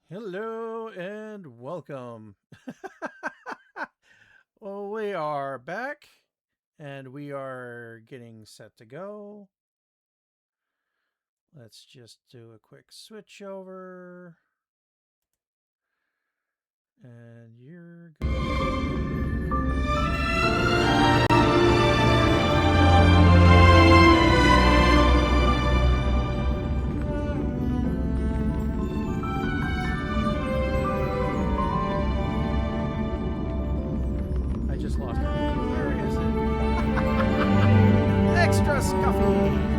Hello and welcome. Well, we are back and we are getting set to go. Let's just do a quick switch over. And you're good. I just lost it. Where is it? Extra scuffy.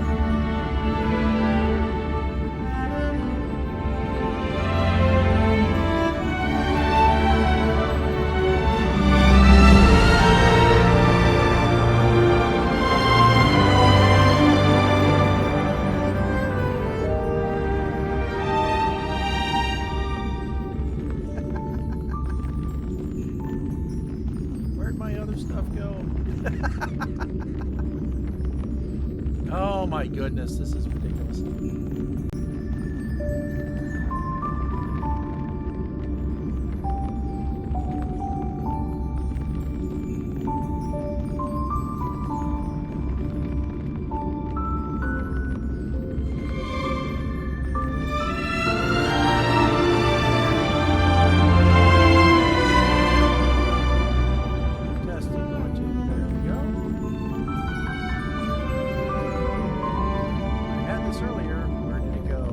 Where'd my other stuff go? Oh my goodness, this is ridiculous. Testing, 1, 2, there we go. I had this earlier. Where did it go?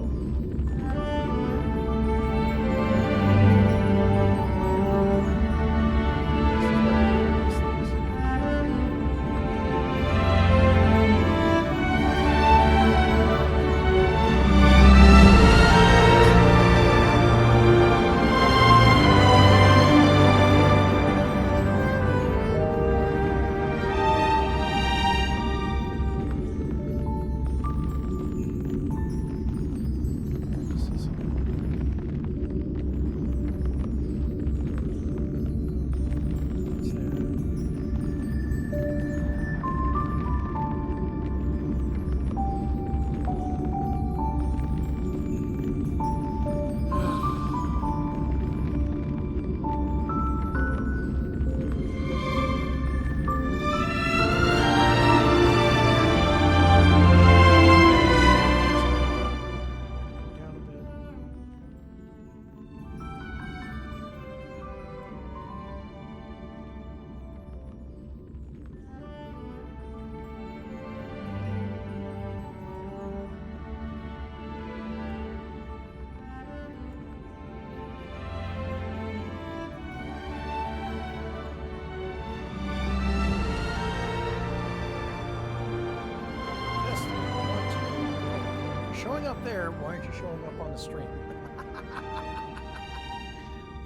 This is what it is. What's there? Down a bit. Testing, 1, 2. You're showing up there. Why aren't you showing up on the stream?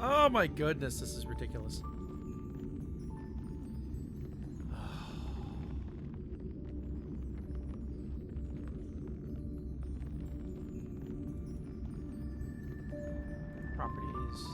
Oh my goodness, this is ridiculous. Properties.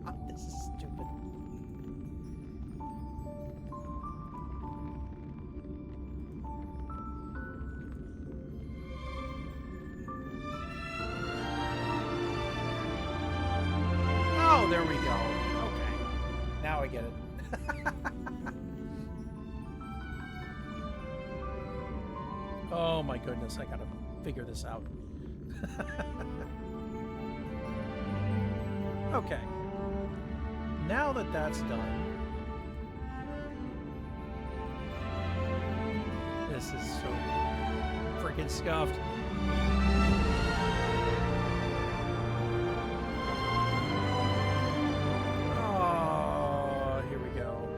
God, this is stupid. Oh, there we go. Okay. Now I get it. goodness, I gotta figure this out. Okay. Now that that's done, this is so freaking scuffed. Oh, here we go.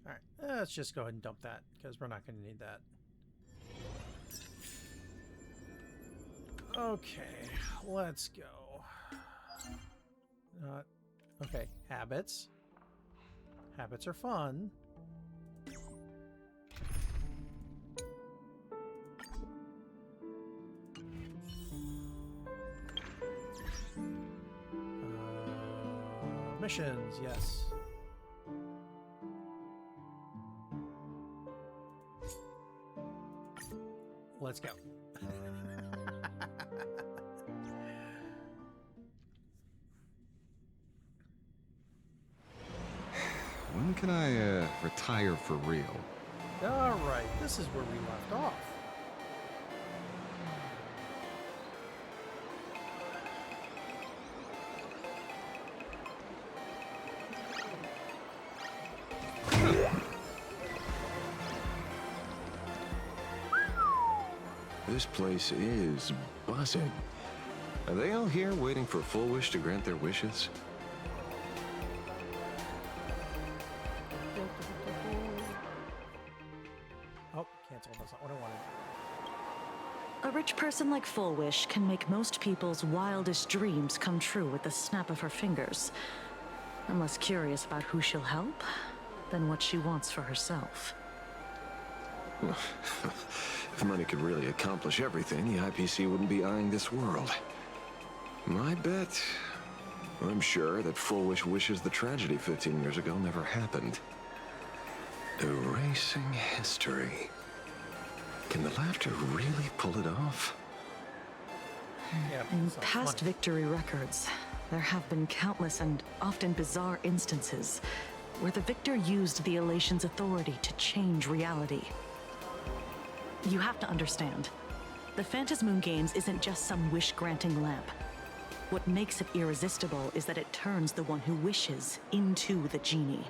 Alright, let's just go ahead and dump that, because we're not going to need that. Okay, let's go. Okay, habits. Habits are fun. Missions, yes. Let's go. When can I retire for real? All right, this is where we left off. This place is buzzing. Are they all here waiting for Full Wish to grant their wishes? Oh, cancel. That's not what I wanted. A rich person like Full Wish can make most people's wildest dreams come true with the snap of her fingers. I'm less curious about who she'll help than what she wants for herself. If money could really accomplish everything, the IPC wouldn't be eyeing this world. My bet, I'm sure that Full Wish wishes the tragedy 15 years ago never happened. Erasing history. Can the laughter really pull it off? Yeah, In sounds past funny. victory records, there have been countless and often bizarre instances where the victor used the elation's authority to change reality. You have to understand, the Phantasmoon Games isn't just some wish-granting lamp. What makes it irresistible is that it turns the one who wishes into the genie.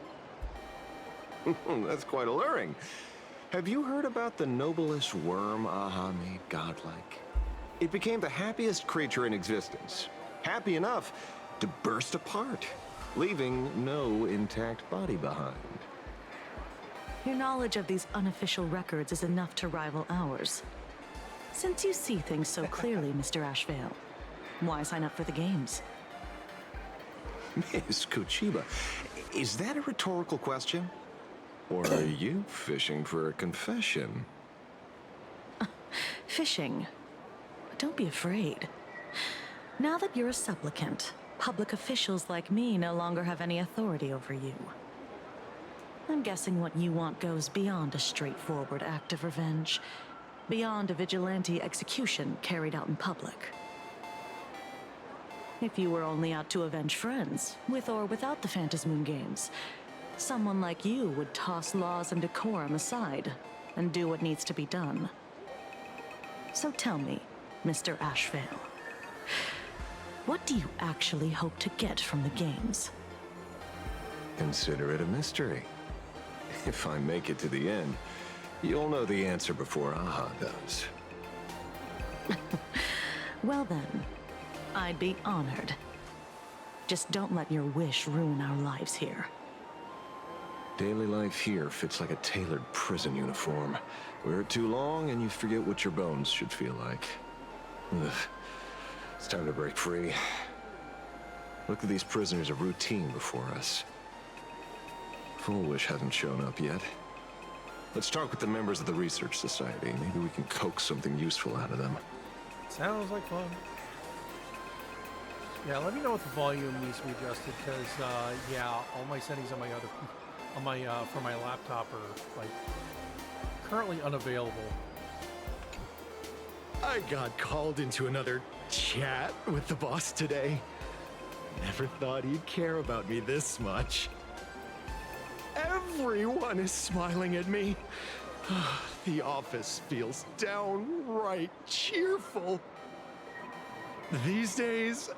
That's quite alluring. Have you heard about the noblest worm Aha made godlike? It became the happiest creature in existence. Happy enough to burst apart, leaving no intact body behind. Your knowledge of these unofficial records is enough to rival ours. Since you see things so clearly, Mr. Ashvale, why sign up for the games? Miss Kuchiba, is that a rhetorical question? Or are you fishing for a confession? Fishing. Don't be afraid. Now that you're a supplicant, public officials like me no longer have any authority over you. I'm guessing what you want goes beyond a straightforward act of revenge, beyond a vigilante execution carried out in public. If you were only out to avenge friends, with or without the Phantasmoon Games, someone like you would toss laws and decorum aside and do what needs to be done. So tell me, Mr. Ashvale, what do you actually hope to get from the games? Consider it a mystery. If I make it to the end, you'll know the answer before Aha does. Well then, I'd be honored. Just don't let your wish ruin our lives here. Daily life here fits like a tailored prison uniform. Wear it too long and you forget what your bones should feel like. Ugh. It's time to break free. Look at these prisoners of routine before us. Full Wish hasn't shown up yet. Let's talk with the members of the Research Society. Maybe we can coax something useful out of them. Sounds like fun. Yeah, let me know if the volume needs to be adjusted, because yeah, all my settings on my other on my for my laptop are like currently unavailable. I got called into another chat with the boss today. Never thought he'd care about me this much. Everyone is smiling at me. The office feels downright cheerful. These days,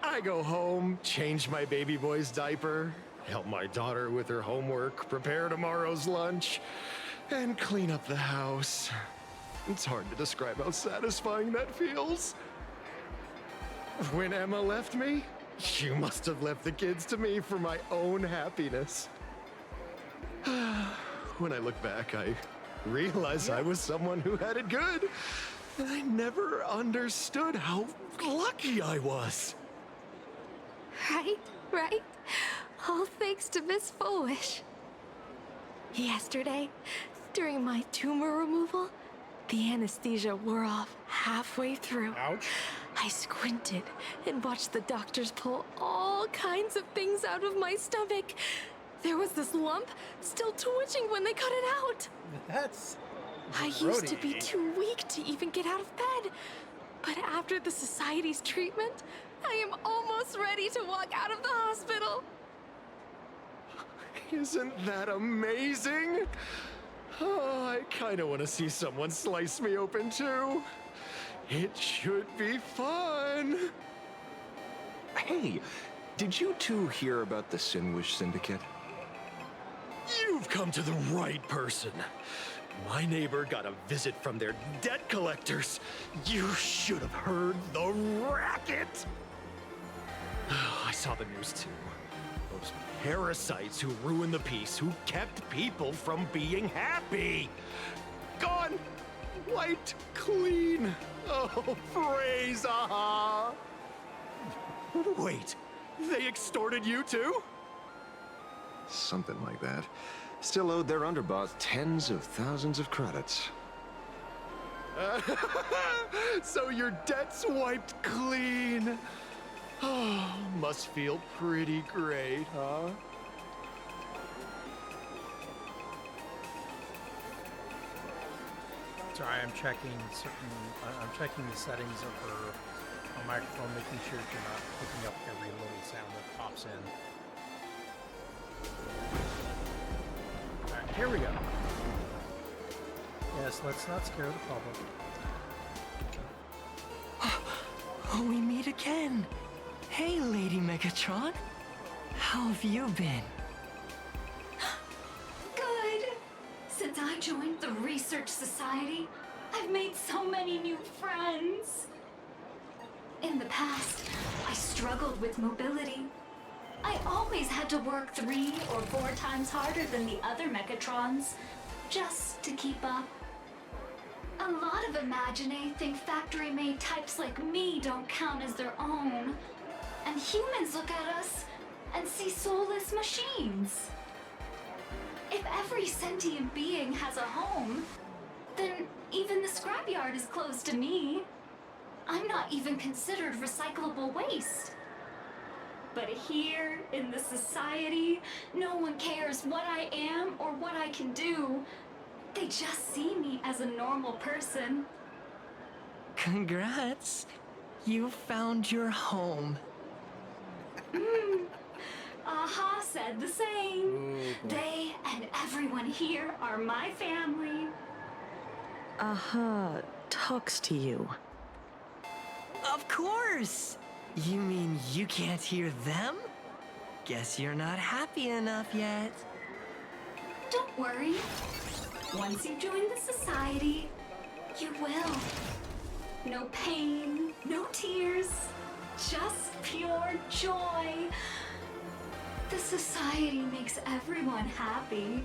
I go home, change my baby boy's diaper, help my daughter with her homework, prepare tomorrow's lunch, and clean up the house. It's hard to describe how satisfying that feels. When Emma left me, she must have left the kids to me for my own happiness. When I look back, I realize I was someone who had it good. And I never understood how lucky I was. Right? All thanks to Miss Foolish. Yesterday, during my tumor removal, the anesthesia wore off halfway through. Ouch. I squinted and watched the doctors pull all kinds of things out of my stomach. There was this lump still twitching when they cut it out. That's I used to be too weak to even get out of bed. But after the society's treatment, I am almost ready to walk out of the hospital. Isn't that amazing? Oh, I kind of want to see someone slice me open too. It should be fun. Hey, did you two hear about the Sinwish Syndicate? You've come to the right person. My neighbor got a visit from their debt collectors. You should have heard the racket. I saw the news too. Those parasites who ruined the peace, who kept people from being happy. Gone. Wiped clean. Oh, praise Aha. Wait, they extorted you too? Something like that. Still owed their underboss tens of thousands of credits. So your debt's wiped clean. Oh, must feel pretty great, huh? Sorry, I'm checking I'm checking the settings of her microphone, making sure you're not picking up every little sound that pops in. Alright, here we go. Yes, let's not scare the public. Oh, we meet again. Hey, Lady Megatron. How have you been? Good. Since I joined the Research Society, I've made so many new friends. In the past, I struggled with mobility. I always had to work 3 or 4 times harder than the other Megatrons, just to keep up. A lot of Imaginae think factory-made types like me don't count as their own. And humans look at us and see soulless machines. If every sentient being has a home, then even the scrapyard is closed to me. I'm not even considered recyclable waste. But here, in the society, no one cares what I am or what I can do. They just see me as a normal person. Congrats. You found your home. Aha said the same. They and everyone here are my family. Aha talks to you. Of course. You mean you can't hear them? Guess you're not happy enough yet. Don't worry. Once you join the society, you will. No pain, no tears, just pure joy. The society makes everyone happy.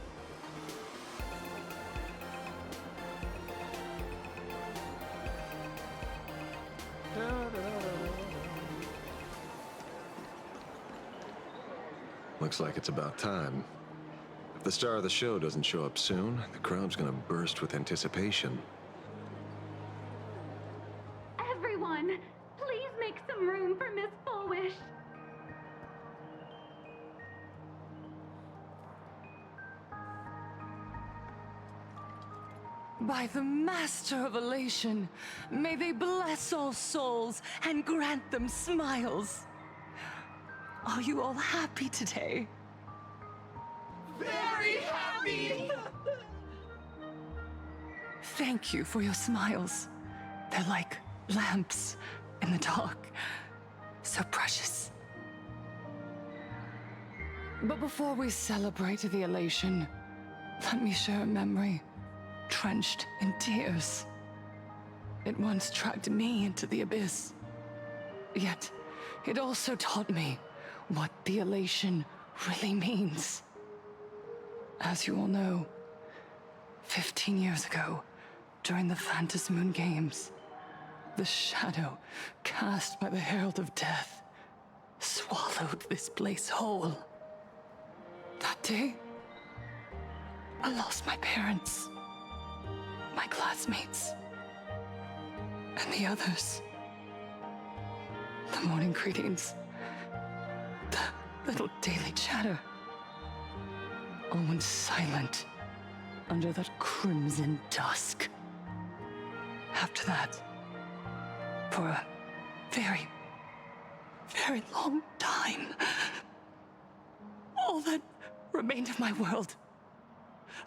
Looks like it's about time. If the star of the show doesn't show up soon, the crowd's gonna burst with anticipation. Everyone, please make some room for Miss Foolish. By the Master of Elation, may they bless all souls and grant them smiles. Are you all happy today? Very happy! Thank you for your smiles. They're like lamps in the dark. So precious. But before we celebrate the elation, let me share a memory drenched in tears. It once dragged me into the abyss. Yet, it also taught me what the elation really means. As you all know, 15 years ago, during the Phantom Moon Games, the shadow cast by the Herald of Death swallowed this place whole. That day, I lost my parents, my classmates, and the others. The morning greetings, the little daily chatter, all went silent under that crimson dusk. After that, for a very, very long time, all that remained of my world,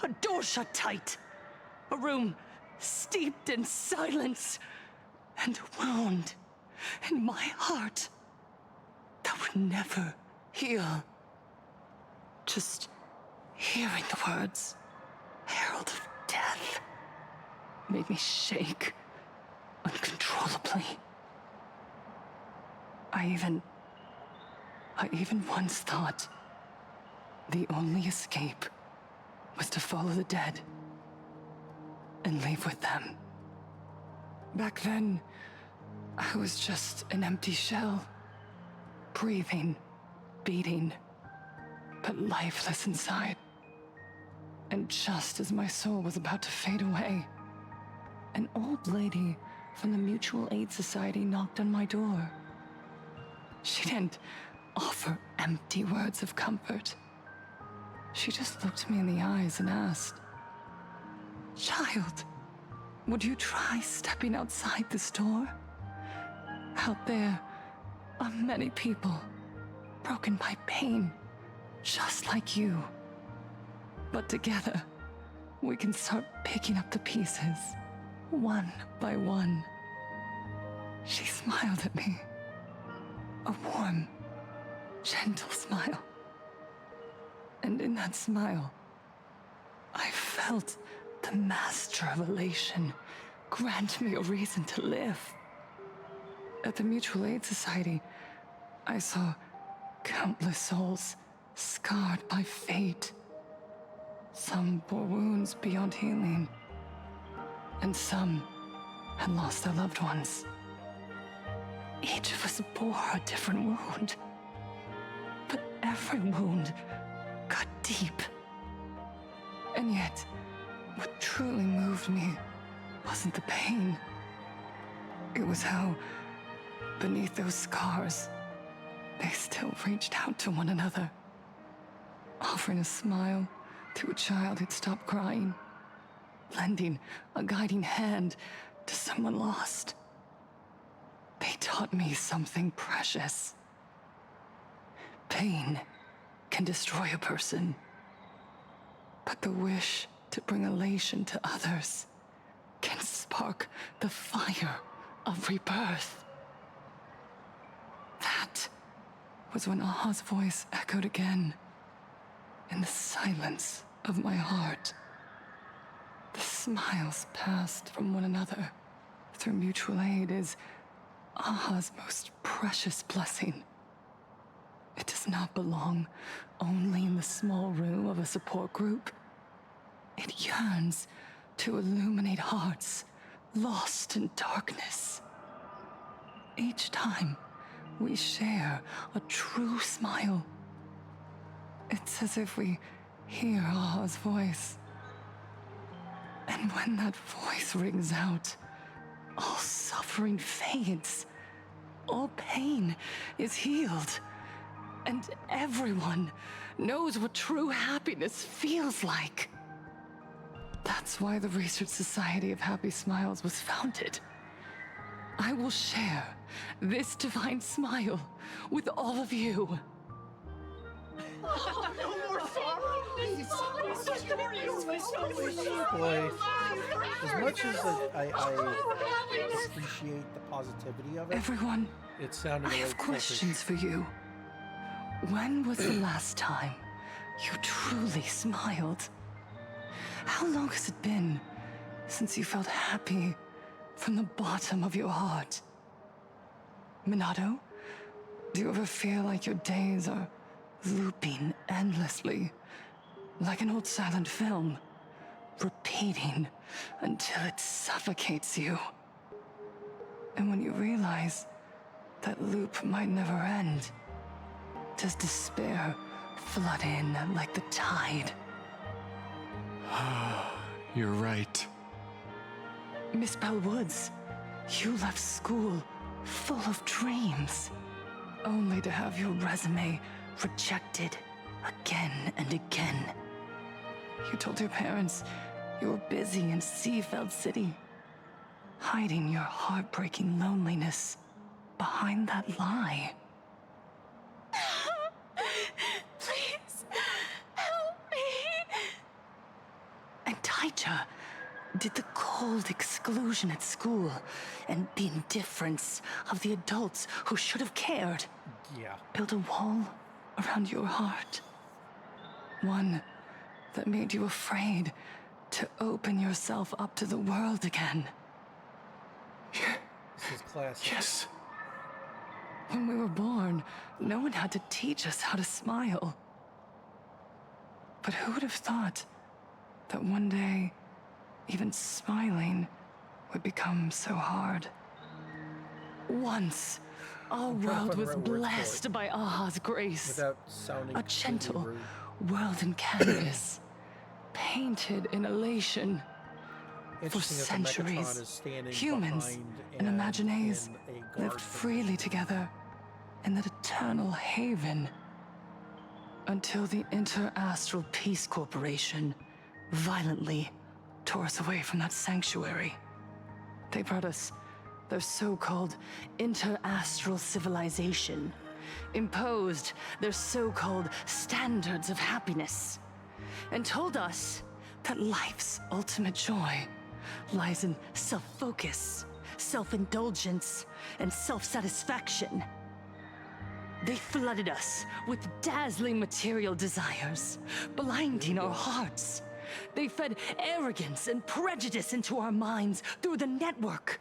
a door shut tight, a room steeped in silence, and a wound in my heart that would never heal. Just hearing the words, Herald of Death, made me shake uncontrollably. I even once thought the only escape was to follow the dead and leave with them. Back then, I was just an empty shell, breathing, beating, but lifeless inside. And just as my soul was about to fade away, an old lady from the Mutual Aid Society knocked on my door. She didn't offer empty words of comfort. She just looked me in the eyes and asked, "Child, would you try stepping outside this door? Out there are many people broken by pain, just like you. But together, we can start picking up the pieces, one by one." She smiled at me. A warm, gentle smile. And in that smile, I felt the Master of Elation grant me a reason to live. At the Mutual Aid Society, I saw countless souls scarred by fate. Some bore wounds beyond healing, and some had lost their loved ones. Each of us bore a different wound, but every wound cut deep. And yet, what truly moved me wasn't the pain. It was how, beneath those scars, they still reached out to one another, offering a smile to a child who'd stopped crying, lending a guiding hand to someone lost. They taught me something precious. Pain can destroy a person, but the wish to bring elation to others can spark the fire of rebirth. That was when Aha's voice echoed again in the silence of my heart. The smiles passed from one another through mutual aid is Aha's most precious blessing. It does not belong only in the small room of a support group. It yearns to illuminate hearts lost in darkness. Each time we share a true smile, it's as if we hear Aha's voice. And when that voice rings out, all suffering fades, all pain is healed, and everyone knows what true happiness feels like. That That's why the Research Society of Happy Smiles was founded. I will share this divine smile with all of you. Boy, as much as I appreciate the positivity of it, Everyone, it sounded I a have little questions for you. When was the last time you truly smiled? How long has it been since you felt happy from the bottom of your heart? Minato, do you ever feel like your days are looping endlessly, like an old silent film, repeating until it suffocates you? And when you realize that loop might never end, does despair flood in like the tide? You're right. Miss Bell Woods, you left school full of dreams, only to have your resume rejected again and again. You told your parents you were busy in Seafeld City, hiding your heartbreaking loneliness behind that lie. Please, help me. And Taija did the cold exclusion at school and the indifference of the adults who should have cared yeah. build a wall around your heart. One that made you afraid to open yourself up to the world again. This is classic. Yes. When we were born, no one had to teach us how to smile. But who would have thought that one day, even smiling would become so hard? Once, our I'm trying to world find the was right word for it. blessed by Aha's grace. Without sounding A completely gentle rude. world in canvas, painted in elation. For Interesting that the Megatron centuries, is standing humans behind and Imaginaes in a guard lived position. freely together in that eternal haven. Until the Inter-Astral Peace Corporation violently tore us away from that sanctuary. They brought us their so-called inter-astral civilization, imposed their so-called standards of happiness, and told us that life's ultimate joy lies in self-focus, self-indulgence, and self-satisfaction. They flooded us with dazzling material desires, blinding our hearts. They fed arrogance and prejudice into our minds through the network,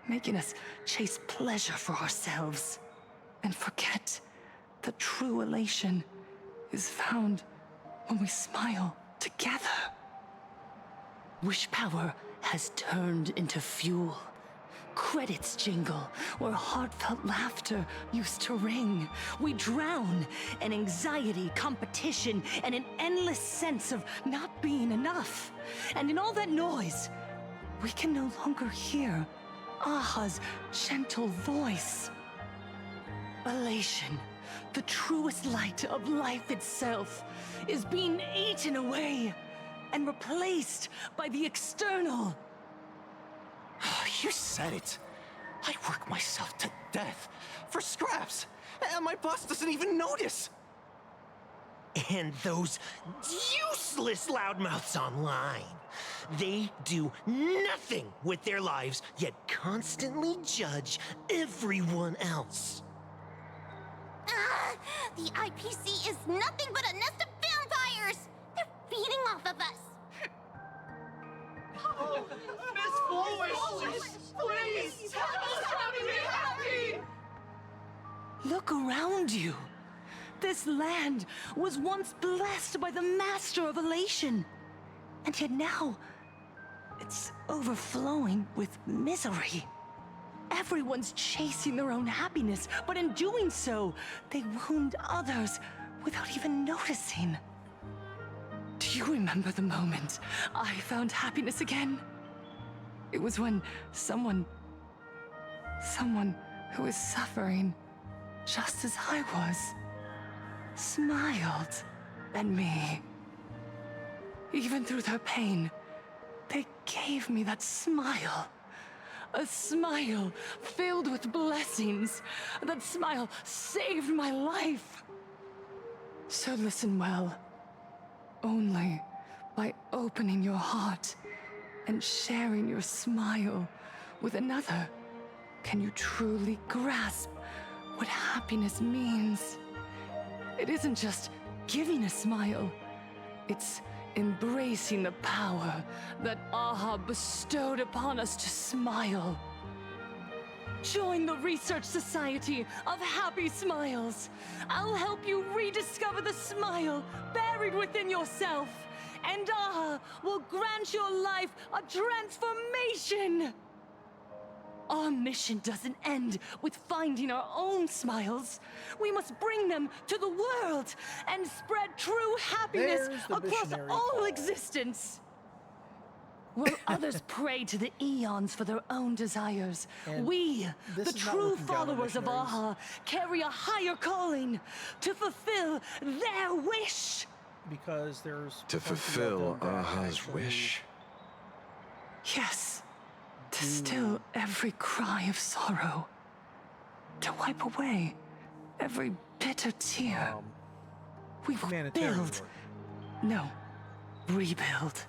making us chase pleasure for ourselves and forget that true elation is found when we smile together. Wish power has turned into fuel. Credits jingle where heartfelt laughter used to ring. We drown in anxiety, competition, and an endless sense of not being enough. And in all that noise, we can no longer hear Aha's gentle voice. Elation, the truest light of life itself, is being eaten away and replaced by the external. You said it. I work myself to death for scraps, and my boss doesn't even notice. And those useless loudmouths online. They do nothing with their lives, yet constantly judge everyone else. The IPC is nothing but a nest of vampires! They're feeding off of us! Look around you. This land was once blessed by the master of elation. And yet now, it's overflowing with misery. Everyone's chasing their own happiness, but in doing so, they wound others without even noticing. Do you remember the moment I found happiness again? It was when someone who was suffering just as I was, smiled at me. Even through their pain, They gave me that smile. A smile filled with blessings. That smile saved my life. So listen well. Only by opening your heart and sharing your smile with another can you truly grasp what happiness means. It isn't just giving a smile. It's embracing the power that Aha bestowed upon us to smile. Join the Research Society of Happy Smiles. I'll help you rediscover the smile buried within yourself, and Aha will grant your life a transformation. Our mission doesn't end with finding our own smiles. We must bring them to the world and spread true happiness There's the across missionary all call. existence. While others pray to the eons for their own desires, And we, this the is not true looking down on followers of missionaries. Aha, carry a higher calling to fulfill their wish. Because there's To plenty of fulfill them that Aha's actually- wish. Yes, to still every cry of sorrow, to wipe away every bitter tear. We will humanitarian build, work. no, rebuild.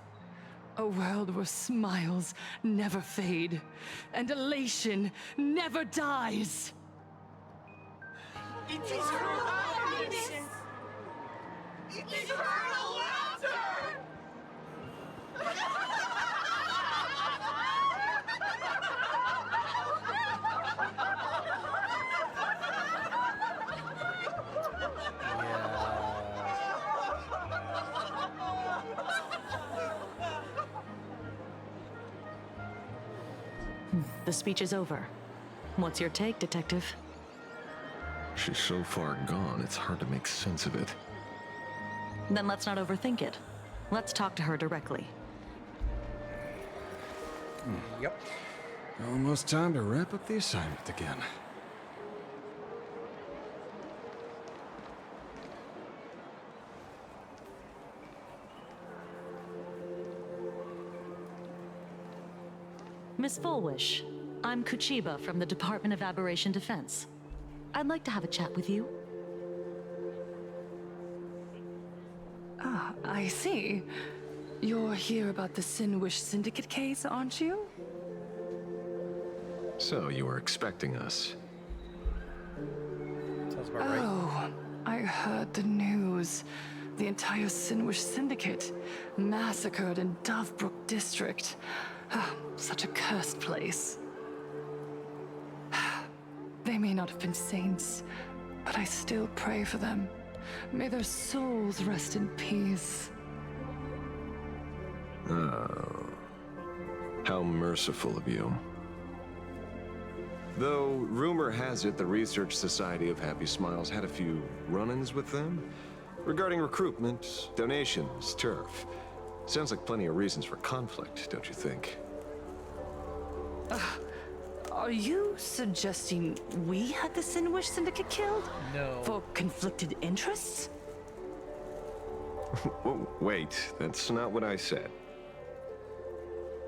A world where smiles never fade and elation never dies. The speech is over. What's your take, Detective? She's so far gone, it's hard to make sense of it. Then let's not overthink it. Let's talk to her directly. Yep. Almost time to wrap up the assignment again. Miss Fullwish, I'm Kuchiba from the Department of Aberration Defense. I'd like to have a chat with you. Ah, I see. You're here about the Sinwish Syndicate case, aren't you? So, you were expecting us. Sounds about right. Oh, I heard the news. The entire Sinwish Syndicate massacred in Dovebrook District. Ah, such a cursed place. They may not have been saints, but I still pray for them. May their souls rest in peace. Oh. How merciful of you. Though, rumor has it the Research Society of Happy Smiles had a few run-ins with them. Regarding recruitment, donations, turf. Sounds like plenty of reasons for conflict, don't you think? Are you suggesting we had the Sinwish Syndicate killed? No. For conflicted interests? Whoa, wait, that's not what I said.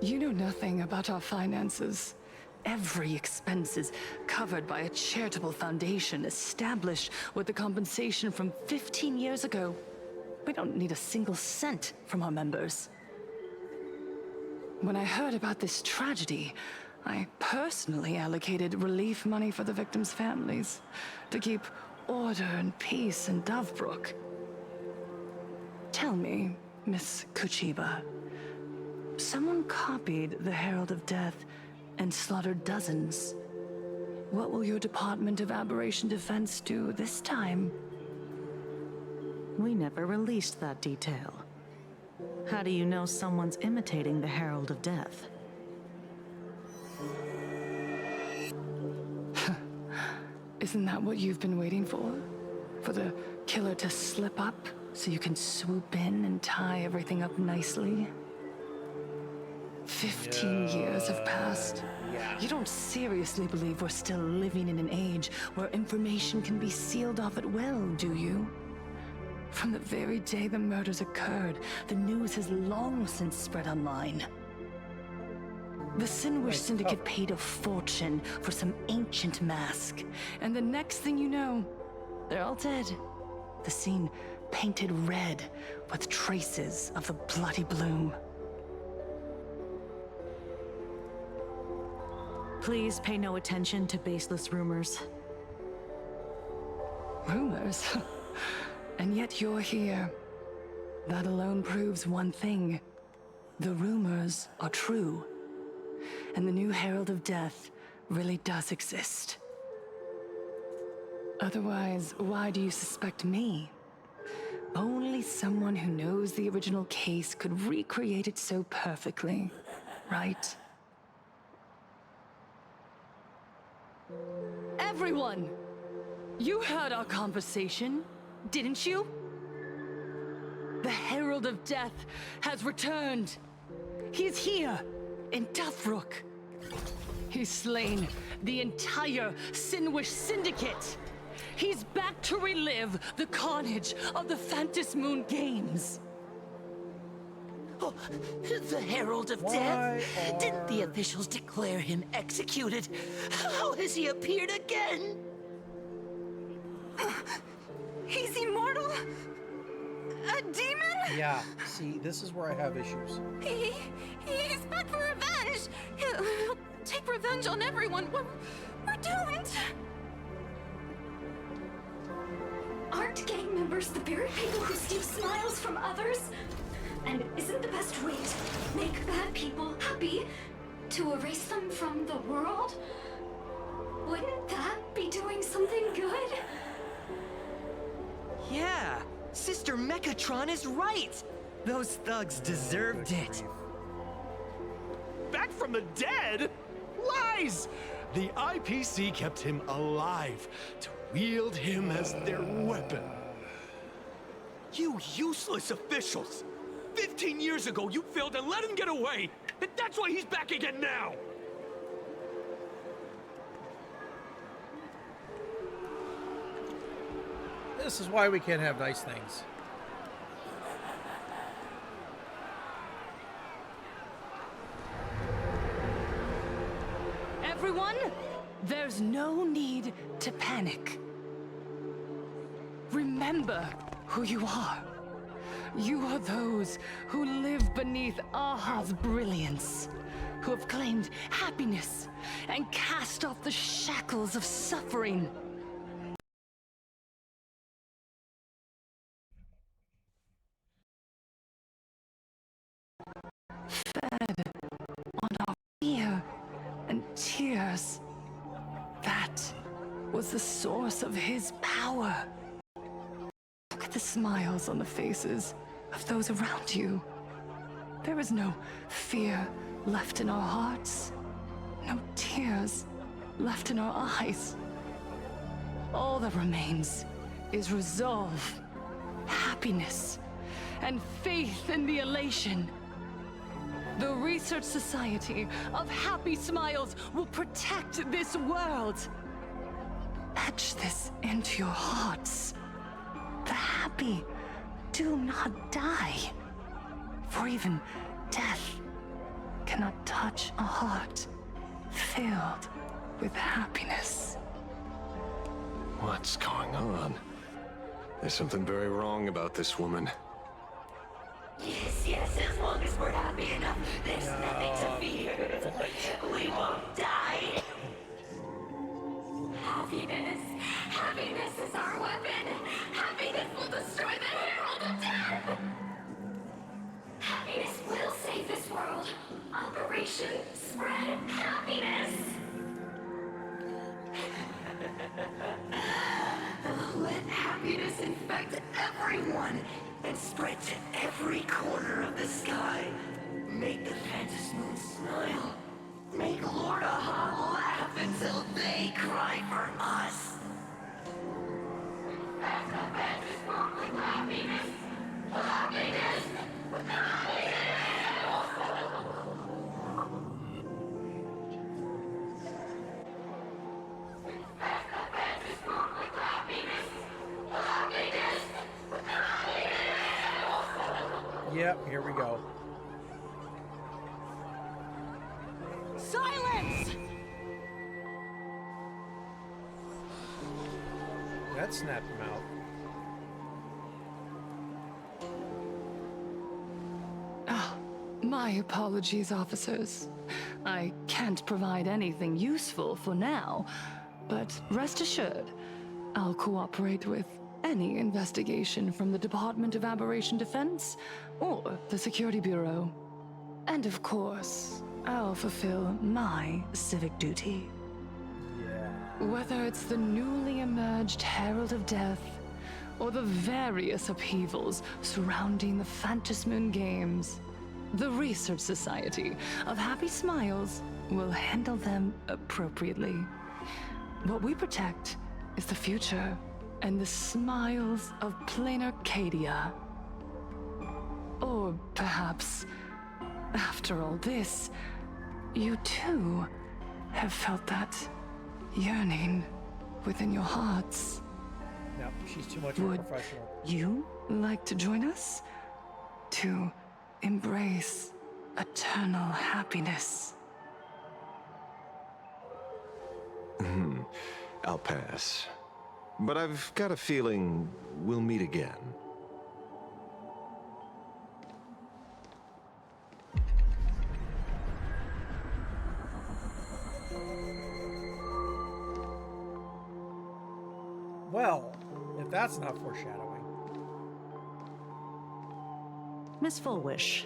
You know nothing about our finances. Every expense is covered by a charitable foundation established with the compensation from 15 years ago. We don't need a single cent from our members. When I heard about this tragedy, I personally allocated relief money for the victims' families to keep order and peace in Dovebrook. Tell me, Miss Kuchiba, someone copied the Herald of Death and slaughtered dozens. What will your Department of Aberration Defense do this time? We never released that detail. How do you know someone's imitating the Herald of Death? Isn't that what you've been waiting for? For the killer to slip up so you can swoop in and tie everything up nicely? 15 years have passed. You don't seriously believe we're still living in an age where information can be sealed off at will, do you? From the very day the murders occurred, the news has long since spread online. The Sinwish Nice Syndicate cover. paid a fortune for some ancient mask. And the next thing you know, they're all dead. The scene painted red with traces of the bloody bloom. Please pay no attention to baseless rumors. Rumors? And yet you're here. That alone proves one thing. The rumors are true. And the new Herald of Death really does exist. Otherwise, why do you suspect me? Only someone who knows the original case could recreate it so perfectly, right? Everyone! You heard our conversation, didn't you? The Herald of Death has returned. He's here, in Dufrook. He's slain the entire Sinwish Syndicate. He's back to relive the carnage of the Phantom Moon Games. Oh, the Herald of Death? Didn't the officials declare him executed? How has he appeared again? He's immortal? A demon? Yeah, see, this is where I have issues. He's back for revenge. He'll take revenge on everyone. We're doomed. Aren't gang members the very people who steal smiles from others? And isn't the best way to make bad people happy to erase them from the world? Wouldn't that be doing something good? Yeah, Sister Mechatron is right. Those thugs deserved it. Back from the dead? Lies! The IPC kept him alive to wield him as their weapon. You useless officials! 15 years ago, you failed and let him get away! And that's why he's back again now! This is why we can't have nice things. Everyone, there's no need to panic. Remember who you are. You are those who live beneath Aha's brilliance, who have claimed happiness and cast off the shackles of suffering. Fed on our fear and tears. That was the source of his power. Look at the smiles on the faces of those around you. There is no fear left in our hearts, no tears left in our eyes. All that remains is resolve, happiness, and faith in the elation. The Research Society of Happy Smiles will protect this world. Etch this into your hearts. The happy do not die, for even death cannot touch a heart filled with happiness. What's going on? There's something very wrong about this woman. Yes, as long as we're happy enough, there's nothing to fear. We won't die. Happiness is our weapon. Happiness will destroy the Herald of Death. Happiness will save this world. Operation Spread Happiness. Let happiness infect everyone and spread to every corner of the sky. Make the Phantom Moon smile. Make Lord Aha laugh until they cry for us. That's the best work with happiness. Happiness. Yep, here we go. snapped him out. My apologies, officers. I can't provide anything useful for now, but rest assured, I'll cooperate with any investigation from the Department of Aberration Defense or the Security Bureau. And of course, I'll fulfill my civic duty. Whether it's the newly emerged Herald of Death or the various upheavals surrounding the Phantasmoon Games, the Research Society of Happy Smiles will handle them appropriately. What we protect is the future and the smiles of plain Arcadia. Or perhaps, after all this, you too have felt that yearning within your hearts. No, she's too much of a professional. You like to join us? To embrace eternal happiness. I'll pass. But I've got a feeling we'll meet again. Well, if that's not foreshadowing. Miss Fullwish,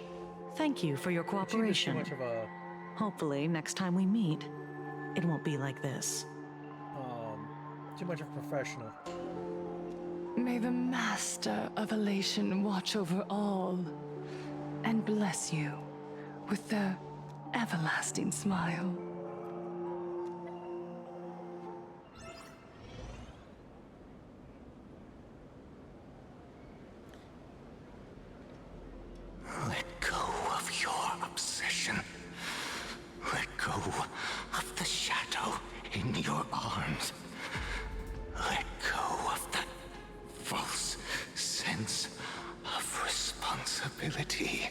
thank you for your She was too cooperation. much of a Hopefully, next time we meet, it won't be like this. too much of a professional. May the Master of Elation watch over all and bless you with their everlasting smile. Let go of your obsession. Let go of the shadow in your arms. Let go of that false sense of responsibility.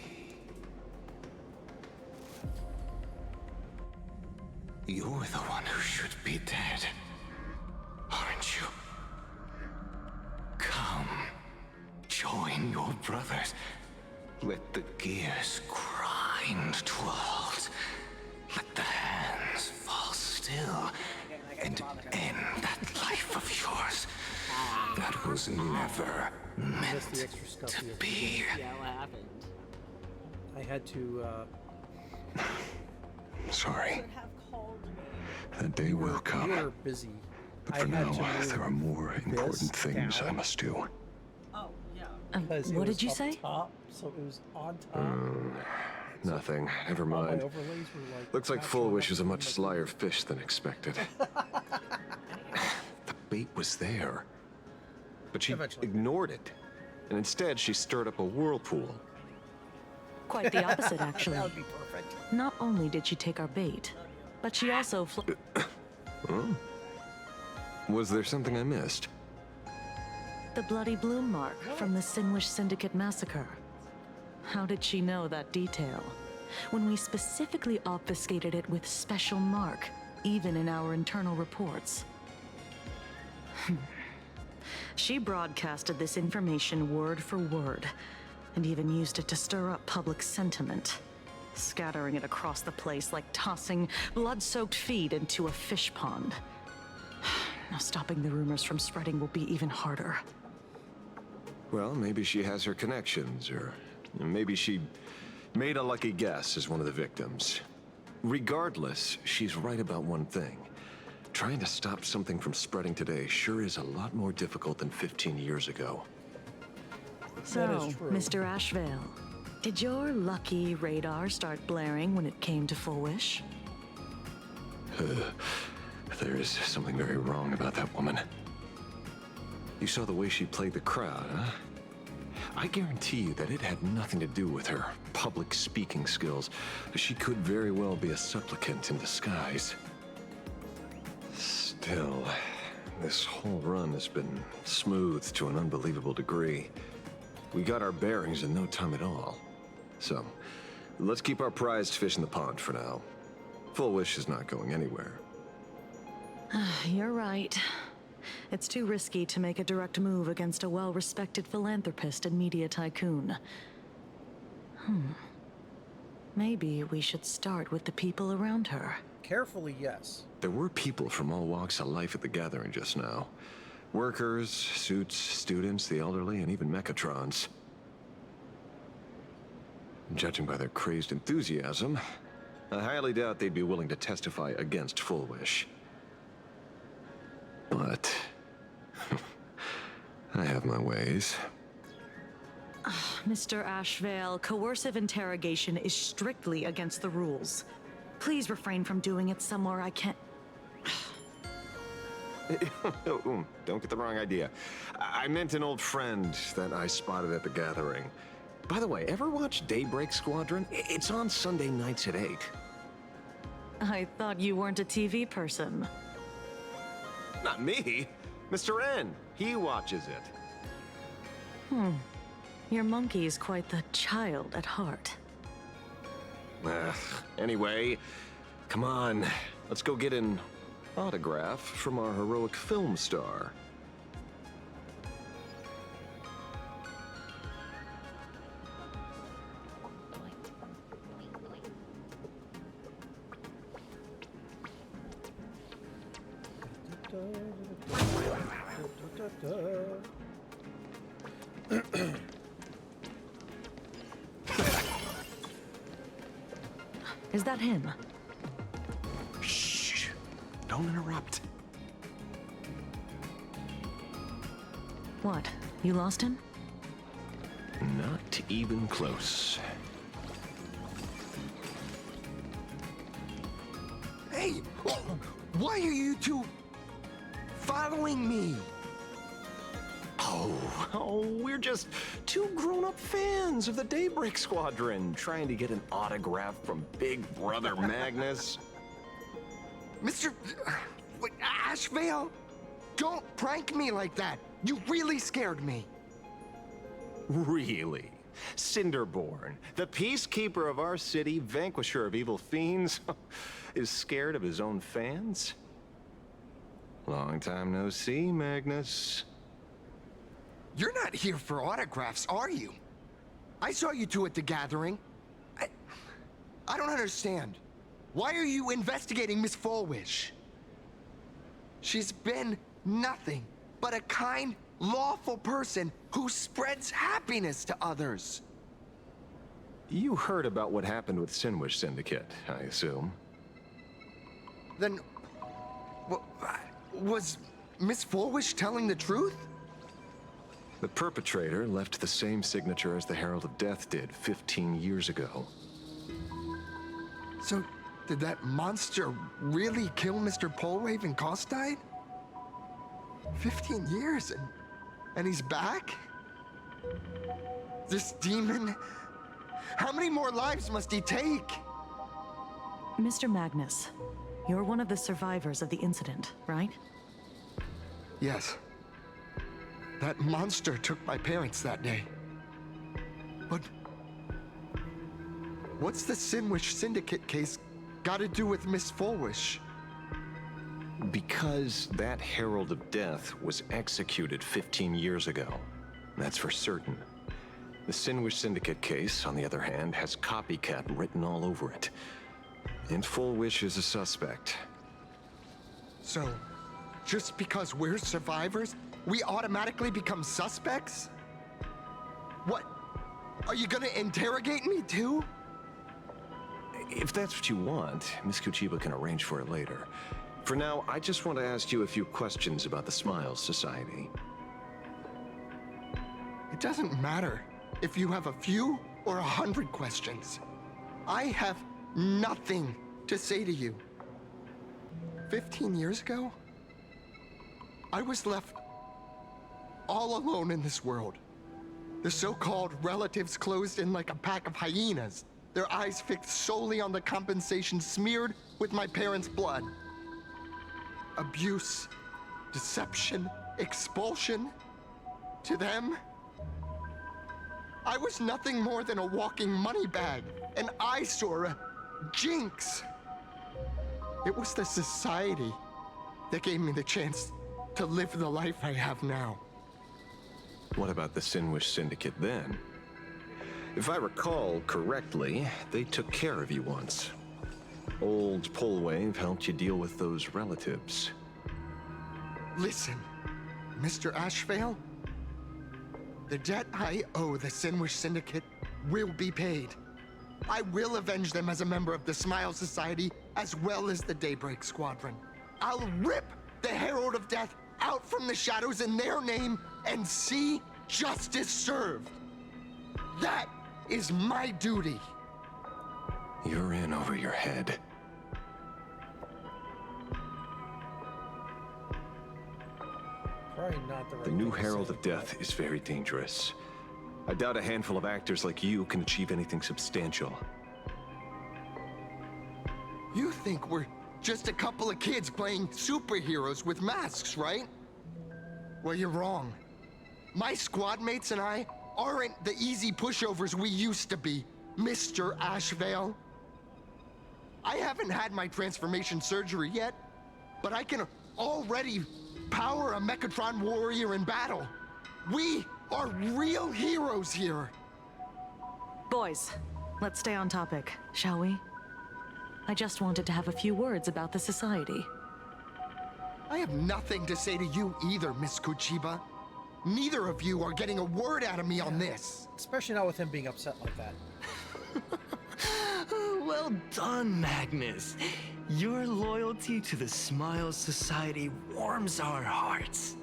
You're the one who should be dead, aren't you? Come, join your brothers. Let the gears grind to a halt. Let the hands fall still and end that life of yours that was never That's the meant extra stuff to here. be. Yeah, what happened? I had to, Sorry. Have called me. That day will you come. were busy. But I for had now, to move there are more important this things I down must do. Oh, yeah. because it What was did you up say? Top, so it was on top. Nothing. Never All my mind. overlays were like. Looks like not Full showing Wish up was a in much my- slyer fish than expected. The bait was there. But she Eventually. ignored it. And instead, she stirred up a whirlpool. Quite the opposite, actually. That would be perfect. Not only did she take our bait, but she also Was there something I missed? the bloody bloom mark from the Sinwish Syndicate massacre. How did she know that detail? When we specifically obfuscated it with special mark, even in our internal reports. She broadcasted this information word for word, and even used it to stir up public sentiment, scattering it across the place like tossing blood-soaked feed into a fish pond. Now stopping the rumors from spreading will be even harder. Well, maybe she has her connections, or maybe she made a lucky guess as one of the victims. Regardless, she's right about one thing. Trying to stop something from spreading today sure is a lot more difficult than 15 years ago. So, is true. Mr. Ashvale, did your lucky radar start blaring when it came to Full Wish? There is something very wrong about that woman. You saw the way she played the crowd, huh? I guarantee you that it had nothing to do with her public speaking skills. She could very well be a supplicant in disguise. Still, this whole run has been smooth to an unbelievable degree. We got our bearings in no time at all. So, let's keep our prized fish in the pond for now. Full Wish is not going anywhere. You're right. It's too risky to make a direct move against a well-respected philanthropist and media tycoon. Maybe we should start with the people around her. Carefully, yes. There were people from all walks of life at the gathering just now. Workers, suits, students, the elderly, and even mechatrons. Judging by their crazed enthusiasm, I highly doubt they'd be willing to testify against Full Wish. But I have my ways. Mr. Ashvale, coercive interrogation is strictly against the rules. Please refrain from doing it somewhere I can't... Don't get the wrong idea. I meant an old friend that I spotted at the gathering. By the way, ever watch Daybreak Squadron? It's on Sunday nights at 8. I thought you weren't a TV person. Not me. Mr. N. He watches it. Your monkey is quite the child at heart. Anyway, come on. Let's go get an autograph from our heroic film star. Is that him? Shh! Don't interrupt. What? You lost him? Not even close. Hey! Why are you two following me? Oh, we're just two grown-up fans of the Daybreak Squadron trying to get an autograph from Big Brother Magnus. Mr. Ashvale? Don't prank me like that. You really scared me. Really? Cinderborn, the peacekeeper of our city, vanquisher of evil fiends, is scared of his own fans? Long time no see, Magnus. You're not here for autographs, are you? I saw you two at the gathering. I don't understand. Why are you investigating Miss Fullwish? She's been nothing but a kind, lawful person who spreads happiness to others. You heard about what happened with Sinwish Syndicate, I assume. Then, was Miss Fullwish telling the truth? The perpetrator left the same signature as the Herald of Death did 15 years ago. So, did that monster really kill Mr. Polraven Costide? 15 years and he's back? This demon? How many more lives must he take? Mr. Magnus, you're one of the survivors of the incident, right? Yes. That monster took my parents that day. But what's the Sinwish Syndicate case got to do with Miss Fullwish? Because that Herald of Death was executed 15 years ago. That's for certain. The Sinwish Syndicate case, on the other hand, has copycat written all over it. And Fullwish is a suspect. So, just because we're survivors, we automatically become suspects? What? Are you gonna interrogate me too? If that's what you want, Miss Kuchiba can arrange for it later. For now, I just want to ask you a few questions about the Smiles Society. It doesn't matter if you have a few or 100 questions. I have nothing to say to you. 15 years ago, I was left all alone in this world. The so-called relatives closed in like a pack of hyenas, their eyes fixed solely on the compensation smeared with my parents' blood. Abuse, deception, expulsion. To them, I was nothing more than a walking money bag, an eyesore, a jinx. It was the society that gave me the chance to live the life I have now. What about the Sinwish Syndicate then? If I recall correctly, they took care of you once. Old Pullwave helped you deal with those relatives. Listen, Mr. Ashvale, the debt I owe the Sinwish Syndicate will be paid. I will avenge them as a member of the Smile Society, as well as the Daybreak Squadron. I'll rip the Herald of Death out from the shadows in their name and see justice served. That is my duty. You're in over your head. Probably not the right The new thing to Herald say, of Death is very dangerous. I doubt a handful of actors like you can achieve anything substantial. You think we're just a couple of kids playing superheroes with masks, right? Well, you're wrong. My squad mates and I aren't the easy pushovers we used to be, Mr. Ashvale. I haven't had my transformation surgery yet, but I can already power a Mechatron warrior in battle. We are real heroes here. Boys, let's stay on topic, shall we? I just wanted to have a few words about the society. I have nothing to say to you either, Miss Kuchiba. Neither of you are getting a word out of me on this. Especially not with him being upset like that. Well done, Magnus. Your loyalty to the Smile Society warms our hearts.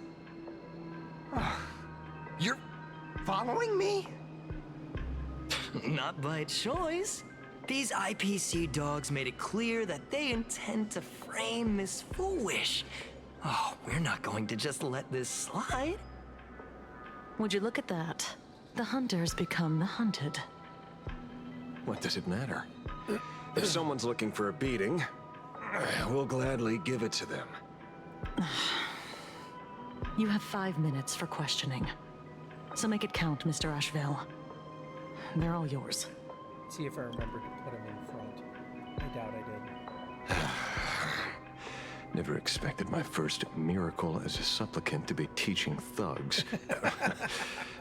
You're following me? Not by choice. These IPC dogs made it clear that they intend to frame Miss Foolish. Oh, we're not going to just let this slide. Would you look at that? The hunters become the hunted. What does it matter? If someone's looking for a beating, we'll gladly give it to them. You have 5 minutes for questioning. So make it count, Mr. Ashvale. They're all yours. See if I remember to put him in front. I doubt I did. Never expected my first miracle as a supplicant to be teaching thugs.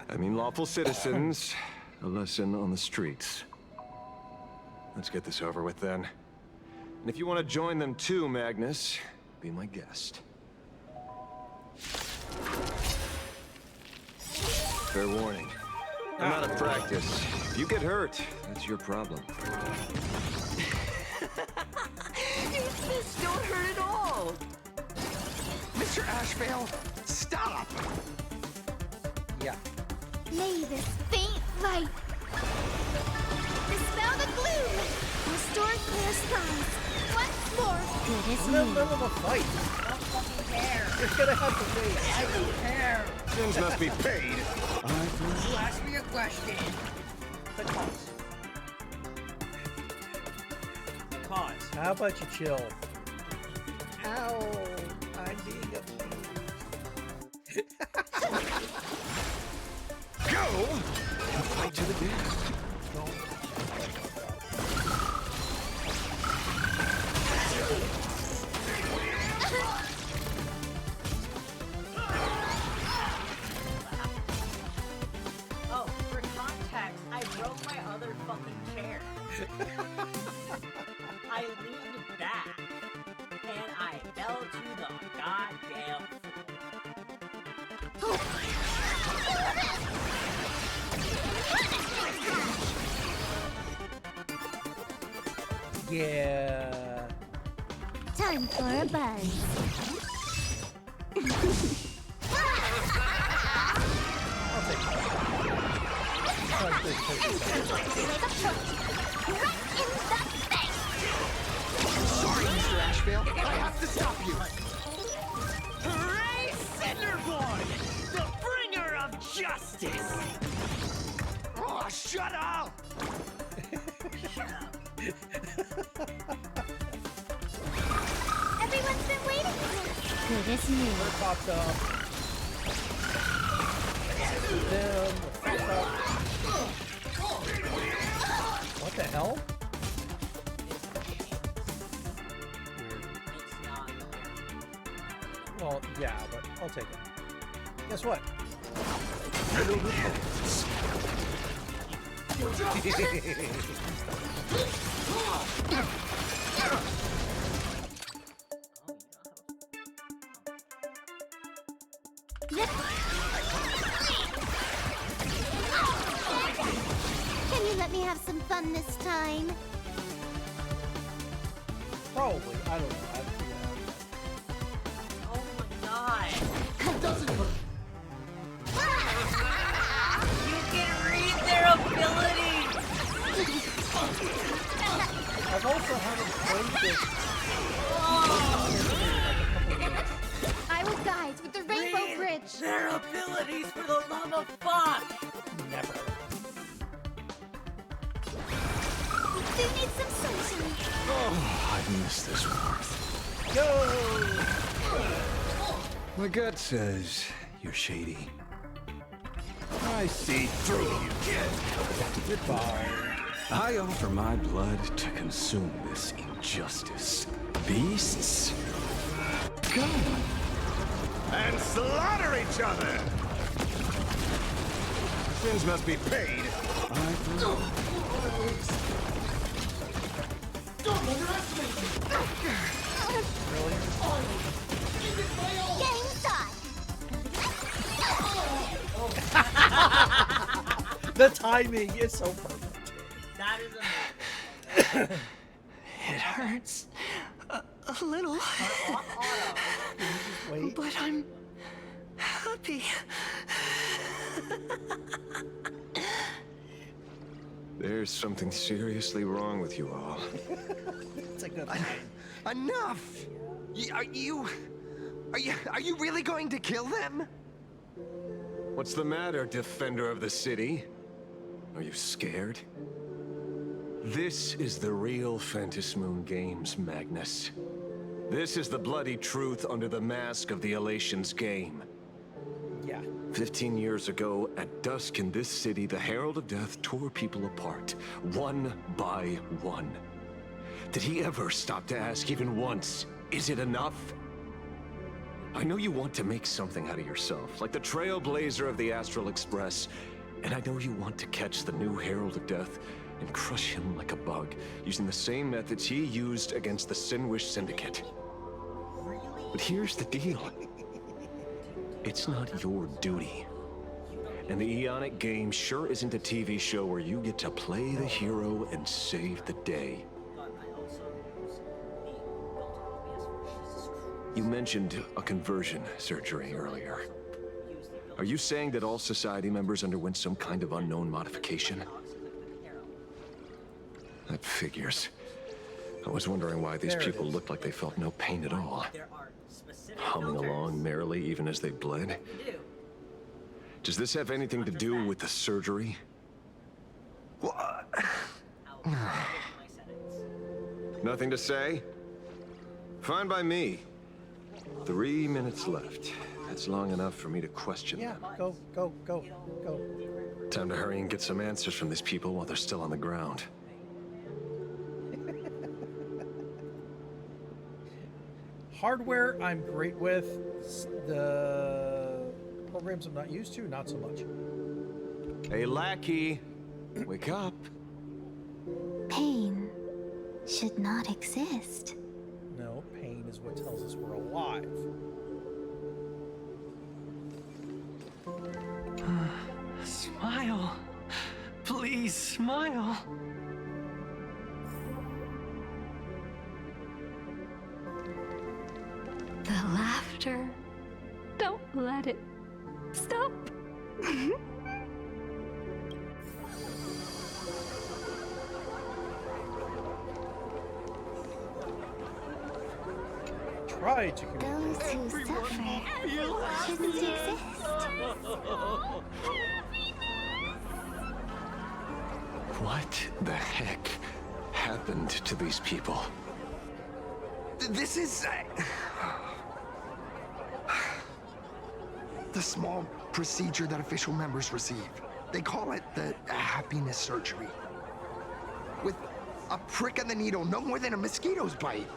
I mean lawful citizens, a lesson on the streets. Let's get this over with then. And if you want to join them too, Magnus, be my guest. Fair warning. I'm out of practice. If you get hurt, that's your problem. Your fists don't hurt at all. Mr. Ashvale, stop! Yeah. May this faint light dispel the gloom, restore clear skies. Once more, good as I'm in the new. middle of a fight. I don't fucking care. You're gonna have to wait. I don't care. Sins must be paid. You asked me a question. Because. How about you chill? Ow! I'm being abused. Go! And fight to the death. Oh, for context, I broke my other fucking chair. I leaned back, and I fell to the goddamn Yeah. Time for a buzz. I'll take it. Sorry, Mr. Ashvale. I have to stop you. Hooray, Cinderboy! The bringer of justice! Oh, shut up! Everyone's been waiting for this. Good as new. We're popped up. Them. Fuck up. What the hell? Weird. Well, yeah, but I'll take it. Guess what? Can you let me have some fun this time? Probably. I don't know. Oh my god. It doesn't hurt. You can read their abilities! I've also haven't played this. I will guide with the Rainbow Read Bridge. their abilities for the love of fuck! Never. Do you need some sunshine? Oh, I miss this warmth. Go! My gut says you're shady. I see through you, kid. Goodbye. I offer my blood to consume this injustice. Beasts, come. And slaughter each other! Sins must be paid. Don't underestimate me! Game time! The timing is so perfect. That is amazing. It hurts a little, Wait. but I'm happy. There's something seriously wrong with you all. It's a good thing. Enough! Are you really going to kill them? What's the matter, defender of the city? Are you scared? This is the real Phantasmoon Games, Magnus. This is the bloody truth under the mask of the Elations game. Yeah. 15 years ago, at dusk in this city, the Herald of Death tore people apart, one by one. Did he ever stop to ask even once, is it enough? I know you want to make something out of yourself, like the trailblazer of the Astral Express, and I know you want to catch the new Herald of Death and crush him like a bug, using the same methods he used against the Sinwish Syndicate. But here's the deal. It's not your duty. And the Eonic game sure isn't a TV show where you get to play the hero and save the day. You mentioned a conversion surgery earlier. Are you saying that all Society members underwent some kind of unknown modification? That figures. I was wondering why these people looked like they felt no pain at all. Humming along merrily even as they bled. Does this have anything to do with the surgery? Nothing to say? Fine by me. 3 minutes left. That's long enough for me to question them. Go. Time to hurry and get some answers from these people while they're still on the ground. Hardware I'm great with. The programs I'm not used to, not so much. Hey, lackey. Wake up. Pain should not exist. No, pain is what tells us we're alive. Smile. Please smile. The laughter. Don't let it stop. Try to Those who suffer shouldn't exist. What the heck happened to these people? This is... the small procedure that official members receive. They call it the happiness surgery. With a prick of the needle, no more than a mosquito's bite.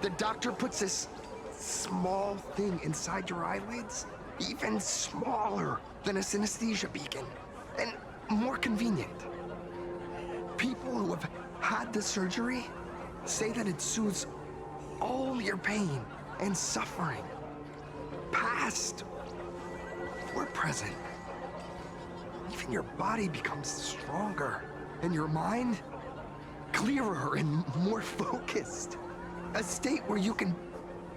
The doctor puts this small thing inside your eyelids, even smaller than a synesthesia beacon, and more convenient. People who have had the surgery say that it soothes all your pain and suffering, past or present. Even your body becomes stronger, and your mind clearer and more focused. A state where you can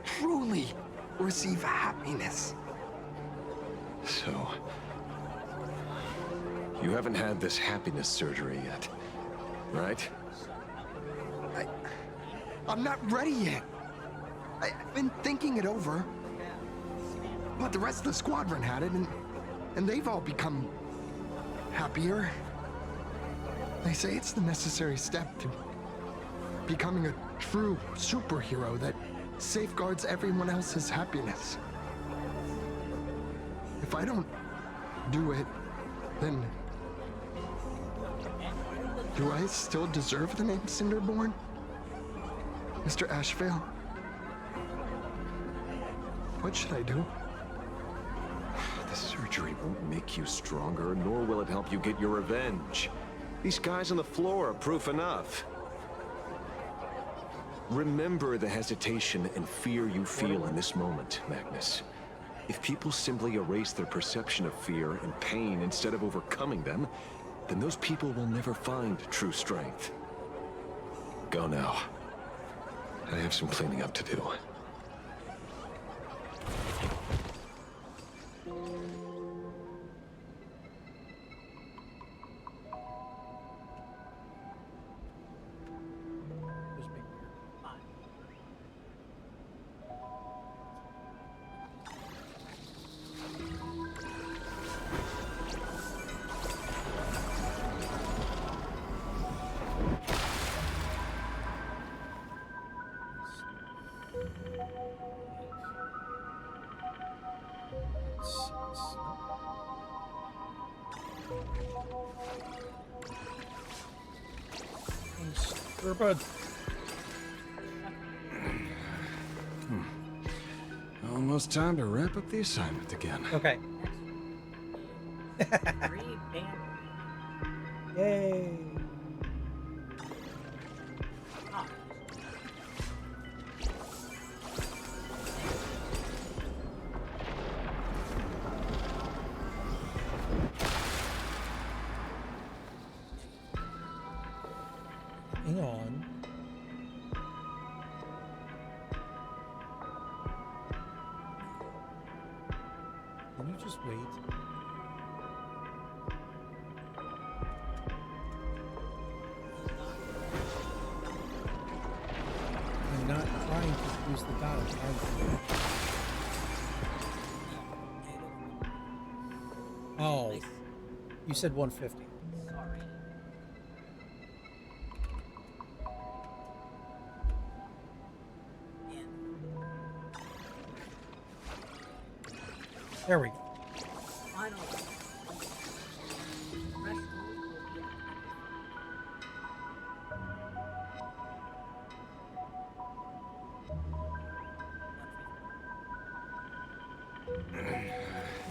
truly receive happiness. So, you haven't had this happiness surgery yet, right? I'm not ready yet. I've been thinking it over. But the rest of the squadron had it, and they've all become happier. They say it's the necessary step to becoming a true superhero that safeguards everyone else's happiness. If I don't do it, then do I still deserve the name Cinderborn? Mr. Ashvale? What should I do? The surgery won't make you stronger, nor will it help you get your revenge. These guys on the floor are proof enough. Remember the hesitation and fear you feel in this moment, Magnus. If people simply erase their perception of fear and pain instead of overcoming them, then those people will never find true strength. Go now. I have some cleaning up to do. Bud. Almost time to wrap up the assignment again. Okay. Yay. Hang on. Can you just wait? I'm not trying to use the dial. I'm trying to. Oh, you said 150. There we go.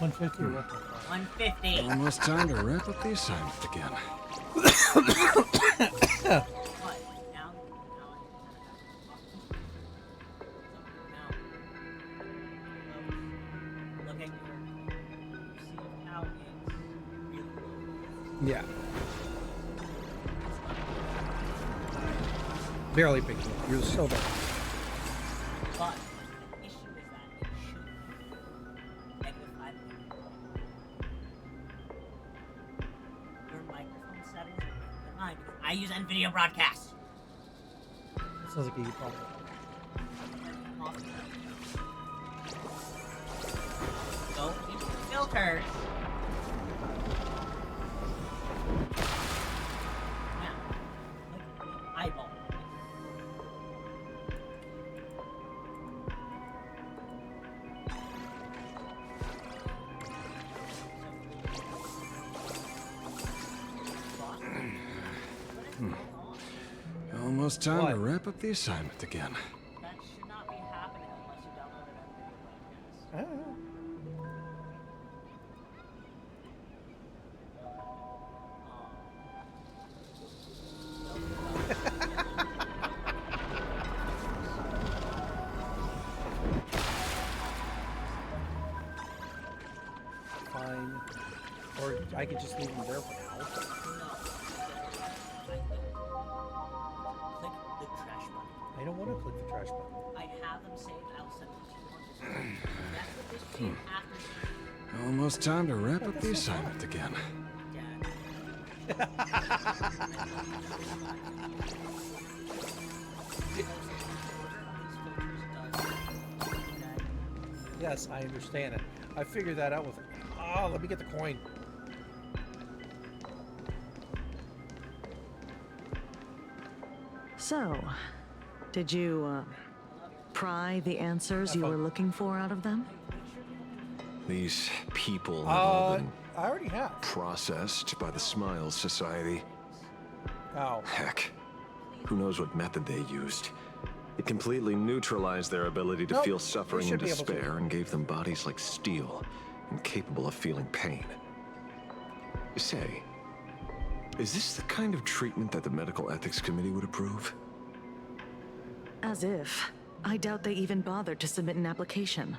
$150 or what? $150. Almost time to wrap up the assignment again. Yeah. Barely big deal. You're so bad. But the issue is that it should be -5. Your microphone settings are mine because I use NVIDIA Broadcast. That sounds like a you problem. Go into filters. Eyeball. Almost time to wrap up the assignment again. That should not be happening unless you download could just leave them there for now. No. Click the trash button. I don't want to click the trash button. I have them saved. I'll send them to you on this. That's what this team after. Almost time to wrap up the assignment again. Yes, I understand it. I figured that out with... Oh, let me get the coin. So, did you, pry the answers you were looking for out of them? These people have all been I already have. processed by the Smiles Society. Oh. Heck, who knows what method they used. It completely neutralized their ability to Nope, feel they suffering should and be able to. despair and gave them bodies like steel, incapable of feeling pain. Say, is this the kind of treatment that the Medical Ethics Committee would approve? As if. I doubt they even bothered to submit an application.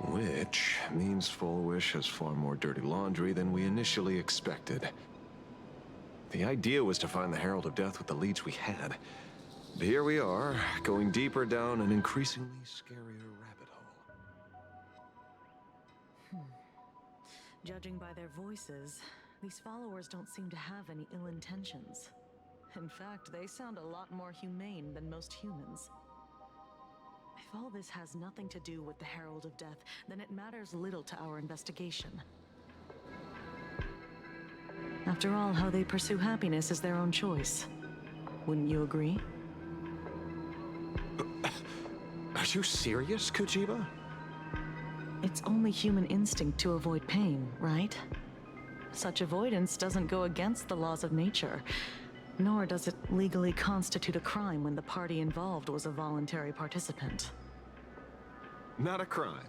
Which means Full Wish has far more dirty laundry than we initially expected. The idea was to find the Herald of Death with the leads we had. But here we are, going deeper down an increasingly scarier rabbit hole. Judging by their voices, these followers don't seem to have any ill intentions. In fact, they sound a lot more humane than most humans. If all this has nothing to do with the Herald of Death, then it matters little to our investigation. After all, how they pursue happiness is their own choice. Wouldn't you agree? Are you serious, Kujiba? It's only human instinct to avoid pain, right? Such avoidance doesn't go against the laws of nature, nor does it legally constitute a crime when the party involved was a voluntary participant. Not a crime.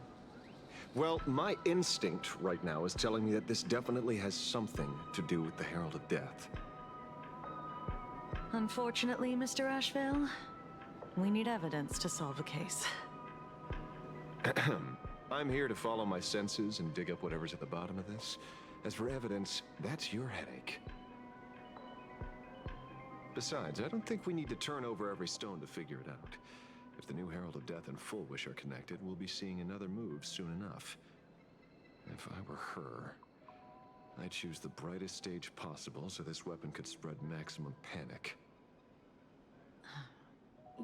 Well, my instinct right now is telling me that this definitely has something to do with the Herald of Death. Unfortunately, Mr. Ashvale, we need evidence to solve the case. I'm here to follow my senses and dig up whatever's at the bottom of this. As for evidence, that's your headache. Besides, I don't think we need to turn over every stone to figure it out. If the new Herald of Death and Full Wish are connected, we'll be seeing another move soon enough. If I were her, I'd choose the brightest stage possible so this weapon could spread maximum panic.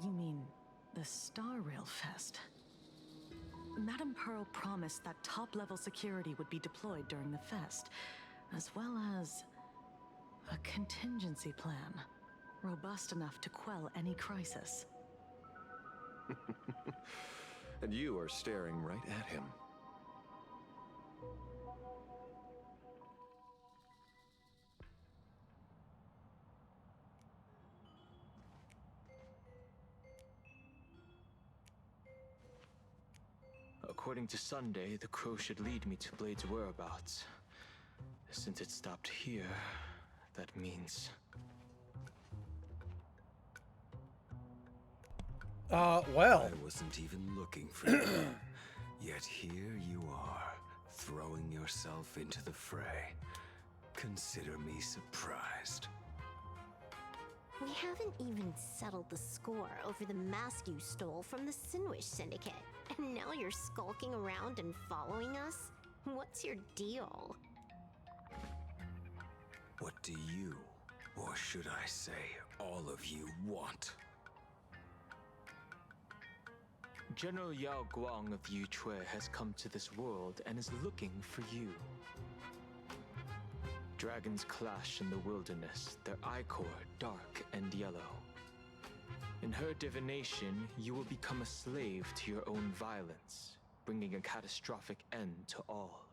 You mean the Star Rail Fest? Madame Pearl promised that top-level security would be deployed during the fest, as well as a contingency plan, robust enough to quell any crisis. And you are staring right at him. According to Sunday, the crow should lead me to Blade's whereabouts. Since it stopped here, that means... Well. I wasn't even looking for you. Yet here you are, throwing yourself into the fray. Consider me surprised. We haven't even settled the score over the mask you stole from the Sinwish Syndicate. And now you're skulking around and following us? What's your deal? What do you, or should I say, all of you want? General Yao Guang of Yutue has come to this world and is looking for you. Dragons clash in the wilderness, their ichor dark and yellow. In her divination, you will become a slave to your own violence, bringing a catastrophic end to all.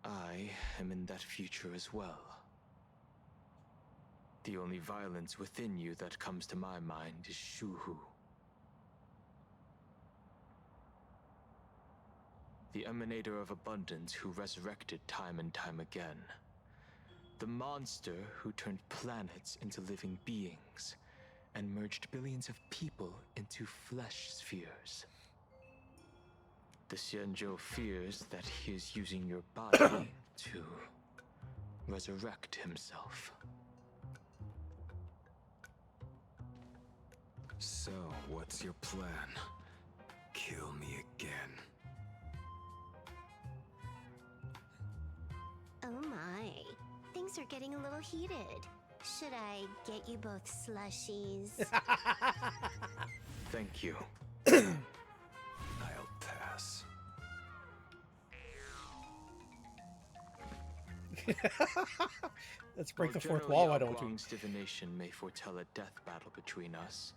I am in that future as well. The only violence within you that comes to my mind is Shuhu. The emanator of abundance who resurrected time and time again. The monster who turned planets into living beings and merged billions of people into flesh spheres. The Xianzhou fears that he is using your body to resurrect himself. So, what's your plan? Kill me again. Oh my. Things are getting a little heated. Should I get you both slushies? Thank you. I'll pass. Let's break While the fourth General wall, why don't we? Yao Guang's divination may foretell a death battle between us,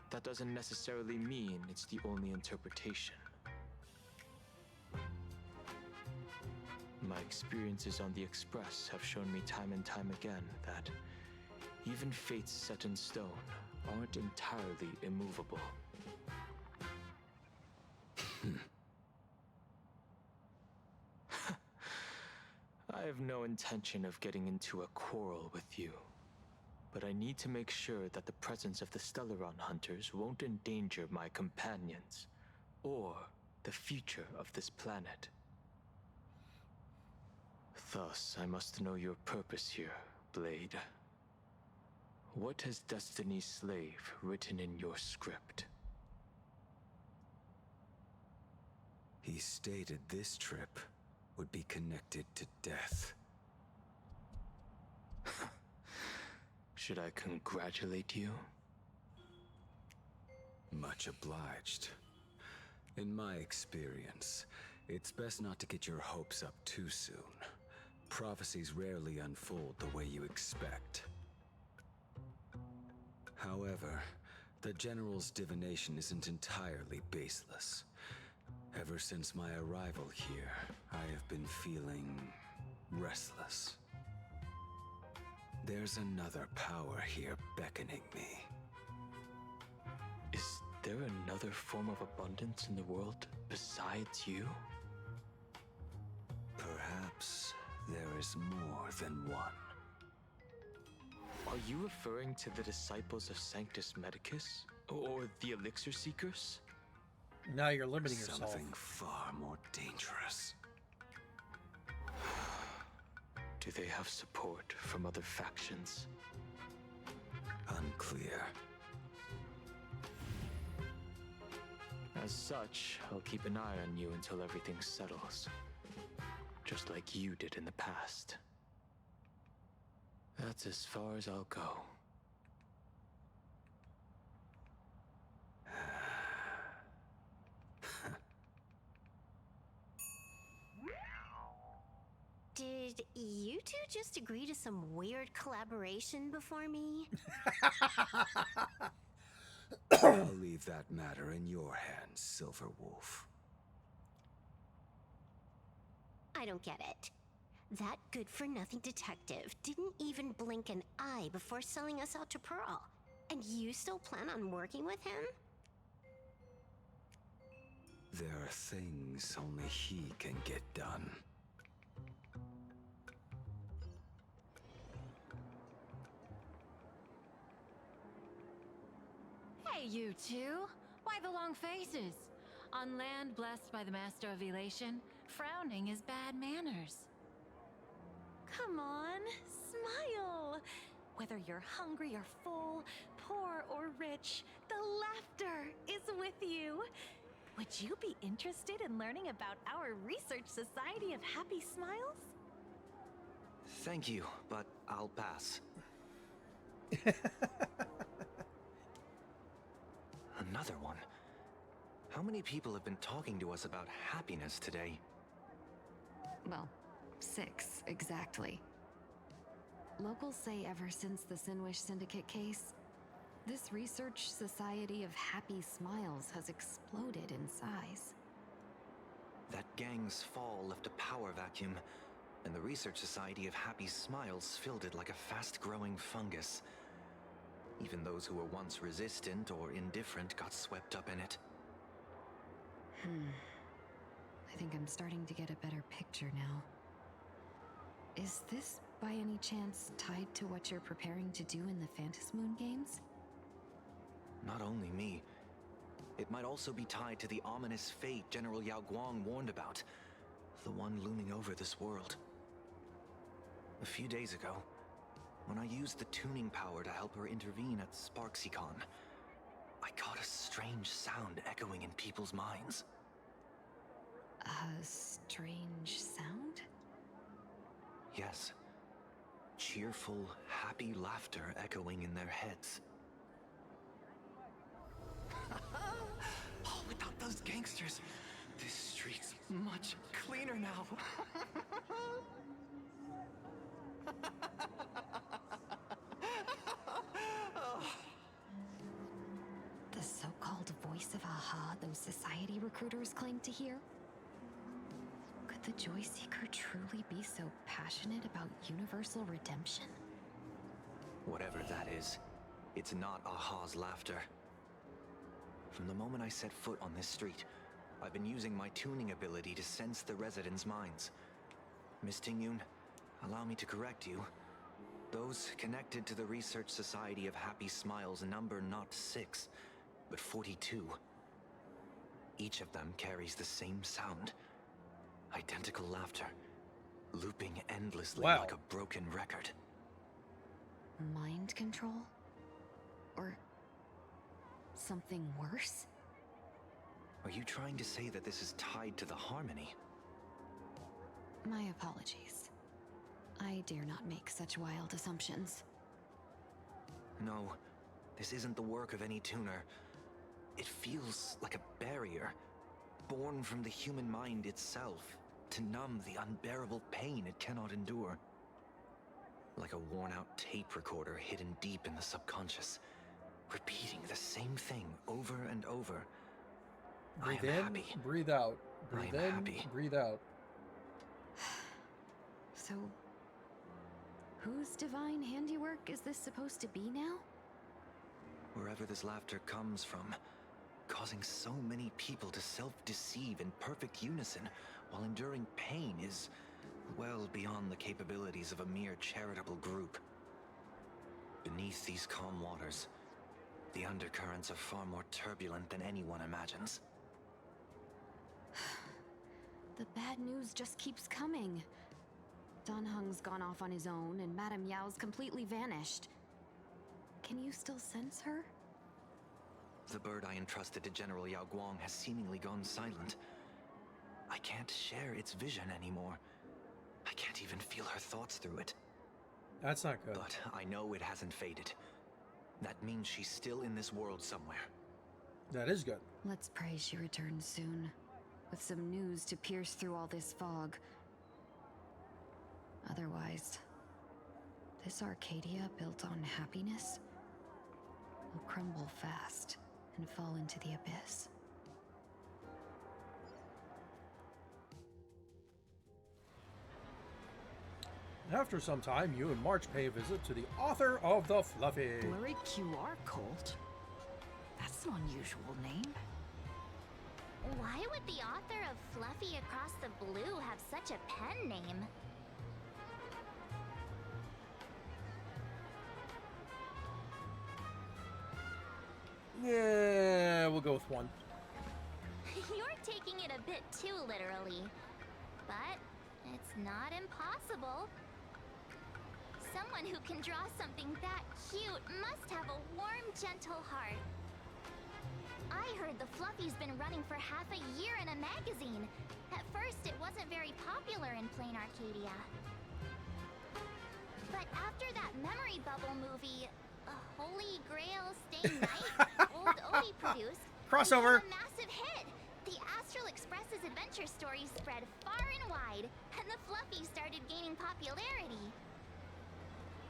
that doesn't necessarily mean it's the only interpretation. My experiences on the Express have shown me time and time again that even fates set in stone aren't entirely immovable. I have no intention of getting into a quarrel with you, but I need to make sure that the presence of the Stellaron hunters won't endanger my companions or the future of this planet. Thus, I must know your purpose here, Blade. What has Destiny's Slave written in your script? He stated this trip would be connected to death. Should I congratulate you? Much obliged. In my experience, it's best not to get your hopes up too soon. Prophecies rarely unfold the way you expect. However, the General's divination isn't entirely baseless. Ever since my arrival here, I have been feeling restless. There's another power here beckoning me. Is there another form of abundance in the world besides you? Perhaps there is more than one. Are you referring to the disciples of Sanctus Medicus? Or the Elixir Seekers? Now you're limiting yourself. Something far more dangerous. Do they have support from other factions? Unclear. As such, I'll keep an eye on you until everything settles. Just like you did in the past. That's as far as I'll go. Did you two just agree to some weird collaboration before me? I'll leave that matter in your hands, Silver Wolf. I don't get it. That good-for-nothing detective didn't even blink an eye before selling us out to Pearl. And you still plan on working with him? There are things only he can get done. Hey, you two! Why the long faces? On land blessed by the Master of Elation, frowning is bad manners. Come on, smile! Whether you're hungry or full, poor or rich, the laughter is with you. Would you be interested in learning about our Research Society of Happy Smiles? Thank you, but I'll pass. Another one. How many people have been talking to us about happiness today? Well, 6, exactly. Locals say ever since the Sinwish Syndicate case, this Research Society of Happy Smiles has exploded in size. That gang's fall left a power vacuum, and the Research Society of Happy Smiles filled it like a fast-growing fungus. Even those who were once resistant or indifferent got swept up in it. I think I'm starting to get a better picture now. Is this, by any chance, tied to what you're preparing to do in the Phantasmoon games? Not only me. It might also be tied to the ominous fate General Yao Guang warned about. The one looming over this world. A few days ago, when I used the tuning power to help her intervene at Sparksicon, I caught a strange sound echoing in people's minds. A strange sound? Yes. Cheerful, happy laughter echoing in their heads. Oh, without those gangsters, this street's much cleaner now. The so-called voice of Aha those society recruiters claim to hear? Could the Joy Seeker truly be so passionate about universal redemption? Whatever that is, it's not Aha's laughter. From the moment I set foot on this street, I've been using my tuning ability to sense the residents' minds. Miss Tingyun, allow me to correct you. Those connected to the Research Society of Happy Smiles number not 6, but 42. Each of them carries the same sound. Identical laughter, looping endlessly like a broken record. Mind control? Or something worse? Are you trying to say that this is tied to the harmony? My apologies. I dare not make such wild assumptions. No, this isn't the work of any tuner. It feels like a barrier, born from the human mind itself, to numb the unbearable pain it cannot endure. Like a worn-out tape recorder hidden deep in the subconscious, repeating the same thing over and over. Breathe in, breathe out. Breathe in, breathe out. So, whose divine handiwork is this supposed to be now? Wherever this laughter comes from, causing so many people to self-deceive in perfect unison while enduring pain is well beyond the capabilities of a mere charitable group. Beneath these calm waters, the undercurrents are far more turbulent than anyone imagines. The bad news just keeps coming. Dan Heng's gone off on his own, and Madame Yao's completely vanished. Can you still sense her? The bird I entrusted to General Yao Guang has seemingly gone silent. I can't share its vision anymore. I can't even feel her thoughts through it. That's not good. But I know it hasn't faded. That means she's still in this world somewhere. That is good. Let's pray she returns soon, with some news to pierce through all this fog. Otherwise, this Arcadia built on happiness will crumble fast and fall into the abyss. After some time, you and March pay a visit to the author of the Fluffy. Blurry QR cult? That's an unusual name. Why would the author of Fluffy Across the Blue have such a pen name? Yeah, we'll go with 1. You're taking it a bit too literally. But it's not impossible. Someone who can draw something that cute must have a warm, gentle heart. I heard the Fluffy's been running for half a year in a magazine. At first, it wasn't very popular in Plain Arcadia. But after that memory bubble movie, Holy Grail Stay Night, Old Odie produced, crossover, it became a massive hit. The Astral Express's adventure stories spread far and wide, and the Fluffy started gaining popularity.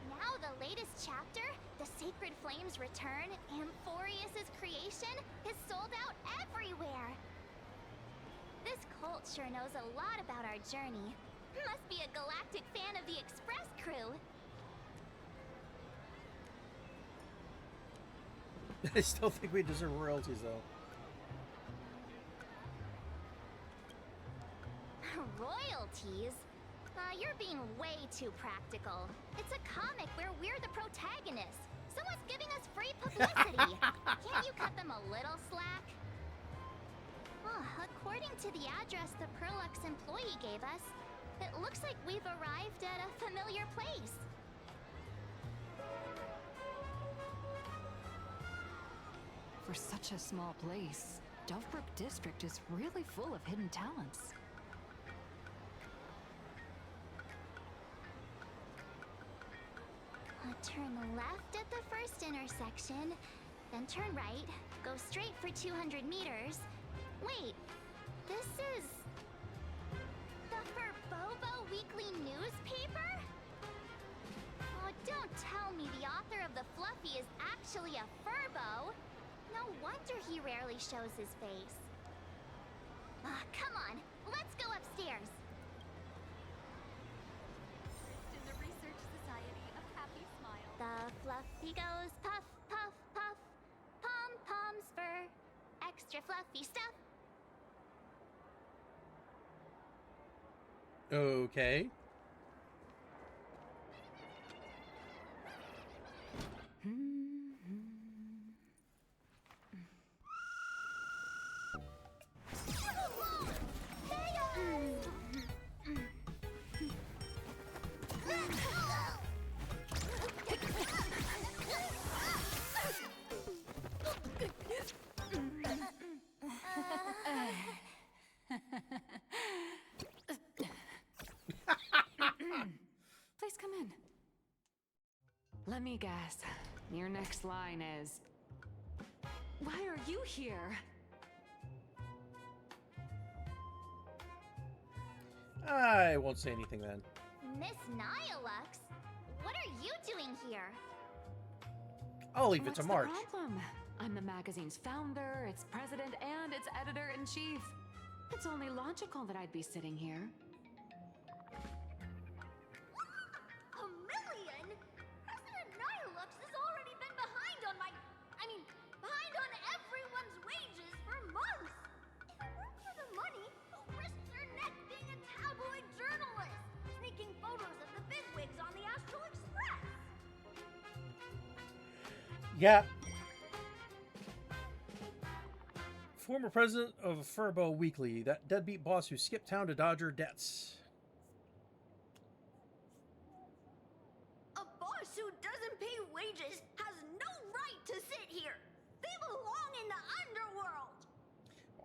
Now the latest chapter, The Sacred Flames Return, Amphorius's creation, is sold out everywhere. This cult sure knows a lot about our journey. Must be a galactic fan of the Express crew. I still think we deserve royalties, though. Royalties? You're being way too practical. It's a comic where we're the protagonists. Someone's giving us free publicity. Can't you cut them a little slack? According to the address the Perlux employee gave us, It looks like we've arrived at a familiar place. For such a small place, Dovebrook District is really full of hidden talents. Turn left at the first intersection, then turn right, go straight for 200 meters. Wait, this is the Furbobo Weekly newspaper? Oh, don't tell me the author of the Fluffy is actually a Furbo. No wonder he rarely shows his face. Come on, let's go upstairs. In the Research Society of Happy Smile. The Fluffy goes puff, puff, puff. Pom-poms for extra fluffy stuff. Okay. Please come in. Let me guess. Your next line is, why are you here? I won't say anything then. Miss Nihilux, what are you doing here? I'll leave it to March. What's the problem? I'm the magazine's founder, its president, and its editor-in-chief. It's only logical that I'd be sitting here. A million? President Nihilux has already been behind on behind on everyone's wages for months. If it weren't for the money, who risked their neck being a tabloid journalist, sneaking photos of the bigwigs on the Astral Express? Yeah. Former president of Furbo Weekly, that deadbeat boss who skipped town to dodge her debts. A boss who doesn't pay wages has no right to sit here. They belong in the underworld.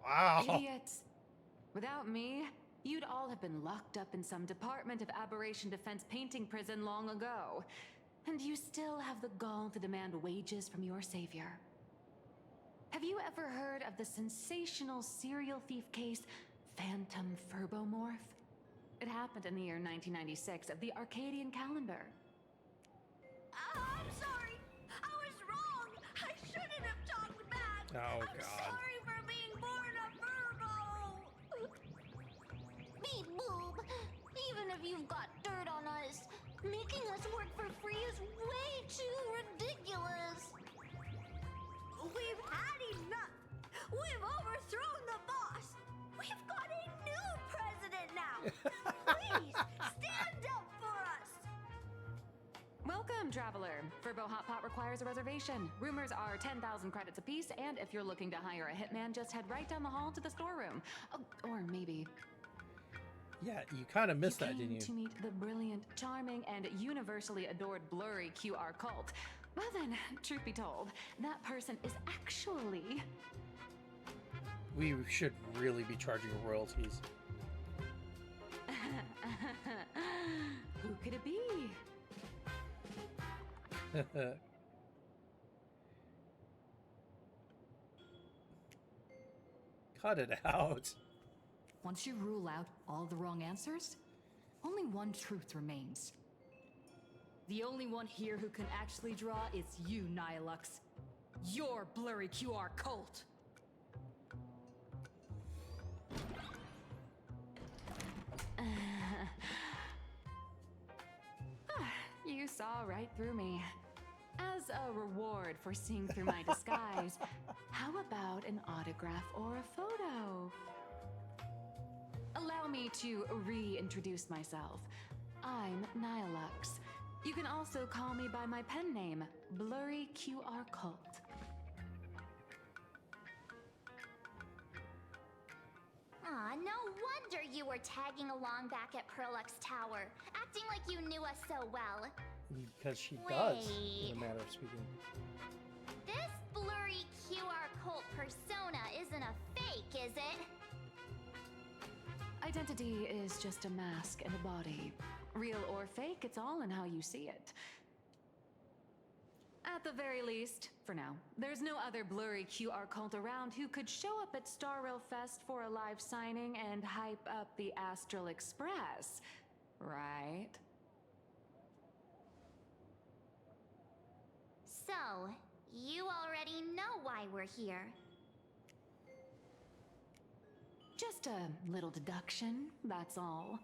Wow. Idiots. Without me, you'd all have been locked up in some Department of Aberration Defense painting prison long ago. And you still have the gall to demand wages from your savior. Have you ever heard of the sensational serial thief case, Phantom Furbomorph? It happened in the year 1996 of the Arcadian calendar. I'm sorry. I was wrong. I shouldn't have talked back. Oh, I'm God. sorry for being born a Furbo. Beep boop. Even if you've got dirt on us, making us work for free is way too ridiculous. We've had enough. We've overthrown the boss. We've got a new president now. Please, stand up for us. Welcome, traveler. Furbo Hot Pot requires a reservation. Rumors are 10,000 credits apiece, and if you're looking to hire a hitman, just head right down the hall to the storeroom. Oh, or maybe... Yeah, you kind of missed that, didn't you? To meet the brilliant, charming, and universally adored blurry QR cult. Well then, truth be told, that person is actually... We should really be charging royalties. Who could it be? Cut it out. Once you rule out all the wrong answers, only one truth remains. The only one here who can actually draw is you, Nihilux. Your blurry QR cult. You saw right through me. As a reward for seeing through my disguise, how about an autograph or a photo? Allow me to reintroduce myself. I'm Nihilux. You can also call me by my pen name, Blurry QR Cult. Ah, no wonder you were tagging along back at Perlux Tower, acting like you knew us so well. Because she does, Wait. in a matter of speaking. This blurry QR cult persona isn't a fake, is it? Identity is just a mask and a body. Real or fake, it's all in how you see it. At the very least, for now, there's no other blurry QR cult around who could show up at Starrail Fest for a live signing and hype up the Astral Express, right? So, you already know why we're here. Just a little deduction, that's all.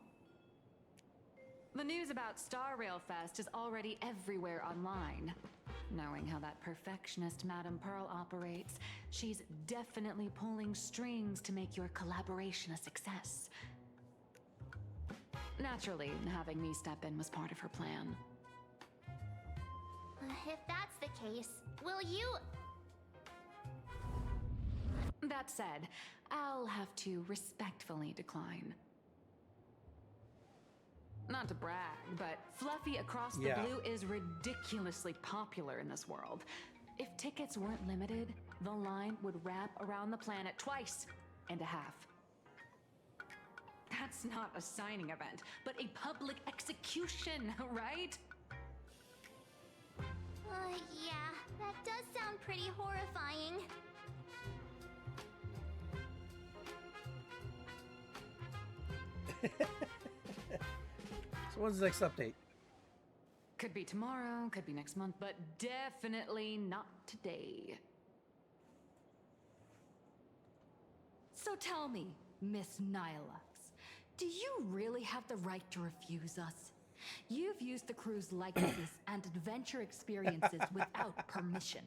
The news about Starrail Fest is already everywhere online. Knowing how that perfectionist Madame Pearl operates, she's definitely pulling strings to make your collaboration a success. Naturally, having me step in was part of her plan. If that's the case, will you... That said, I'll have to respectfully decline. Not to brag, but Fluffy Across the Blue is ridiculously popular in this world. If tickets weren't limited, the line would wrap around the planet twice and a half. That's not a signing event, but a public execution, right? Yeah, that does sound pretty horrifying. So when's the next update? Could be tomorrow, could be next month, but definitely not today. So tell me, Miss Nihilux, do you really have the right to refuse us? You've used the crew's likenesses and adventure experiences without permission.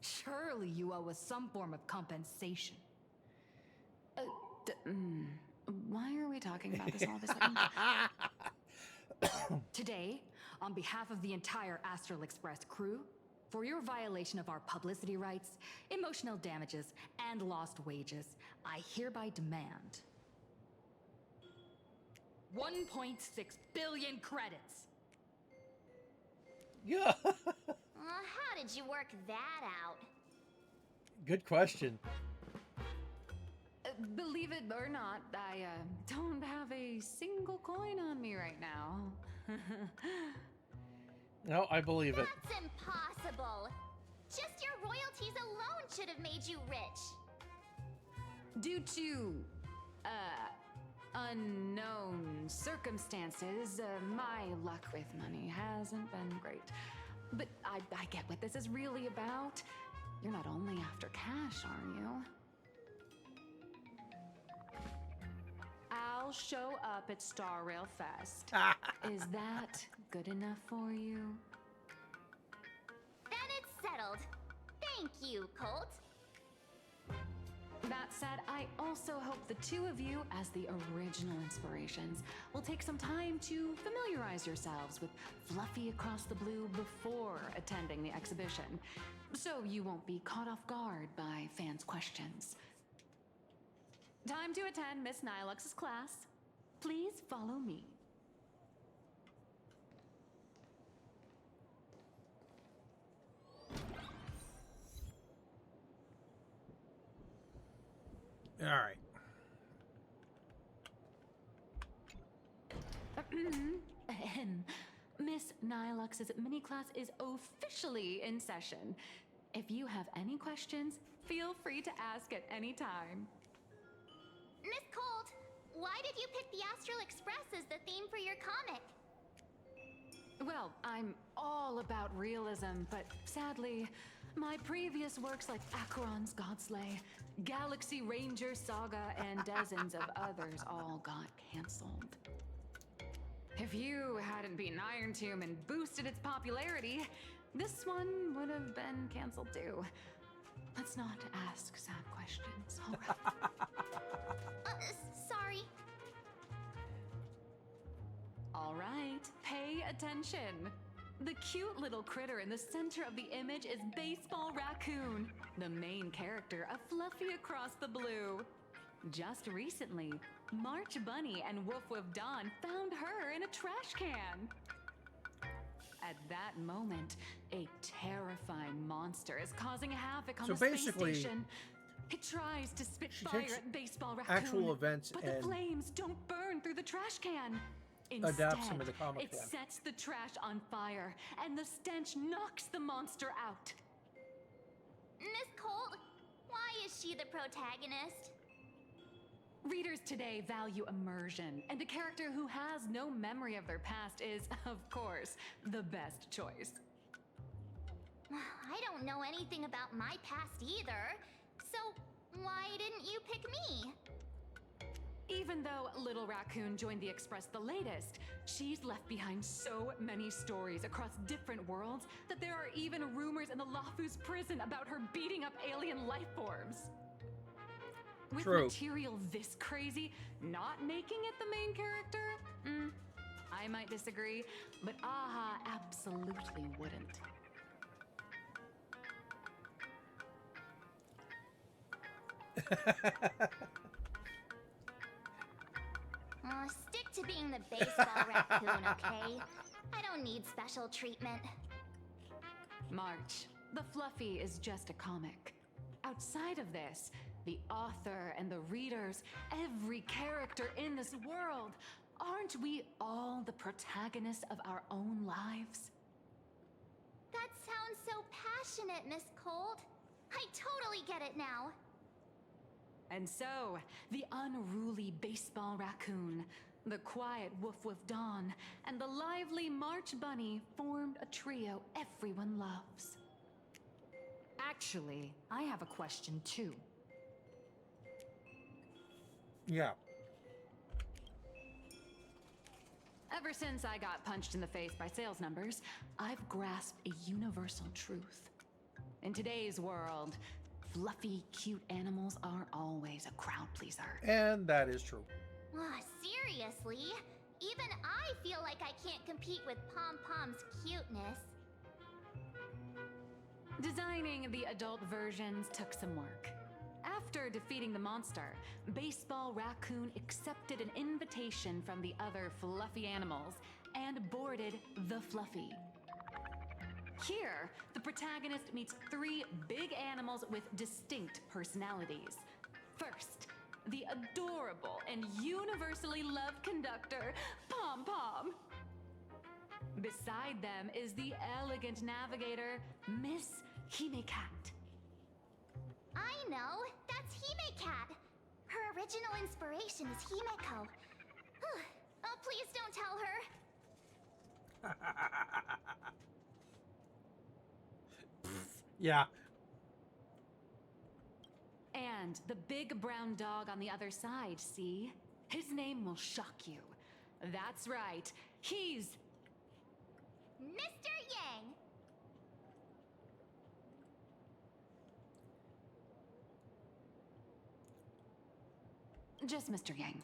Surely you owe us some form of compensation. Why are we talking about this all of a sudden? Today, on behalf of the entire Astral Express crew, for your violation of our publicity rights, emotional damages, and lost wages, I hereby demand 1.6 billion credits. Yeah. How did you work that out? Good question. Believe it or not, I don't have a single coin on me right now. No, I believe it. That's impossible. Just your royalties alone should have made you rich. Due to, unknown circumstances, my luck with money hasn't been great. But I get what this is really about. You're not only after cash, are you? I'll show up at Starrail Fest. Is that good enough for you? Then it's settled. Thank you, Colt. That said, I also hope the two of you, as the original inspirations, will take some time to familiarize yourselves with Fluffy Across the Blue before attending the exhibition, so you won't be caught off guard by fans' questions. Time to attend Miss Nilux's class. Please follow me. All right. Miss Nilux's mini class is officially in session. If you have any questions, feel free to ask at any time. Miss Colt, why did you pick the Astral Express as the theme for your comic? Well, I'm all about realism, but sadly, my previous works like Acheron's Godslay, Galaxy Ranger Saga, and dozens of others all got cancelled. If you hadn't beaten Iron Tomb and boosted its popularity, this one would have been cancelled too. Let's not ask sad questions, all right? Sorry. All right, pay attention. The cute little critter in the center of the image is Baseball Raccoon, the main character of Fluffy Across the Blue. Just recently, March Bunny and Woof Woof Dawn found her in a trash can. At that moment, a terrifying monster is causing havoc on So the space basically, station. It tries to spit she fire takes at Baseball Raccoon, actual events but the and flames don't burn through the trash can. adapts them Instead, in the comic it form. sets the trash on fire, and the stench knocks the monster out. Miss Colt, why is she the protagonist? Readers today value immersion, and a character who has no memory of their past is, of course, the best choice. I don't know anything about my past either, so why didn't you pick me? Even though Little Raccoon joined the Express the latest, she's left behind so many stories across different worlds that there are even rumors in the Lafu's prison about her beating up alien life forms. With True. material this crazy, not making it the main character? I might disagree, but Aha absolutely wouldn't. Stick to being the baseball raccoon, okay? I don't need special treatment. March, the Fluffy is just a comic. Outside of this, the author and the readers, every character in this world, aren't we all the protagonists of our own lives? That sounds so passionate, Miss Colt. I totally get it now. And so, the unruly Baseball Raccoon, the quiet Woof Woof Dawn, and the lively March Bunny formed a trio everyone loves. Actually, I have a question too. Yeah. Ever since I got punched in the face by sales numbers, I've grasped a universal truth. In today's world, fluffy, cute animals aren't always a crowd pleaser. And that is true. Seriously? Even I feel like I can't compete with Pom Pom's cuteness. Designing the adult versions took some work. After defeating the monster, Baseball Raccoon accepted an invitation from the other fluffy animals and boarded the Fluffy. Here, the protagonist meets three big animals with distinct personalities. First, the adorable and universally loved conductor, Pom Pom. Beside them is the elegant navigator, Miss Hime-Cat. I know, that's Hime-Cat. Her original inspiration is Himeko. Oh, please don't tell her. Yeah. And the big brown dog on the other side, see? His name will shock you. That's right, he's Mr. Yang. just Mr. Yang.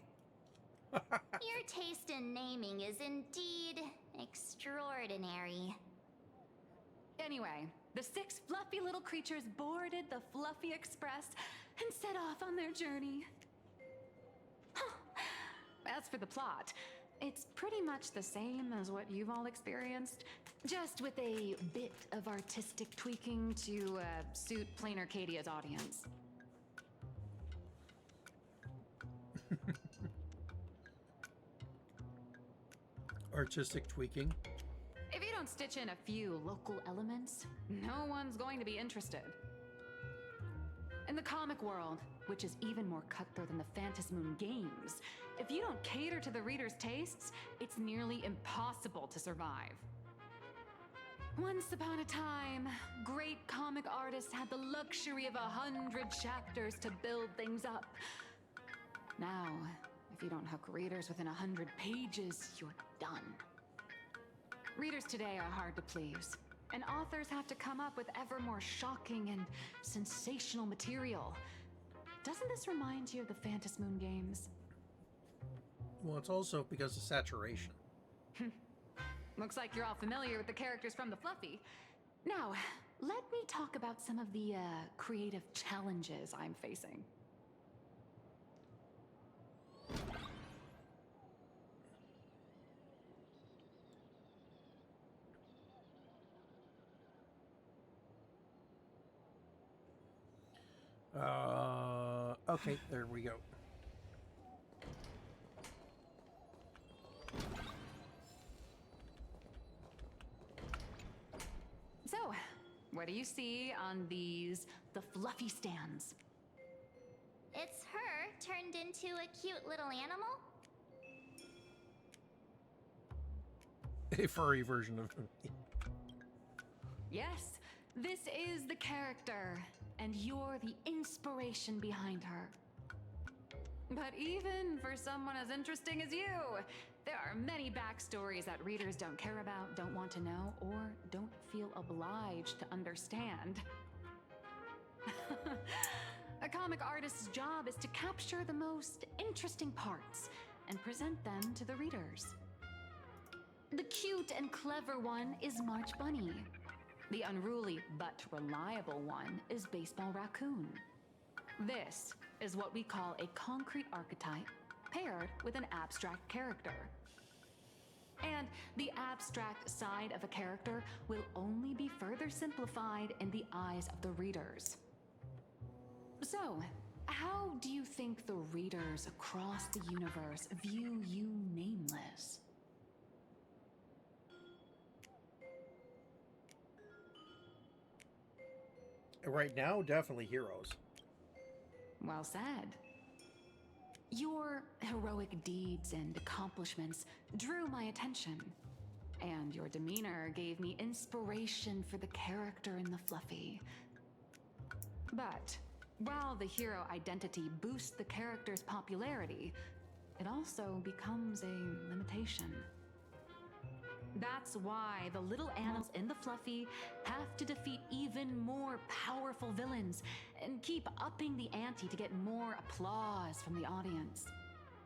Your taste in naming is indeed extraordinary. Anyway, the six fluffy little creatures boarded the Fluffy Express and set off on their journey. As for the plot, it's pretty much the same as what you've all experienced, just with a bit of artistic tweaking to suit Plain Arcadia's audience. Artistic tweaking. If you don't stitch in a few local elements, no one's going to be interested. In the comic world, which is even more cutthroat than the Phantasmoon games, if you don't cater to the reader's tastes, it's nearly impossible to survive. Once upon a time, great comic artists had the luxury of 100 chapters to build things up. Now, if you don't hook readers within 100 pages, you're done. Readers today are hard to please, and authors have to come up with ever more shocking and sensational material. Doesn't this remind you of the Phantasmoon games? Well, it's also because of saturation. Looks like you're all familiar with the characters from the Fluffy. Now, let me talk about some of the creative challenges I'm facing. Okay, there we go. So, what do you see on the fluffy stands? It's her turned into a cute little animal? A furry version of me. Yes, this is the character, and you're the inspiration behind her. But even for someone as interesting as you, there are many backstories that readers don't care about, don't want to know, or don't feel obliged to understand. A comic artist's job is to capture the most interesting parts and present them to the readers. The cute and clever one is March Bunny. The unruly but reliable one is Baseball Raccoon. This is what we call a concrete archetype paired with an abstract character. And the abstract side of a character will only be further simplified in the eyes of the readers. So, how do you think the readers across the universe view you nameless? Right now, definitely heroes. Well said. Your heroic deeds and accomplishments drew my attention, and your demeanor gave me inspiration for the character in the fluffy. But while the hero identity boosts the character's popularity, it also becomes a limitation. That's why the little animals in the fluffy have to defeat even more powerful villains and keep upping the ante to get more applause from the audience.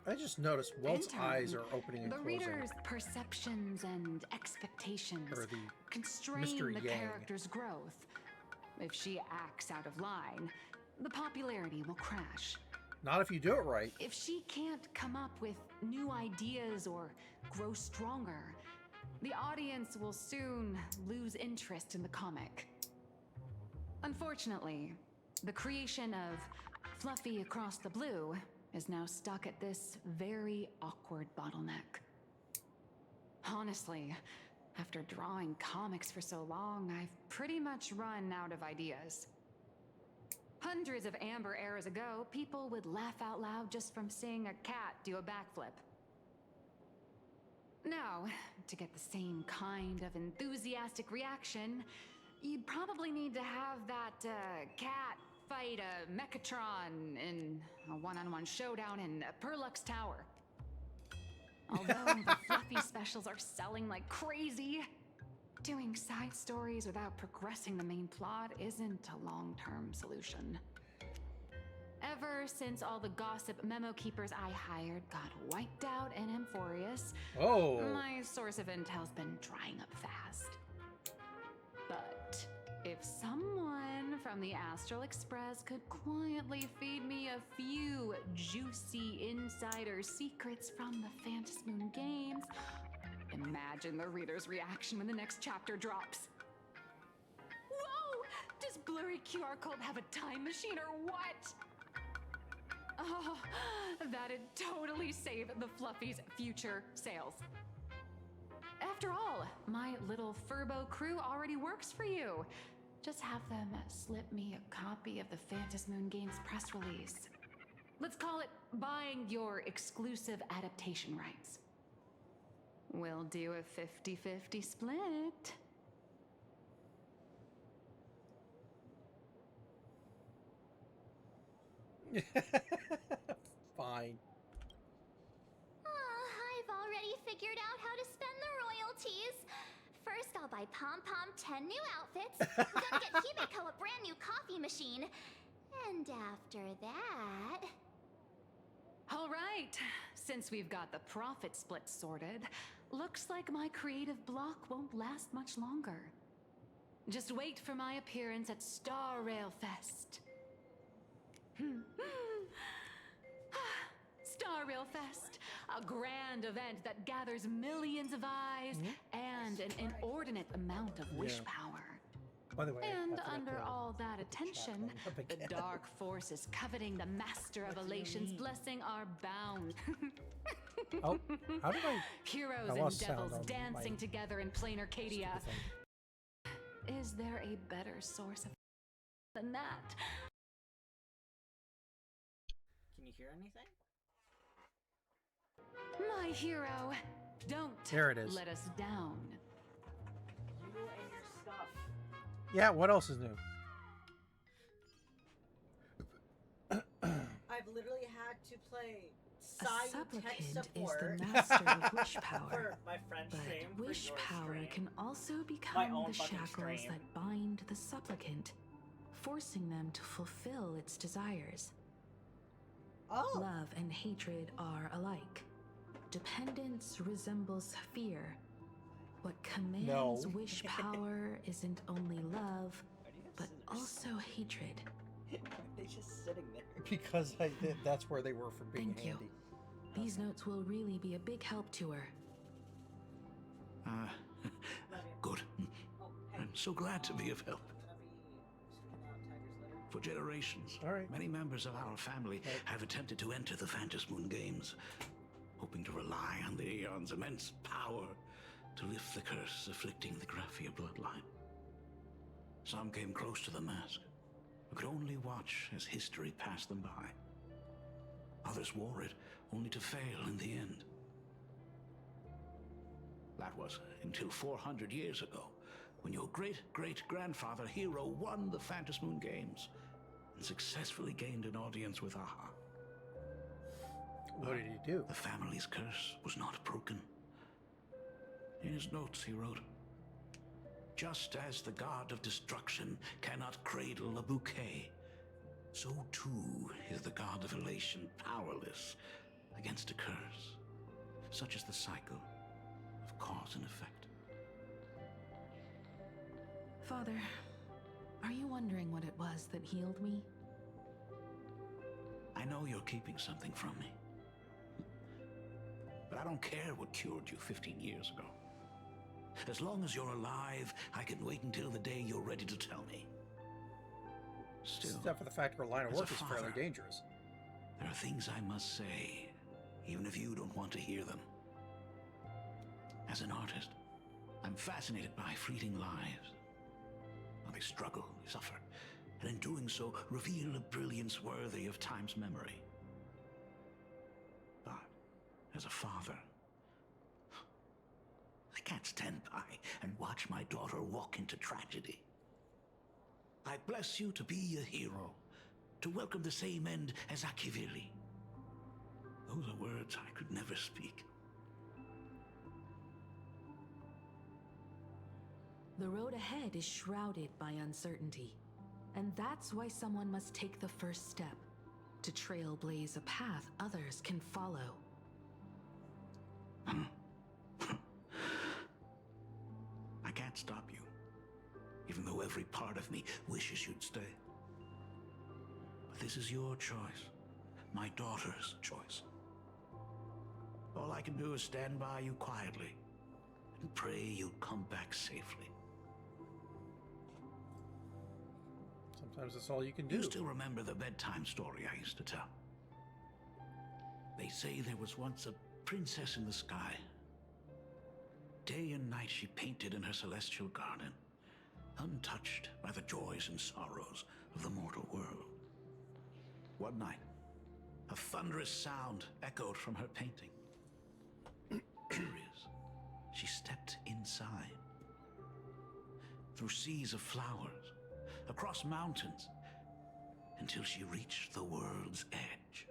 I just noticed Walt's In turn, eyes are opening and the closing. reader's perceptions and expectations Or the constrain Mr. the Yang. character's growth. If she acts out of line, the popularity will crash. Not if you do it right. If she can't come up with new ideas or grow stronger, the audience will soon lose interest in the comic. Unfortunately, the creation of Fluffy Across the Blue is now stuck at this very awkward bottleneck. Honestly, after drawing comics for so long, I've pretty much run out of ideas. Hundreds of amber eras ago, people would laugh out loud just from seeing a cat do a backflip. Now, to get the same kind of enthusiastic reaction, you'd probably need to have that cat fight a Mechatron in a one-on-one showdown in Perlux Tower. Although the fluffy specials are selling like crazy, doing side stories without progressing the main plot isn't a long-term solution. Ever since all the gossip memo keepers I hired got wiped out in Amphorius, my source of intel's been drying up fast. But if someone from the Astral Express could quietly feed me a few juicy insider secrets from the Phantasmoon games, imagine the reader's reaction when the next chapter drops. Whoa! Does blurry QR code have a time machine or what? Oh, that'd totally save the Fluffy's future sales. After all, my little Furbo crew already works for you. Just have them slip me a copy of the Phantasmoon Games press release. Let's call it buying your exclusive adaptation rights. We'll do a 50-50 split. Fine. I've already figured out how to spend the royalties. First, I'll buy Pom Pom 10 new outfits, then get Himeko a brand new coffee machine. And after that... All right, since we've got the profit split sorted, looks like my creative block won't last much longer. Just wait for my appearance at Star Rail Fest. Star Rail Fest, a grand event that gathers millions of eyes and an inordinate amount of wish power. By the way, I And forgot under to all that put the chat attention, line up the again. dark force is coveting the master of elation's blessing our bound. Oh, how did I? Heroes I and lost sound devils on dancing my together in plain Arcadia. stupid thing. Is there a better source of than that? Can you hear anything? My hero, don't There it is. let us down. You and your stuff. Yeah, what else is new? I've literally had to play A tech supplicant is support the master of wish power. for my friend's But stream, for wish your power stream. can also My become own the fucking shackles stream. that bind the supplicant, forcing them to fulfill its desires. Oh. Love and hatred are alike. Dependence resembles fear. What commands wish power isn't only love, but also hatred. They're just sitting there. Because that's where they were for being Thank you. handy. These notes will really be a big help to her. Good. I'm so glad to be of help. For generations, many members of our family have attempted to enter the Phantasmoon Games, hoping to rely on the Aeon's immense power to lift the curse afflicting the Graphia bloodline. Some came close to the mask, but could only watch as history passed them by. Others wore it, only to fail in the end. That was until 400 years ago, when your great-great-grandfather Hero won the Phantasmoon Games and successfully gained an audience with Aha. What did he do? The family's curse was not broken. In his notes, he wrote, "Just as the god of destruction cannot cradle a bouquet, so too is the god of elation powerless against a curse. Such is the cycle of cause and effect." Father, are you wondering what it was that healed me? I know you're keeping something from me. But I don't care what cured you 15 years ago. As long as you're alive, I can wait until the day you're ready to tell me. Still, Except for the fact her line of as a work is fairly father, dangerous. there are things I must say, even if you don't want to hear them. As an artist, I'm fascinated by fleeting lives. How they struggle, they suffer, and in doing so, reveal a brilliance worthy of time's memory. But, as a father, I can't stand by and watch my daughter walk into tragedy. I bless you to be a hero, to welcome the same end as Akivili. Those are words I could never speak. The road ahead is shrouded by uncertainty. And that's why someone must take the first step, to trailblaze a path others can follow. I can't stop you, even though every part of me wishes you'd stay. But this is your choice, my daughter's choice. All I can do is stand by you quietly and pray you'll come back safely. Sometimes that's all you can do. You still remember the bedtime story I used to tell? They say there was once a princess in the sky. Day and night she painted in her celestial garden, untouched by the joys and sorrows of the mortal world. One night, a thunderous sound echoed from her painting. Curious, she stepped inside. Through seas of flowers, across mountains, until she reached the world's edge.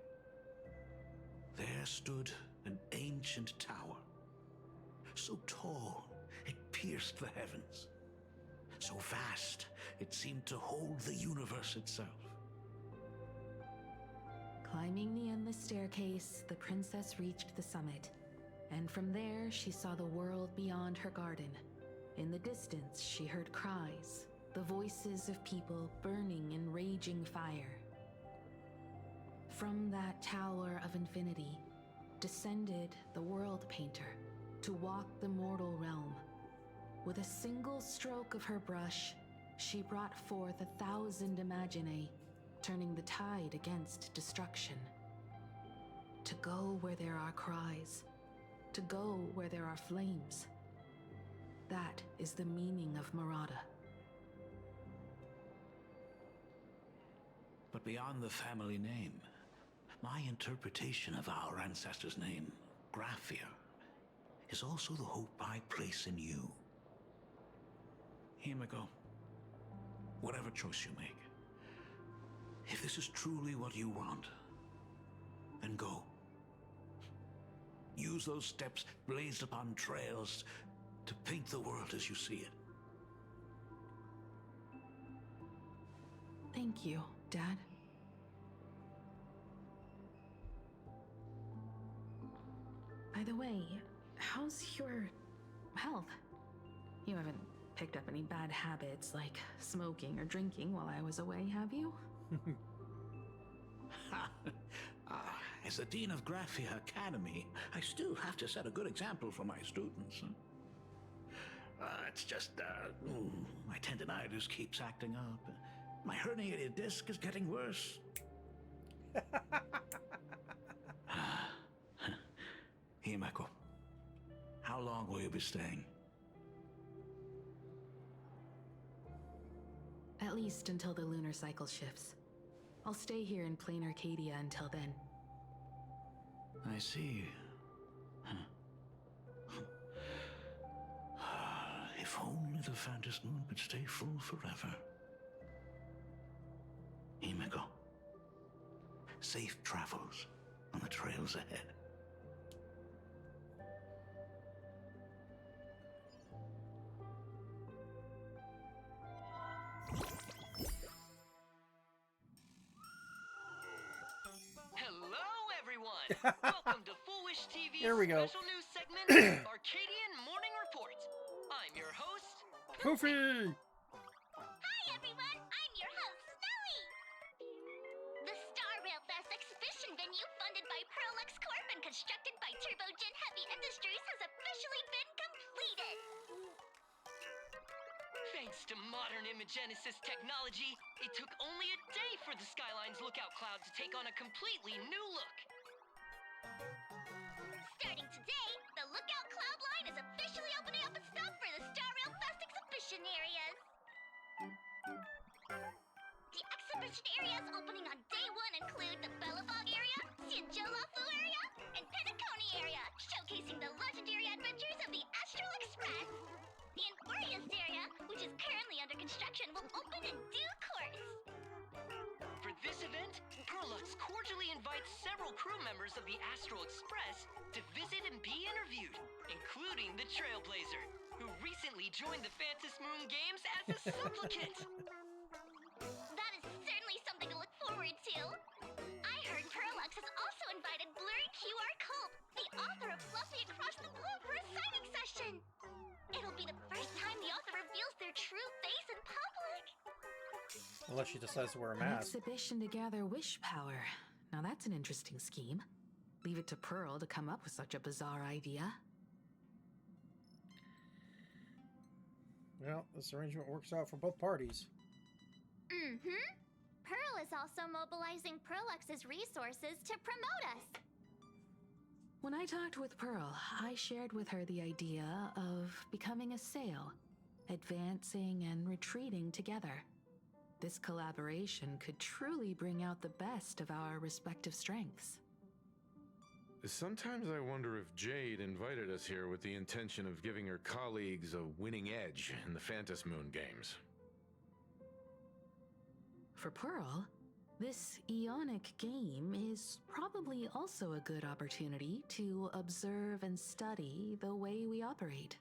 There stood an ancient tower, so tall it pierced the heavens, so vast it seemed to hold the universe itself. Climbing the endless staircase, the princess reached the summit. And from there, she saw the world beyond her garden. In the distance, she heard cries, the voices of people burning in raging fire. From that tower of infinity, descended the world painter to walk the mortal realm. With a single stroke of her brush, She brought forth 1,000 imaginae, turning the tide against destruction. To go where there are cries, to go where there are flames. That is the meaning of Murata. But beyond the family name, my interpretation of our ancestor's name, Graphia, is also the hope I place in you. Himiko, whatever choice you make, if this is truly what you want, then go. Use those steps blazed upon trails to paint the world as you see it. Thank you, Dad. By the way, how's your health? You haven't picked up any bad habits like smoking or drinking while I was away, have you? As the Dean of Graphia Academy, I still have to set a good example for my students. It's just, my tendinitis keeps acting up. My herniated disc is getting worse. Himeko, how long will you be staying? At least until the lunar cycle shifts. I'll stay here in plain Arcadia until then. I see. If only the Phantom Moon could stay full forever. Himeko, safe travels on the trails ahead. Hello, everyone! Welcome to Foolish TV's Here we go. special news segment, Arcadian Morning Report. I'm your host, Poofy! Hi everyone, I'm your host, Snowy! The Star Rail Fest exhibition venue funded by Pearlux Corp and constructed by Turbogen Heavy Industries has officially been completed! Thanks to modern imagenesis technology, it took only a day for the Skyline's lookout cloud to take on a completely new look. Starting today, the Lookout Cloud line is officially opening up a stop for the Star Rail Fest exhibition areas. The exhibition areas opening on day one include the Bellabog area, Sianjolafu area, and Penacony area, showcasing the legendary adventures of the Astral Express. The Enforius area, which is currently under construction, will open in due course. For this event, Pearlux cordially invites several crew members of the Astral Express to visit and be interviewed, including the Trailblazer, who recently joined the Phantom Moon Games as a supplicant. That is certainly something to look forward to. I heard Pearlux has also invited Blurry QR Culp, the author of Fluffy Across the Globe, for a signing session. It'll be the first time the author reveals their true face in public. Unless she decides to wear a An mask. exhibition to gather wish power. Now that's an interesting scheme. Leave it to Pearl to come up with such a bizarre idea. Well, this arrangement works out for both parties. Mm-hmm. Pearl is also mobilizing Pearlux's resources to promote us. When I talked with Pearl, I shared with her the idea of becoming a sail, advancing and retreating together. This collaboration could truly bring out the best of our respective strengths. Sometimes I wonder if Jade invited us here with the intention of giving her colleagues a winning edge in the Phantom Moon games. For Pearl, this Ionic game is probably also a good opportunity to observe and study the way we operate.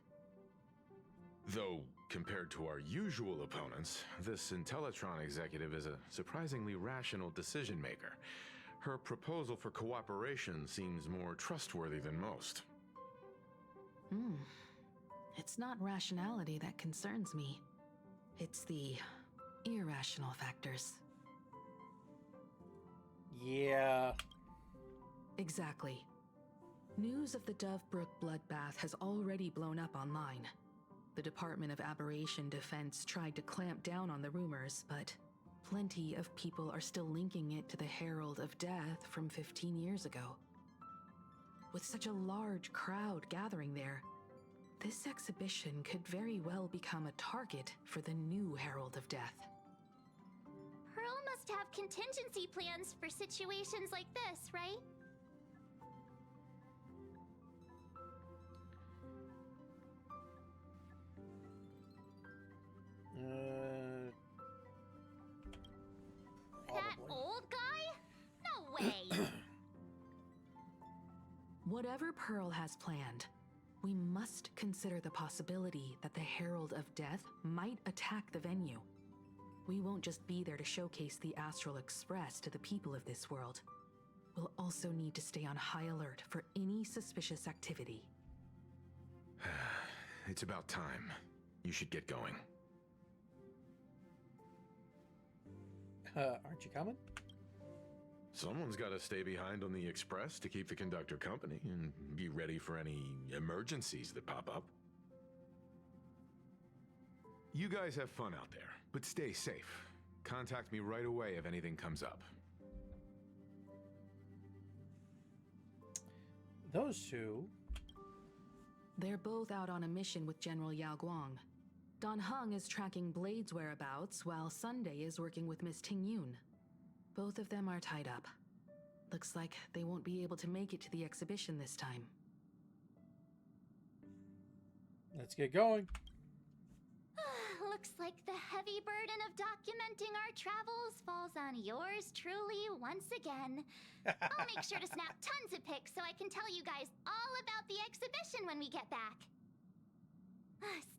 Though, compared to our usual opponents, this Intellitron executive is a surprisingly rational decision maker. Her proposal for cooperation seems more trustworthy than most. It's not rationality that concerns me. It's the irrational factors. Yeah. Exactly. News of the Dovebrook bloodbath has already blown up online. The Department of Aberration Defense tried to clamp down on the rumors, but plenty of people are still linking it to the Herald of Death from 15 years ago. With such a large crowd gathering there, this exhibition could very well become a target for the new Herald of Death. Pearl must have contingency plans for situations like this, right? That old guy? No way! Whatever Pearl has planned, we must consider the possibility that the Herald of Death might attack the venue. We won't just be there to showcase the Astral Express to the people of this world. We'll also need to stay on high alert for any suspicious activity. It's about time. You should get going. Aren't you coming? Someone's got to stay behind on the express to keep the conductor company and be ready for any emergencies that pop up. You guys have fun out there, but stay safe. Contact me right away if anything comes up. Those two. They're both out on a mission with General Yao Guang. Don Hung is tracking Blade's whereabouts, while Sunday is working with Miss Ting Yun. Both of them are tied up. Looks like they won't be able to make it to the exhibition this time. Let's get going. Looks like the heavy burden of documenting our travels falls on yours truly once again. I'll make sure to snap tons of pics so I can tell you guys all about the exhibition when we get back.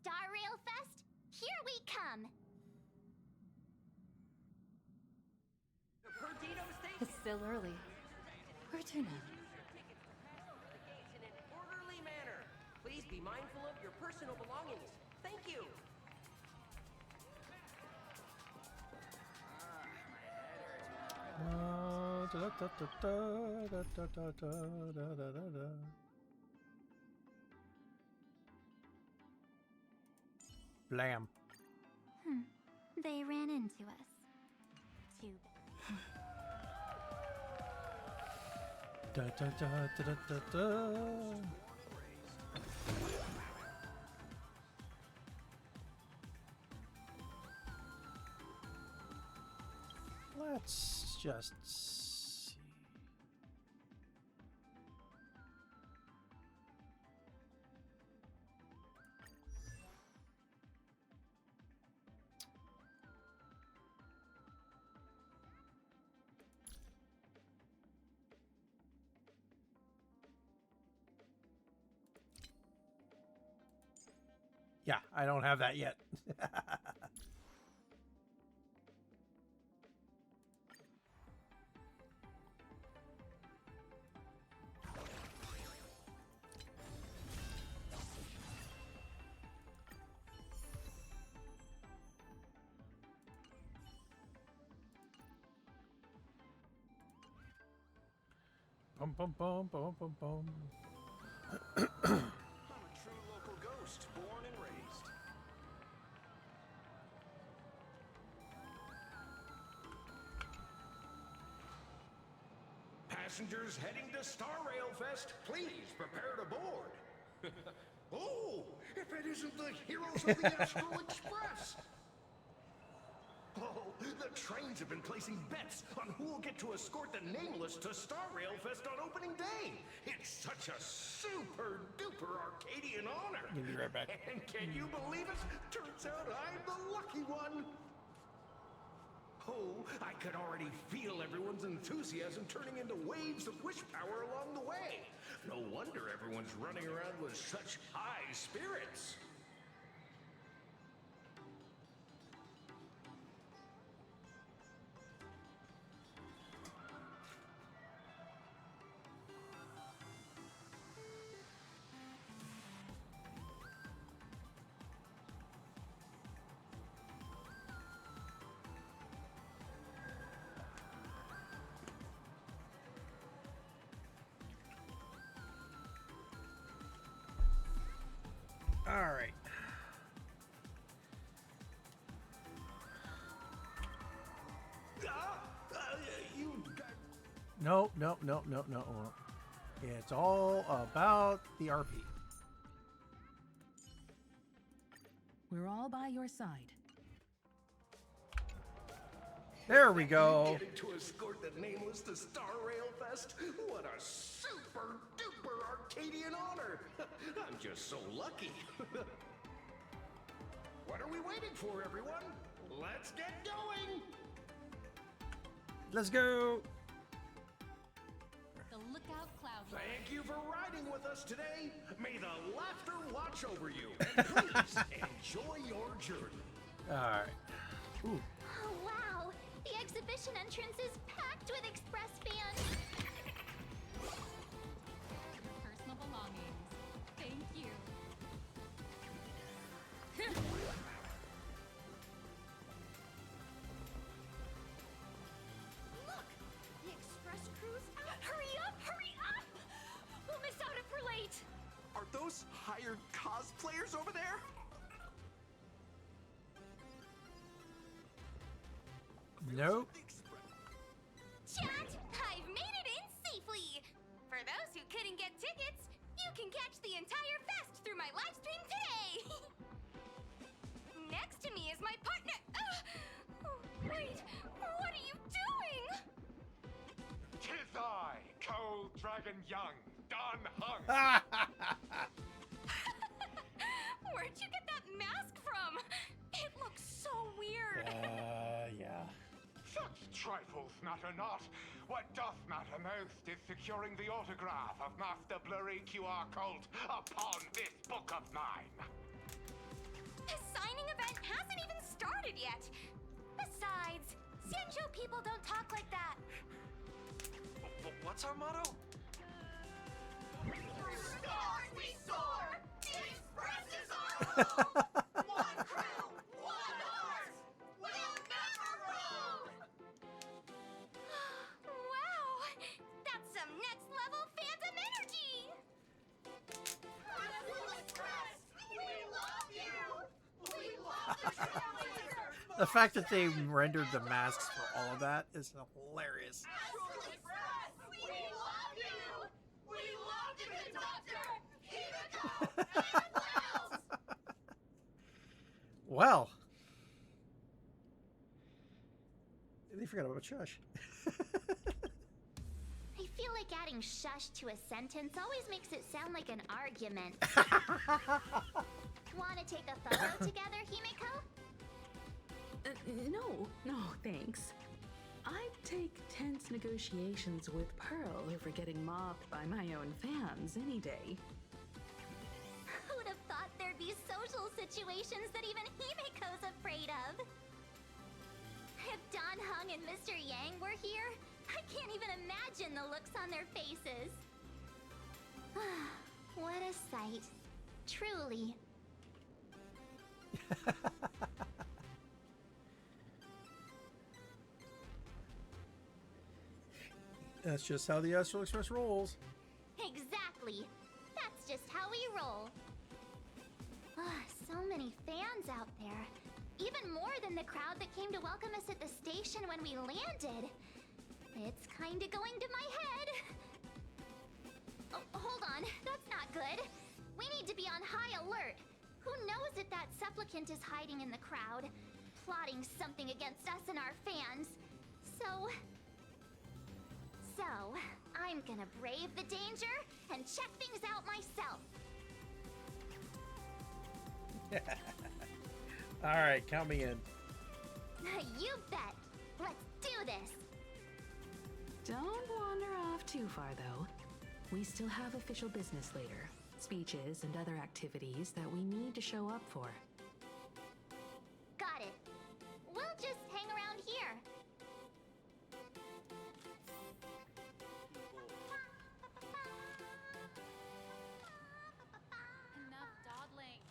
Star Rail Fest, here we come! It's still early. Where to now? In an orderly manner. Please be mindful of your personal belongings. Thank you. Blam. They ran into us. Too Da, da, da, da, da, da, da. Let's just see. Yeah, I don't have that yet. Bum bum bum bum bum bum. I'm a true local ghost, born and raised. Passengers heading to Star Rail Fest, please prepare to board. Oh, if it isn't the heroes of the Astral Express! Oh, the trains have been placing bets on who will get to escort the Nameless to Star Rail Fest on opening day. It's such a super duper Arcadian honor. We'll be right back. And can you believe it? Turns out I'm the lucky one. Oh, I could already feel everyone's enthusiasm turning into waves of wish power along the way. No wonder everyone's running around with such high spirits. All right. No, no, no, no, no. It's all about the RP. We're all by your side. There we go. Getting to escort the nameless to Star Rail Fest? What a super duper Arcadian honor! I'm just so lucky. What are we waiting for, everyone? Let's get going! Let's go. The lookout cloud. Thank you for riding with us today. May the laughter watch over you. And please enjoy your journey. All right. Ooh. Oh, wow. The exhibition entrance is packed with Express fans. Personal belongings. Thank you. Look! The Express crew's out. Hurry up! Hurry up! We'll miss out if we're late. Are those hired cosplayers over there? Nope. Chat, I've made it in safely. For those who couldn't get tickets, you can catch the entire fest through my live stream today. Next to me is my partner. Oh, wait, what are you doing? 'Tis I, Cold Dragon Young, Don Hung. Where'd you get that mask from? It looks so weird. Yeah. Such trifles matter not. What doth matter most is securing the autograph of Master Blurry QR Cult upon this book of mine. The signing event hasn't even started yet. Besides, Senjo people don't talk like that. What's our motto? Through stars we soar! The Express is our home! One crew, one horse! We'll never roam! Wow, that's some next level phantom energy. Crystal Express, we love you! We love the Trailblazer! The fact that they rendered the masks for all of that is hilarious. Astral Express, we love you! We love the conductor, Himiko, and Wells! Well. They forgot about shush. I feel like adding shush to a sentence always makes it sound like an argument. Wanna take a photo together, Himiko? No, thanks. I'd take tense negotiations with Pearl over getting mobbed by my own fans any day. Who'd have thought there'd be social situations that even Himiko's afraid of? If Don Hung and Mr. Yang were here, I can't even imagine the looks on their faces. What a sight. Truly. That's just how the Astral Express rolls. Exactly. That's just how we roll. So many fans out there. Even more than the crowd that came to welcome us at the station when we landed. It's kinda going to my head. Oh, hold on. That's not good. We need to be on high alert. Who knows if that supplicant is hiding in the crowd, plotting something against us and our fans. So, I'm gonna brave the danger and check things out myself. All right, count me in. You bet. Let's do this. Don't wander off too far, though. We still have official business later. Speeches and other activities that we need to show up for. Got it. We'll just hang around here. Enough dawdling.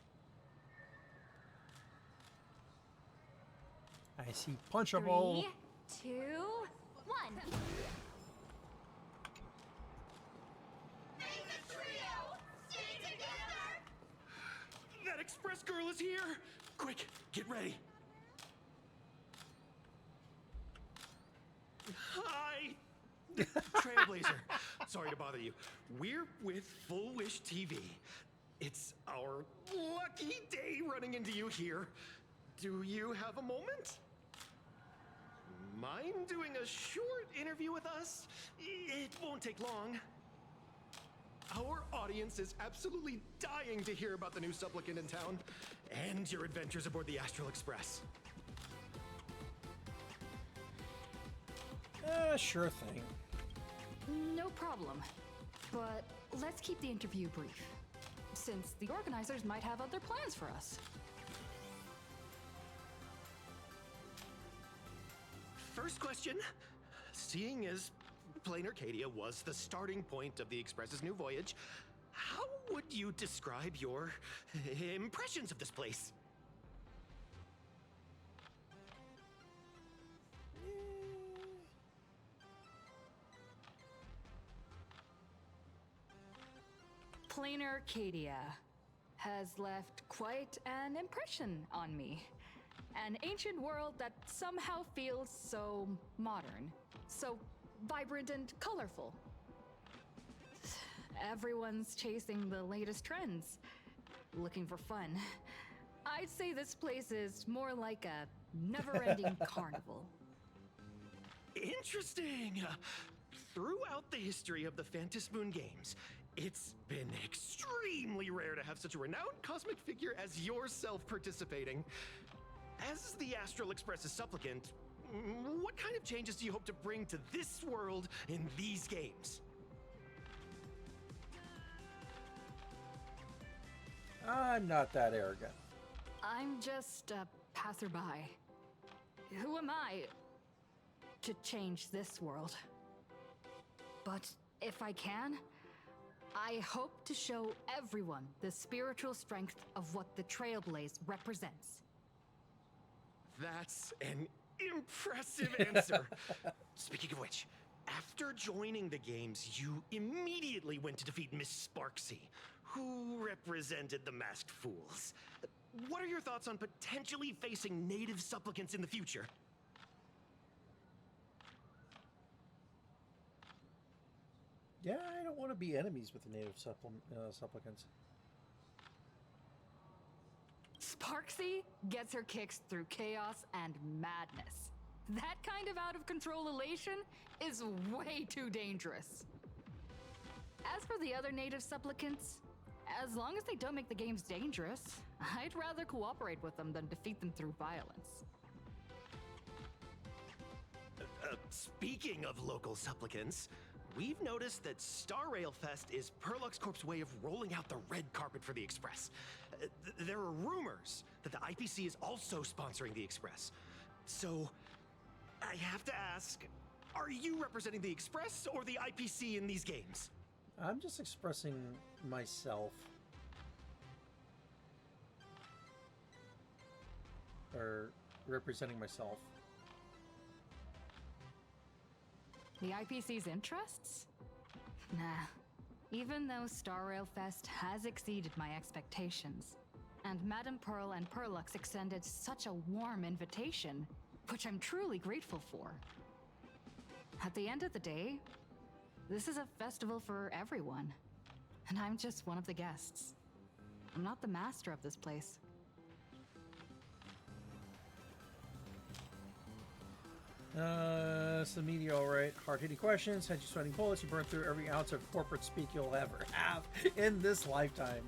I see punchable. 3, 2, 1. May the trio stay together! That Express girl is here! Quick, get ready. Hi! Trailblazer, sorry to bother you. We're with Full Wish TV. It's our lucky day running into you here. Do you have a moment? Mind doing a short interview with us? It won't take long. Our audience is absolutely dying to hear about the new supplicant in town and your adventures aboard the Astral Express. Sure thing. No problem. But let's keep the interview brief, since the organizers might have other plans for us. First question. Seeing as Plain Arcadia was the starting point of the Express's new voyage, how would you describe your impressions of this place? Plain Arcadia has left quite an impression on me. An ancient world that somehow feels so modern, so vibrant and colorful. Everyone's chasing the latest trends, looking for fun. I'd say this place is more like a never-ending carnival. Interesting! Throughout the history of the Phantom Moon Games, it's been extremely rare to have such a renowned cosmic figure as yourself participating. As the Astral Express's supplicant, what kind of changes do you hope to bring to this world in these games? I'm not that arrogant. I'm just a passerby. Who am I to change this world? But if I can, I hope to show everyone the spiritual strength of what the Trailblaze represents. That's an impressive answer. Speaking of which, after joining the games, you immediately went to defeat Miss Sparksy, who represented the Masked Fools. What are your thoughts on potentially facing native supplicants in the future? Yeah, I don't want to be enemies with the native supplicants. Sparksy gets her kicks through chaos and madness. That kind of out-of-control elation is way too dangerous. As for the other native supplicants, as long as they don't make the games dangerous, I'd rather cooperate with them than defeat them through violence. Speaking of local supplicants, we've noticed that Star Rail Fest is Perlux Corp's way of rolling out the red carpet for the Express. There are rumors that the IPC is also sponsoring the Express. So, I have to ask, are you representing the Express or the IPC in these games? I'm just expressing myself. Or representing myself. The IPC's interests? Nah. Even though Star Rail Fest has exceeded my expectations, and Madame Pearl and Perlux extended such a warm invitation, which I'm truly grateful for. At the end of the day, this is a festival for everyone, and I'm just one of the guests. I'm not the master of this place. It's the media, all right. Hard-hitting questions, had you sweating bullets, you burn through every ounce of corporate speak you'll ever have in this lifetime.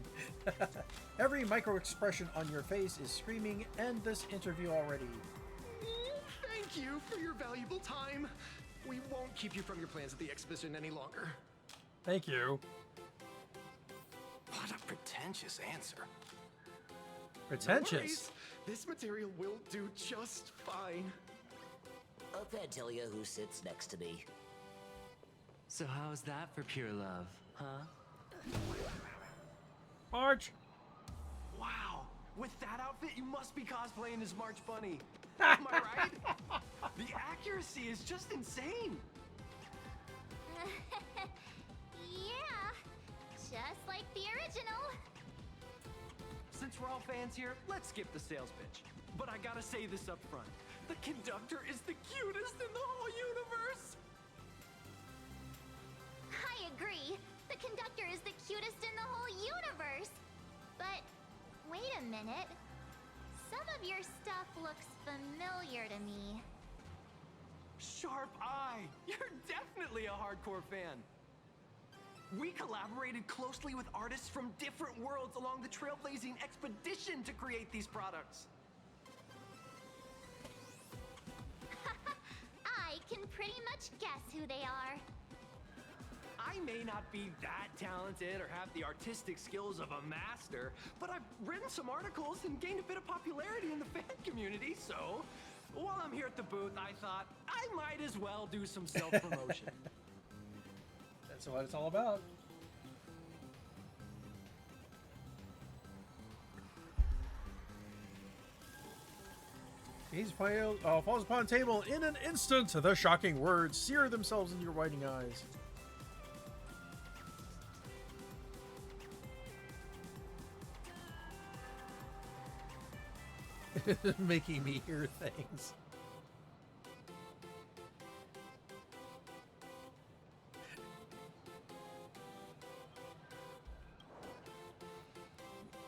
Every micro-expression on your face is screaming, end this interview already. Thank you for your valuable time. We won't keep you from your plans at the exhibition any longer. Thank you. What a pretentious answer. Pretentious? No worries. This material will do just fine. A Pantelia who sits next to me. So how's that for pure love, huh? March! Wow, with that outfit, you must be cosplaying as March Bunny. Am I right? The accuracy is just insane. Yeah, just like the original. Since we're all fans here, let's skip the sales pitch. But I gotta say this up front. The conductor is the cutest in the whole universe! agree. The conductor is the cutest in the whole universe. But wait a minute. Some of your stuff looks familiar to me. Sharp eye! You're definitely a hardcore fan. We collaborated closely with artists from different worlds along the trailblazing expedition to create these products. I can pretty much guess who they are. I may not be that talented or have the artistic skills of a master, but I've written some articles and gained a bit of popularity in the fan community, so while I'm here at the booth, I thought I might as well do some self-promotion. That's what it's all about. Gaze falls upon a table in an instant. The shocking words sear themselves into your widening eyes. Making me hear things.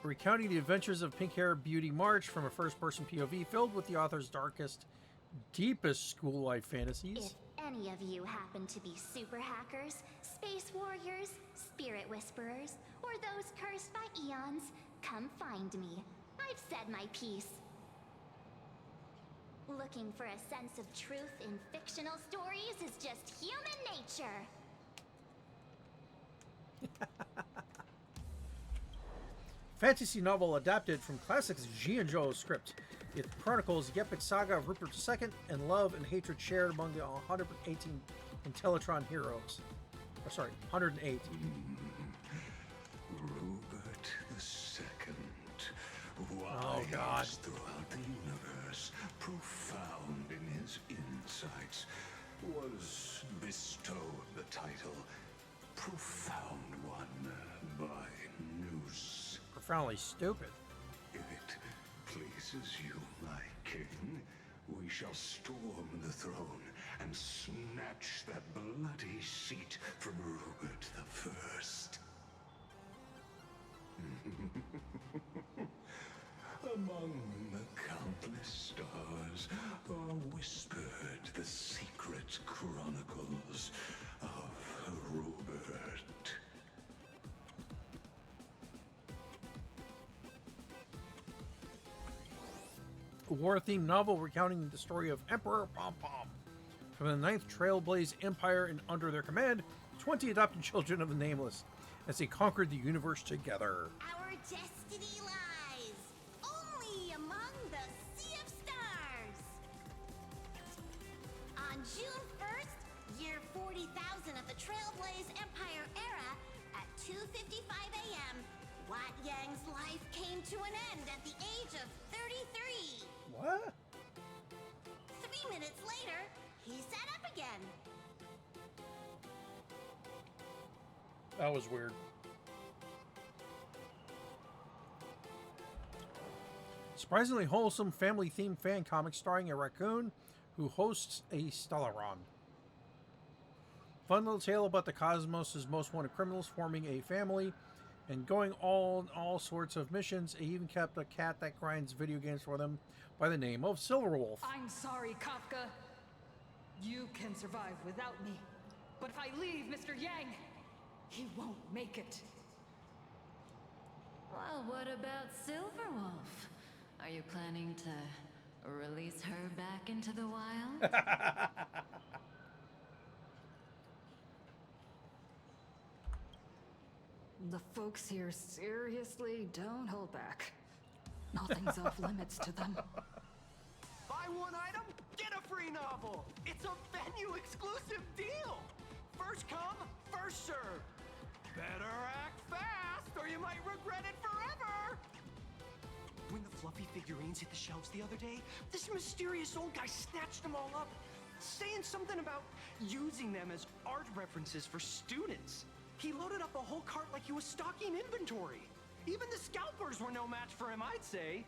Recounting the adventures of Pink-Hair Beauty March from a first-person POV filled with the author's darkest, deepest school-life fantasies. If any of you happen to be super hackers, space warriors, spirit whisperers, or those cursed by eons, come find me. I've said my piece. Looking for a sense of truth in fictional stories is just human nature. Fantasy novel adapted from classics Jianzhou script. It chronicles the epic saga of Rupert II and love and hatred shared among the 118 Intellitron heroes. Or sorry, 108. Rupert II, Oh, God. wise throughout the universe, profound in his insights, was bestowed the title Profound One by Noose. Profoundly stupid. If it pleases you, my king, we shall storm the throne and snatch that bloody seat from Rupert I. Among the countless stars are whispered the secret chronicles of Rupert. A war-themed novel recounting the story of Emperor Pom Pom. From the 9th Trailblaze Empire and under their command, 20 adopted children of the Nameless, as they conquered the universe together. Our destiny lies only among the Sea of Stars. On June 1st, year 40,000 of the Trailblaze Empire era, at 2:55 a.m., Wat Yang's life came to an end at the age of 33. What? 3 minutes later, he sat up again. That was weird. Surprisingly wholesome family-themed fan comic starring a raccoon who hosts a Stellaron. Fun little tale about the cosmos' most wanted criminals forming a family and going all sorts of missions. They even kept a cat that grinds video games for them by the name of Silverwolf. I'm sorry, Kafka. You can survive without me. But if I leave Mr. Yang, he won't make it. Well, what about Silverwolf? Are you planning to release her back into the wild? The folks here seriously don't hold back. Nothing's off limits to them. Buy one item, get a free novel. It's a venue exclusive deal. First come, first serve. Better act fast or you might regret it forever. When the fluffy figurines hit the shelves the other day, this mysterious old guy snatched them all up, saying something about using them as art references for students. He loaded up a whole cart like he was stocking inventory. Even the scalpers were no match for him, I'd say.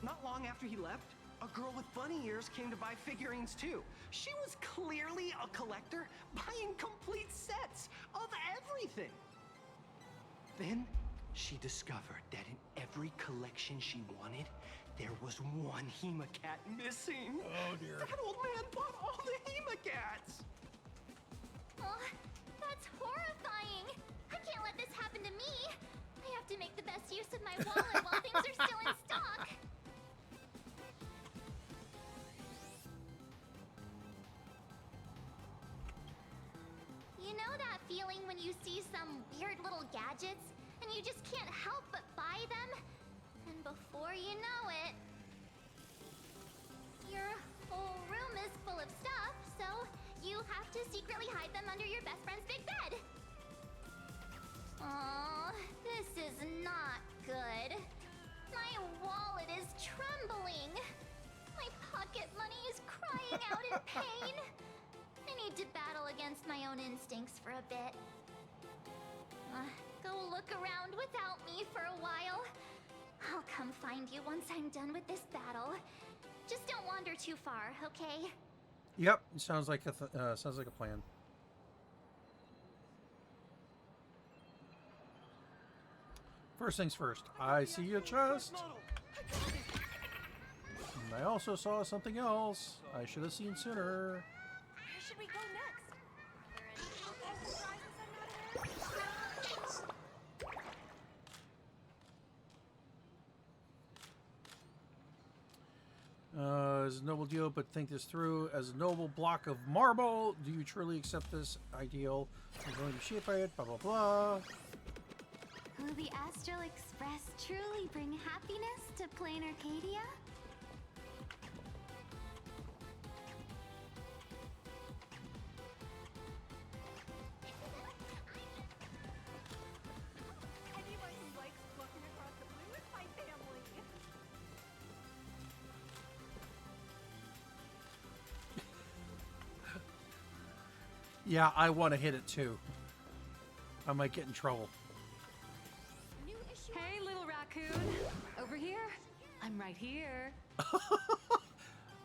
Not long after he left, A girl with bunny ears came to buy figurines too. She was clearly a collector, buying complete sets of everything. Then she discovered that in every collection she wanted, there was one Hemacat missing. Oh dear. That old man bought all the Hemacats. Oh, that's horrifying. I can't let this happen to me. I have to make the best use of my wallet while things are still in stock. You know that feeling when you see some weird little gadgets and you just can't help but buy them? And before you know it, your whole room is full of stuff, so you have to secretly hide them under your best friend's big bed. Aw, this is not good. My wallet is trembling. My pocket money is crying out in pain. I need to battle against my own instincts for a bit. Go look around without me for a while. I'll come find you once I'm done with this battle. Just don't wander too far, okay? Yep, sounds like a plan. First things first, I see your chest. And I also saw something else I should have seen sooner. Where should we go next? Are there any surprises I'm not aware of? Is a noble deal, but think this through. As a noble block of marble, do you truly accept this ideal? I'm going to shape by it, blah, blah, blah. Will the Astral Express truly bring happiness to Plain Arcadia? Anyone who likes walking across the blue is my family. Yeah, I want to hit it too. I might get in trouble. Hey, little raccoon. Over here? I'm right here.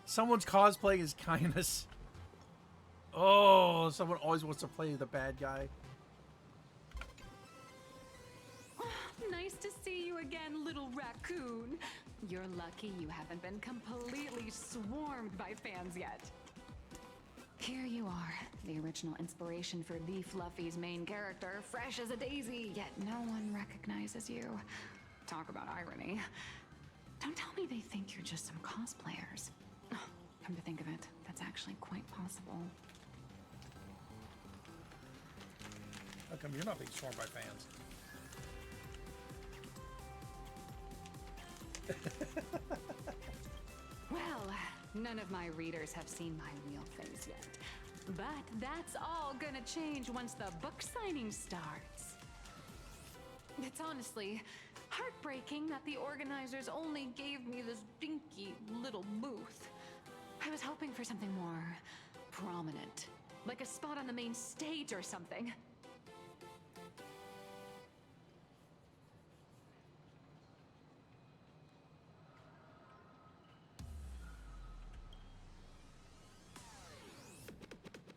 Someone's cosplaying as kindness. Oh, someone always wants to play the bad guy. Nice to see you again, little raccoon. You're lucky you haven't been completely swarmed by fans yet. Here you are, the original inspiration for the Fluffy's main character, fresh as a daisy, yet no one recognizes you. Talk about irony. Don't tell me they think you're just some cosplayers. Oh, come to think of it, that's actually quite possible. How come you're not being swarmed by fans? Well, none of my readers have seen my real face yet. But that's all gonna change once the book signing starts. It's honestly heartbreaking that the organizers only gave me this dinky little booth. I was hoping for something more prominent, like a spot on the main stage or something.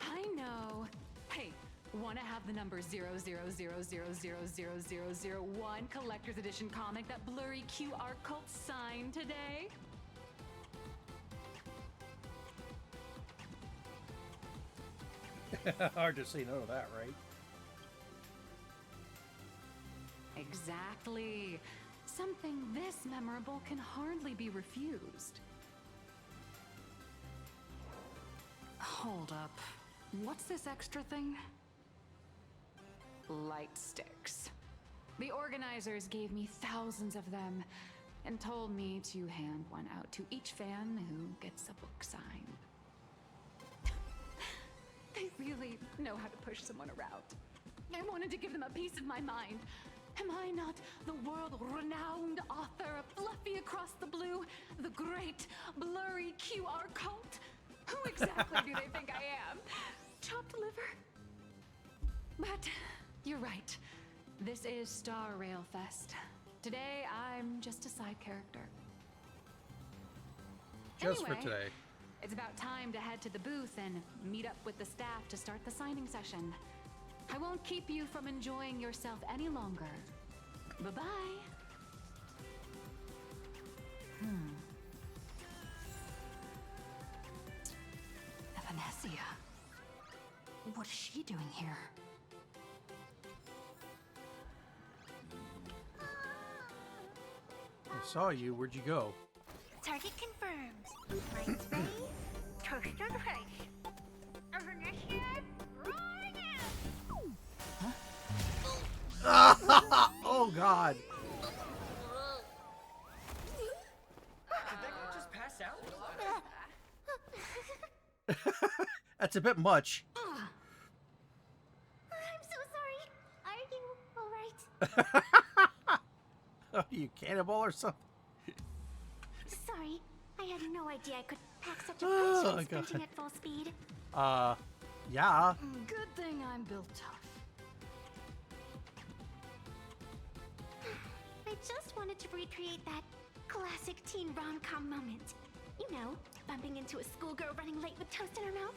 I know. Hey, wanna have the number 000000001 collector's edition comic that blurry QR cult signed today? Hard to say no to that, right? Exactly. Something this memorable can hardly be refused. Hold up. What's this extra thing? Light sticks. The organizers gave me thousands of them and told me to hand one out to each fan who gets a book signed. They really know how to push someone around. I wanted to give them a piece of my mind. Am I not the world-renowned author of Fluffy Across the Blue, the great blurry QR cult? Who exactly do they think I am? Chopped liver? But you're right. This is Star Rail Fest. Today, I'm just a side character. just Anyway, for today. It's about time to head to the booth and meet up with the staff to start the signing session. I won't keep you from enjoying yourself any longer. Bye-bye. Evanesia. What is she doing here? I saw you. Where'd you go? Target confirmed. Lights ready. Toast on face. Evanesia, rolling out. Oh God. Did that guy just pass out? That's a bit much. I'm so sorry. Are you alright? Are you cannibal or something? Sorry, I had no idea I could pack such a Oh, punch in God. sprinting at full speed. Yeah. Good thing I'm built tough. I just wanted to recreate that classic teen rom-com moment. You know, bumping into a schoolgirl running late with toast in her mouth.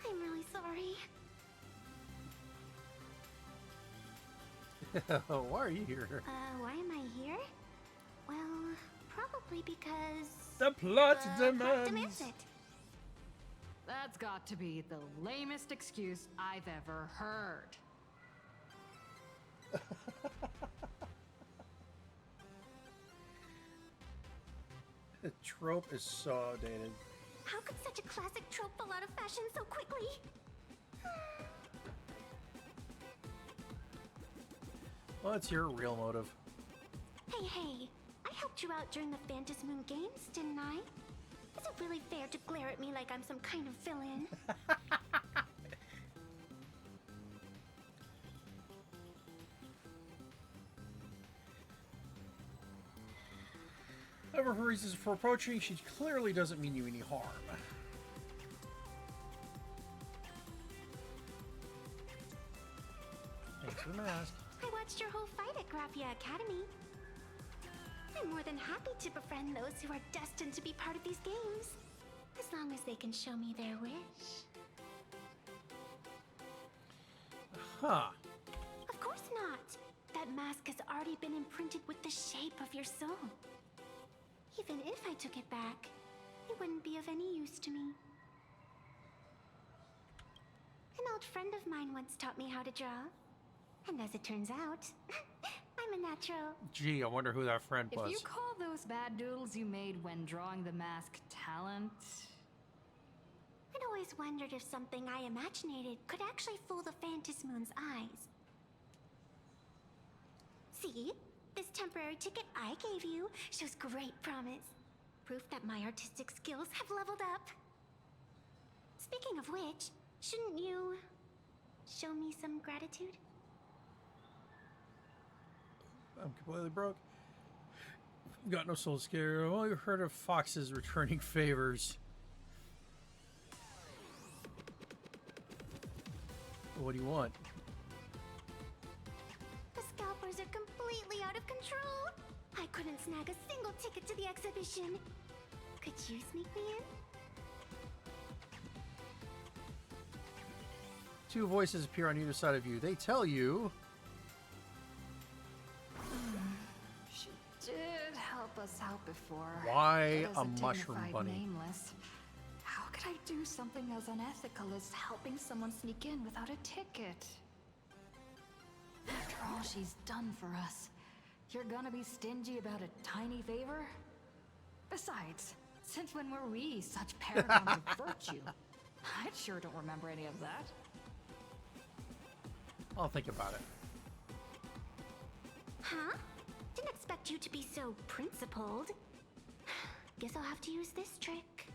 I'm really sorry. Why are you here? Why am I here? Well, probably because... The plot demands demands. it. That's got to be the lamest excuse I've ever heard. The trope is so outdated. How could such a classic trope fall out of fashion so quickly? Well, it's your real motive. Hey, I helped you out during the Phantom Moon Games, didn't I? Is it really fair to glare at me like I'm some kind of villain? However, her reasons for approaching, she clearly doesn't mean you any harm. Thanks for the mask. I watched your whole fight at Graphia Academy. I'm more than happy to befriend those who are destined to be part of these games. As long as they can show me their wish. Huh. Of course not. That mask has already been imprinted with the shape of your soul. Even if I took it back, it wouldn't be of any use to me. An old friend of mine once taught me how to draw. And as it turns out, I'm a natural. Gee, I wonder who that friend was. If you call those bad doodles you made when drawing the mask talent... I'd always wondered if something I imaginated could actually fool the Phantom Moon's eyes. See? This temporary ticket I gave you shows great promise. Proof that my artistic skills have leveled up. Speaking of which, shouldn't you show me some gratitude? I'm completely broke. Got no soul scare. I've only heard of foxes returning favors. What do you want? The scalpers are completely out of control. I couldn't snag a single ticket to the exhibition. Could you sneak me in? Two voices appear on either side of you. They tell you... She did help us out before. Why but as a mushroom dignified bunny? Nameless, how could I do something as unethical as helping someone sneak in without a ticket? After all she's done for us, you're gonna be stingy about a tiny favor? Besides, since when were we such paragons of virtue? I sure don't remember any of that. I'll think about it. Huh? Didn't expect you to be so principled. Guess I'll have to use this trick.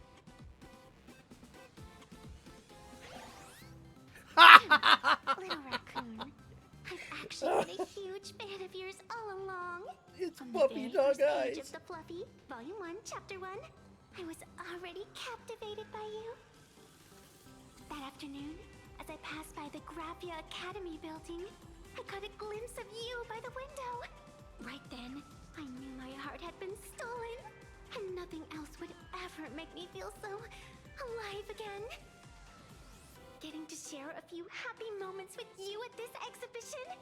Little raccoon, I've actually been a huge fan of yours all along. It's From puppy the very dog first page eyes. of the Fluffy, Volume 1, Chapter 1, I was already captivated by you. That afternoon, as I passed by the Graphia Academy building, I caught a glimpse of you by the window. Right then, I knew my heart had been stolen, and nothing ever make me feel so alive again. Getting to share a few happy moments with you at this exhibition.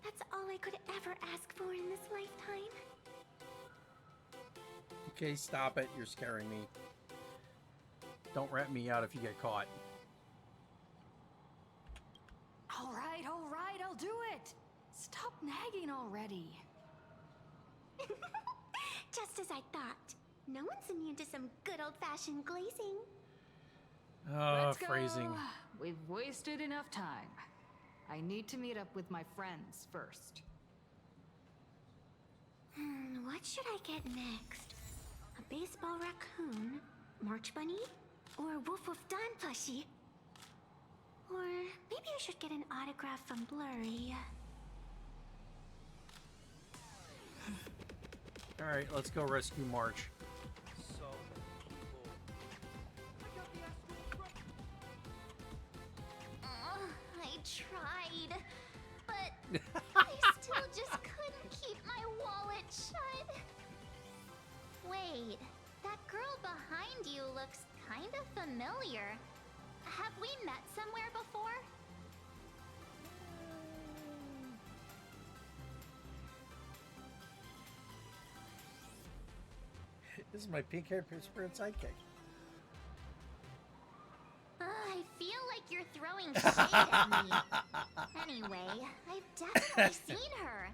That's all I could ever ask for in this lifetime. Okay, stop it. You're scaring me. Don't rat me out if you get caught. All right, I'll do it. Stop nagging already. Just as I thought. No one's immune to some good old-fashioned glazing. Oh, Let's go. phrasing. We've wasted enough time. I need to meet up with my friends first. What should I get next? A baseball raccoon? March bunny? Or Wolf of Dawn plushie? Or maybe I should get an autograph from Blurry. Alright, let's go rescue March. I tried, but I still just couldn't keep my wallet shut. Wait, that girl behind you looks kind of familiar. Have we met somewhere before? This is my pink-haired spirit sidekick. I feel like you're throwing shade at me. Anyway, I've definitely seen her.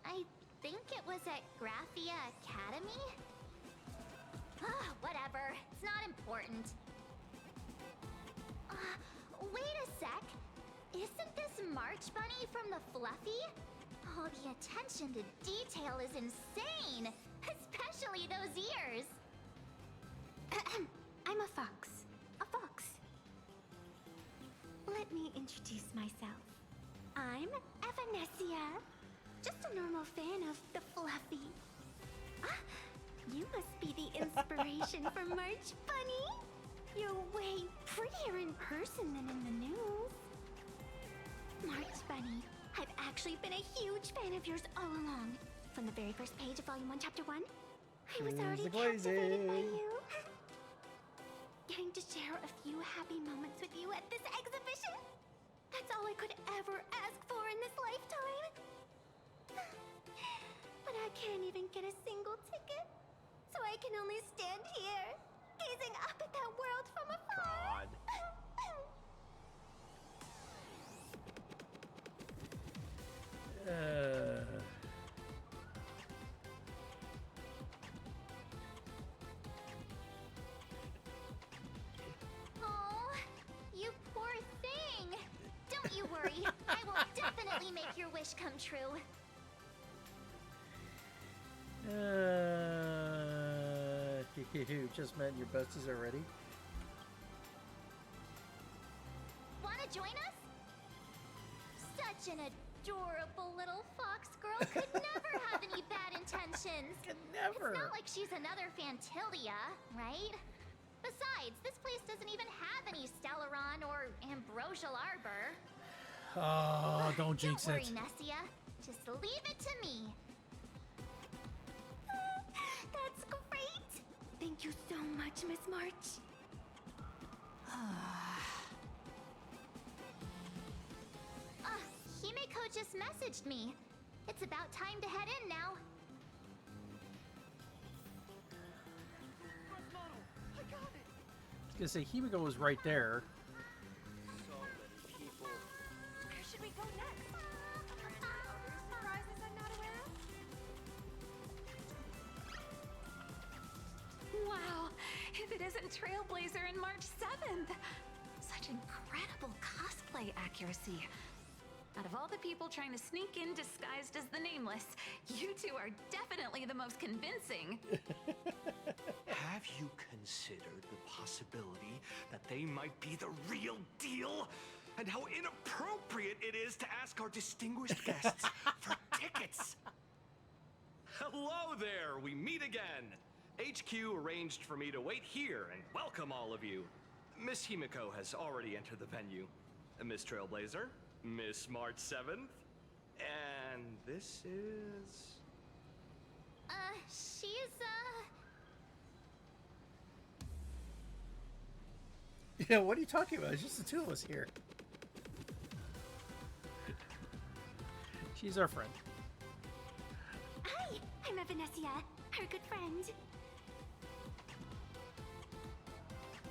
I think it was at Graphia Academy? Whatever, it's not important. Wait a sec. Isn't this March Bunny from the Fluffy? Oh, the attention to detail is insane! Especially those ears! I'm a fox. A fox. Let me introduce myself. I'm Evanessia. Just a normal fan of the Fluffy. You must be the inspiration for March Bunny. You're way prettier in person than in the news. March Bunny, I've actually been a huge fan of yours all along. From the very first page of Volume 1, Chapter 1, I was already captivated by you. Getting to share a few happy moments with you at this exhibition, that's all I could ever ask for in this lifetime. But I can't even get a single ticket, so I can only stand here, gazing up at that world from afar. God. Oh, you poor thing. Don't you worry. I will definitely make your wish come true. You just met your besties already? Wanna join us? Such an adorable little fox girl could never have any bad intentions. Could never. It's not like she's another Fantilia, right? Besides, this place doesn't even have any Stellaron or Ambrosial Arbor. Oh, don't jinx Don't worry, it. Nessia. Just leave it to me. That's great. Thank you so much, Miss March. Himeko just messaged me. It's about time to head in now. I got it. I was gonna say, Himiko was right there. So many people. Where should we go next? Are there any other surprises I'm not aware of? Wow, if it isn't Trailblazer and March 7th! Such incredible cosplay accuracy. Out of all the people trying to sneak in disguised as the Nameless, you two are definitely the most convincing. Have you considered the possibility that they might be the real deal? And how inappropriate it is to ask our distinguished guests for tickets? Hello there, we meet again. HQ arranged for me to wait here and welcome all of you. Miss Himiko has already entered the venue. Miss Trailblazer, Miss March 7th, and this is... She's, Yeah, what are you talking about? It's just the two of us here. She's our friend. Hi, I'm Evanesia, our good friend.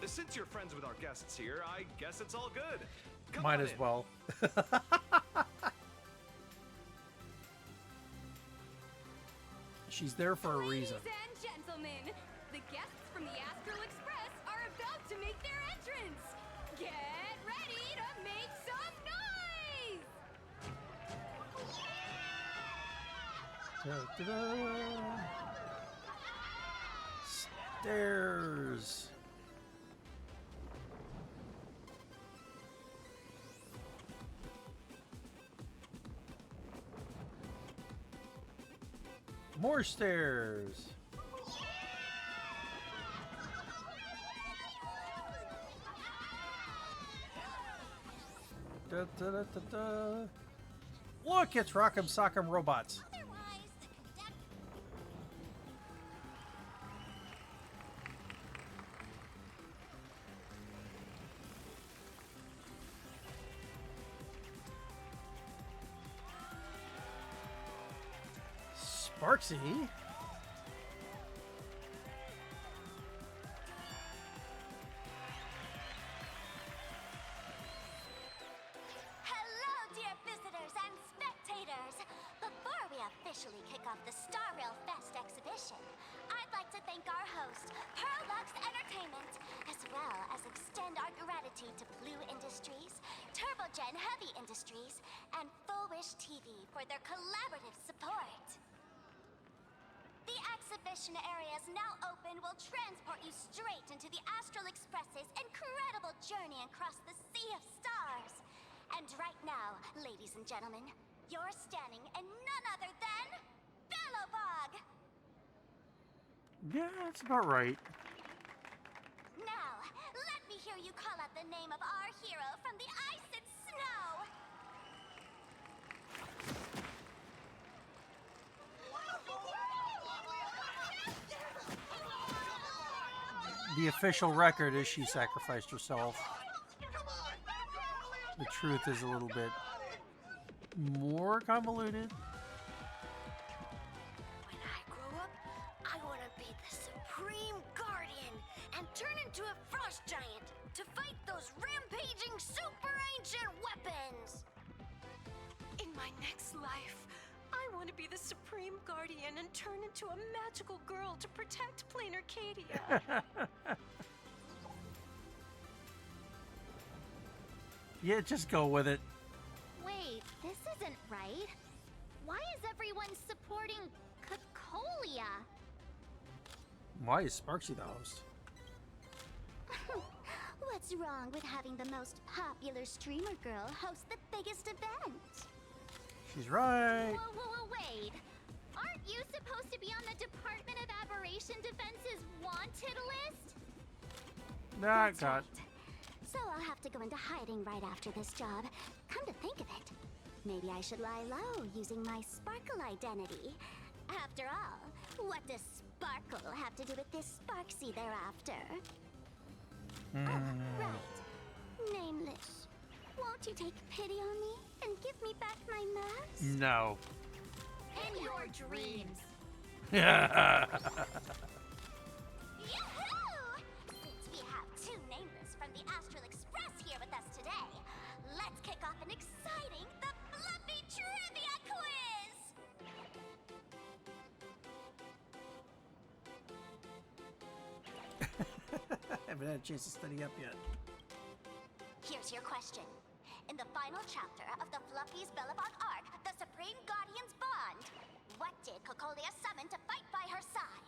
Since you're friends with our guests here, I guess it's all good. Come Might on as in. well. She's there for a reason. Ladies and gentlemen, the guests from the Astral Express are about to make their entrance. Get ready to make some noise! Da-da-da. Stairs. More stairs. Da, da, da, da, da. Look, it's Rock'em Sock'em Robots. Sparksy. Hello, dear visitors and spectators! Before we officially kick off the Star Rail Fest exhibition, I'd like to thank our host, Pearlux Entertainment, as well as extend our gratitude to Blue Industries, TurboGen Heavy Industries, and Full Wish TV for their collaborative support. The exhibition area is now open will transport you straight into the Astral Express's incredible journey across the Sea of Stars. And right now, ladies and gentlemen, you're standing in none other than Bellowbog! Yeah, that's about right. Now, let me hear you call out the name of our hero from the ice and snow! The official record is she sacrificed herself. The truth is a little bit more convoluted. When I grow up, I want to be the Supreme Guardian and turn into a frost giant to fight those rampaging super ancient weapons. In my next life, I want to be the Supreme Guardian and turn into a magical girl to protect Plain Arcadia. Yeah, just go with it. Wait, this isn't right. Why is everyone supporting Cocolia? Why is Sparksy the host? What's wrong with having the most popular streamer girl host the biggest event? She's right. Whoa, wait. Aren't you supposed to be on the Department of Aberration Defense's wanted list? Nah, God. So I'll have to go into hiding right after this job. Come to think of it, maybe I should lie low using my Sparkle identity. After all, what does Sparkle have to do with this Sparksy thereafter? Oh, right. Nameless. Won't you take pity on me and give me back my mask? No. In your dreams. Yeah. Yahoo! Since we have two Nameless from the Astral Express here with us today, let's kick off an exciting The Fluffy Trivia Quiz! Haven't had a chance to study up yet. Here's your question. In the final chapter of the Fluffy's Bellabog arc, the Supreme Guardians Bond, what did Cocolia summon to fight by her side?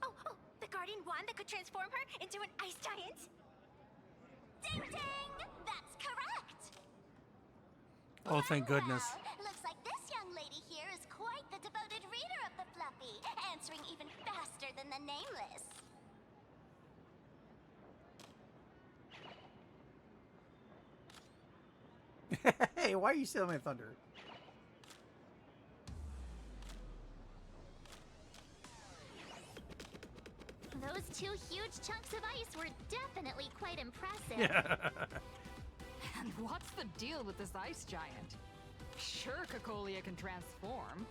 Oh, the Guardian wand that could transform her into an ice giant? Ding ding! That's correct! Oh, thank goodness. Well, looks like this young lady here is quite the devoted reader of the Fluffy, answering even faster than the Nameless. Hey, why are you stealing my thunder? Those 2 huge chunks of ice were definitely quite impressive. And what's the deal with this ice giant? Sure, Cocolia can transform,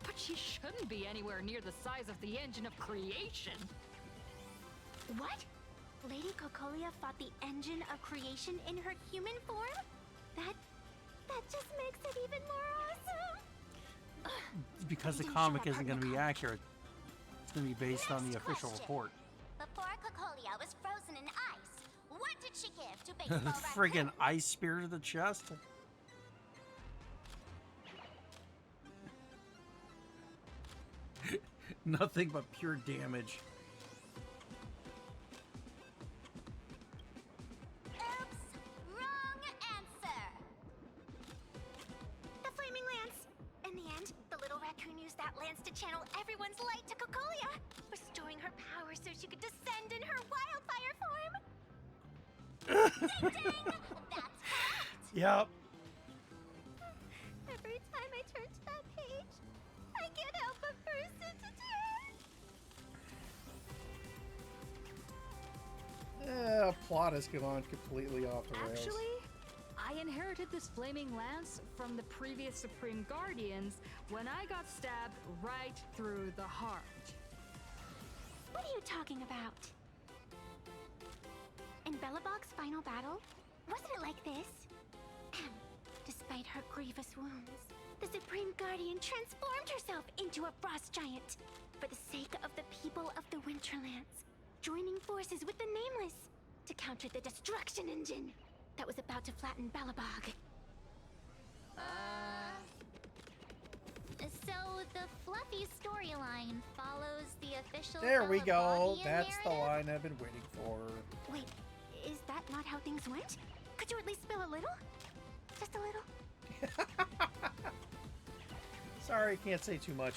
but she shouldn't be anywhere near the size of the engine of creation. What? Lady Cocolia fought the engine of creation in her human form? That just makes it even more awesome! Because the comic isn't going to be accurate. It's going to be based on the official report. Before Cocolia was frozen in ice, what did she give to baseball Friggin' ice spear to the chest. Nothing but pure damage. Oops! Wrong answer! The flaming lance! In the end, the little raccoon used that lance to channel everyone's light to Cocolia, restoring her power so she could descend in her wildfire form! Ding ding! That's correct! Yep. Every time I turn to that page, I can't help but burst into tears! Plot has gone completely off the rails. Actually, I inherited this flaming lance from the previous Supreme Guardians when I got stabbed right through the heart. What are you talking about? In Belobog's final battle, wasn't it like this? Despite her grievous wounds, the Supreme Guardian transformed herself into a frost giant for the sake of the people of the Winterlands, joining forces with the Nameless to counter the destruction engine that was about to flatten Belobog. So the fluffy storyline follows the official. There we go. Beloboggian That's the narrative? line I've been waiting for. Wait, is that not how things went? Could you at least spill a little? Just a little? Sorry, can't say too much.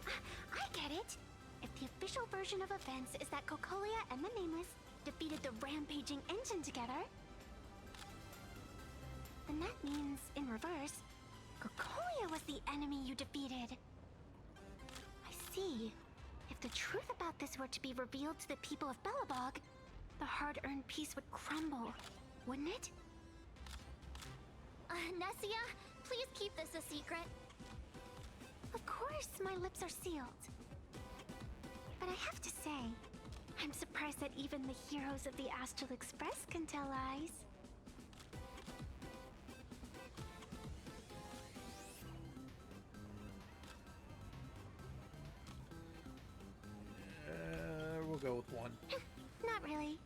I get it. If the official version of events is that Cocolia and the Nameless defeated the rampaging engine together, then that means, in reverse, Cocolia was the enemy you defeated. I see. If the truth about this were to be revealed to the people of Belobog, the hard-earned peace would crumble, wouldn't it? Nessia, please keep this a secret. Of course, my lips are sealed. But I have to say, I'm surprised that even the heroes of the Astral Express can tell lies. We'll go with one. Not really.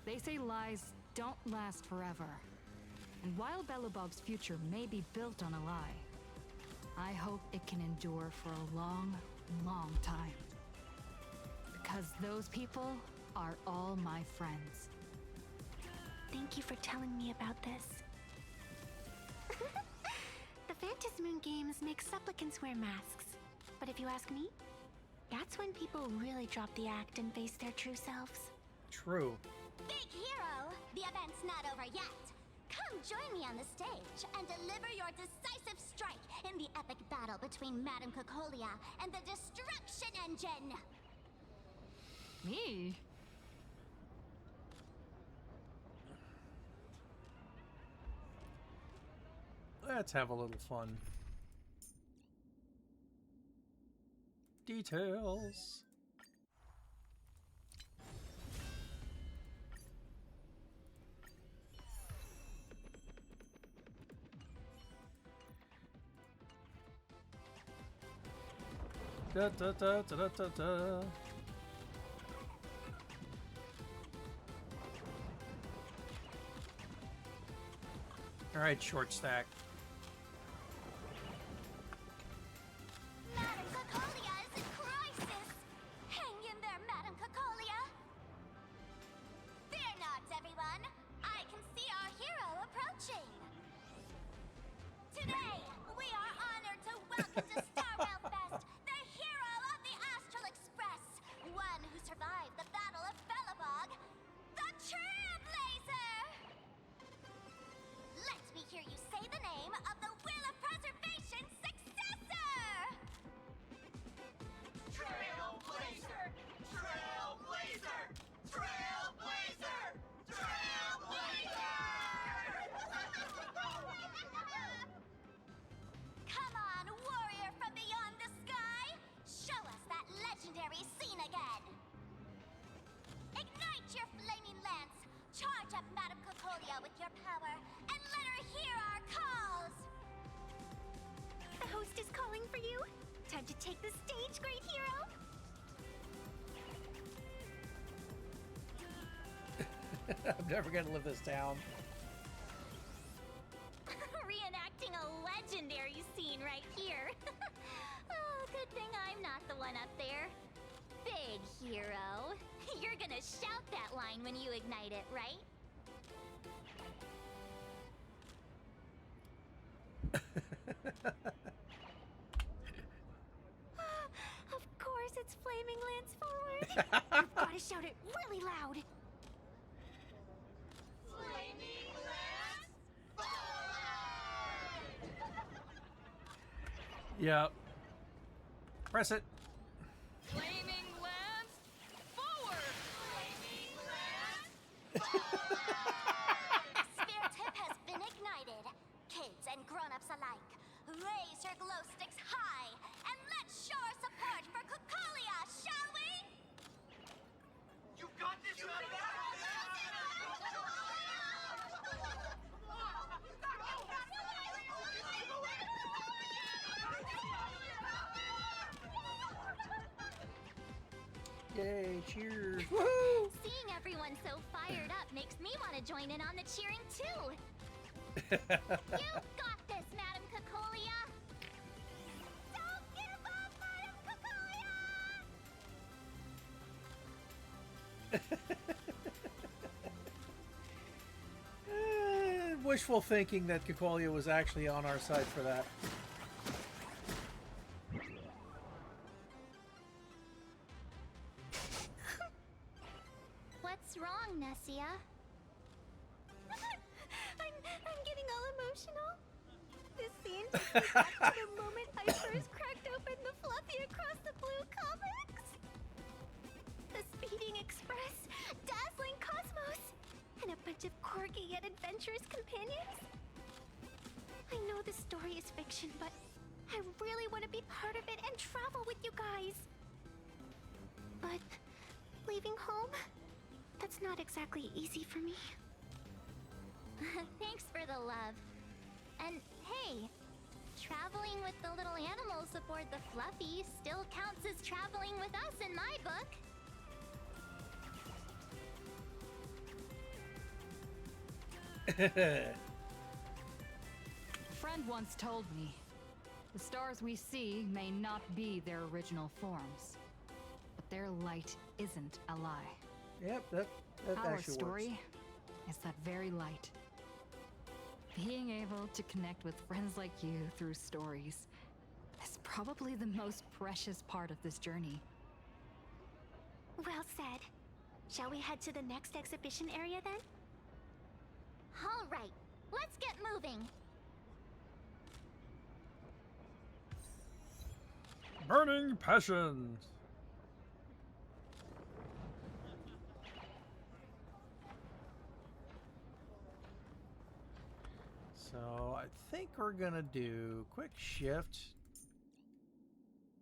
They say lies don't last forever. And while Belobog's future may be built on a lie, I hope it can endure for a long, long time. Because those people are all my friends. Thank you for telling me about this. The Phantasmoon games make supplicants wear masks. But if you ask me, that's when people really drop the act and face their true selves. True. Big hero, the event's not over yet. Come join me on the stage and deliver your decisive strike in the epic battle between Madame Cocolia and the Destruction Engine. Me? Let's have a little fun. Details. Da da da da da da da. All right, short stack. Madame Cocolia is in crisis! Hang in there, Madame Cocolia! Fear not, everyone! I can see our hero approaching! Today, we are honored to welcome to Starrail Fest the hero of the Astral Express, one who survived the Battle of Belobog, the Trailblazer! Let me hear you say the name take the stage, great hero! I'm never gonna live this down. Reenacting a legendary scene right here. Oh, good thing I'm not the one up there. Big hero. You're gonna shout that line when you ignite it, right? Of course, it's Flaming Lance forward. You've got to shout it really loud. Flaming Lance forward! Yep. Press it. Flaming Lance forward! Flaming Lance forward! Spare tip has been ignited. Kids and grown-ups alike, raise your glow sticks high and let's show our support for Cocolia, shall we? You got this, Yay, cheers. Woohoo! Seeing everyone so fired up makes me want to join in on the cheering too. You got this, Madam Cocolia. Don't give up, Madam Cocolia. Wishful thinking that Cocolia was actually on our side for that. What's wrong, Nessia? I'm getting all emotional. This scene takes me back to the moment I first cracked open the Fluffy Across the Blue comics. The speeding express, dazzling cosmos, and a bunch of quirky yet adventurous companions. I know this story is fiction, but I really want to be part of it and travel with you guys. But leaving home, that's not exactly easy for me. Thanks for the love. And hey, traveling with the little animals aboard the Fluffy still counts as traveling with us in my book. Friend once told me, the stars we see may not be their original forms, but their light isn't a lie. Yep, that Our actually story works. is that very light. Being able to connect with friends like you through stories is probably the most precious part of this journey. Well said. Shall we head to the next exhibition area then? All right, let's get moving. Burning passions. So I think we're gonna do quick shift,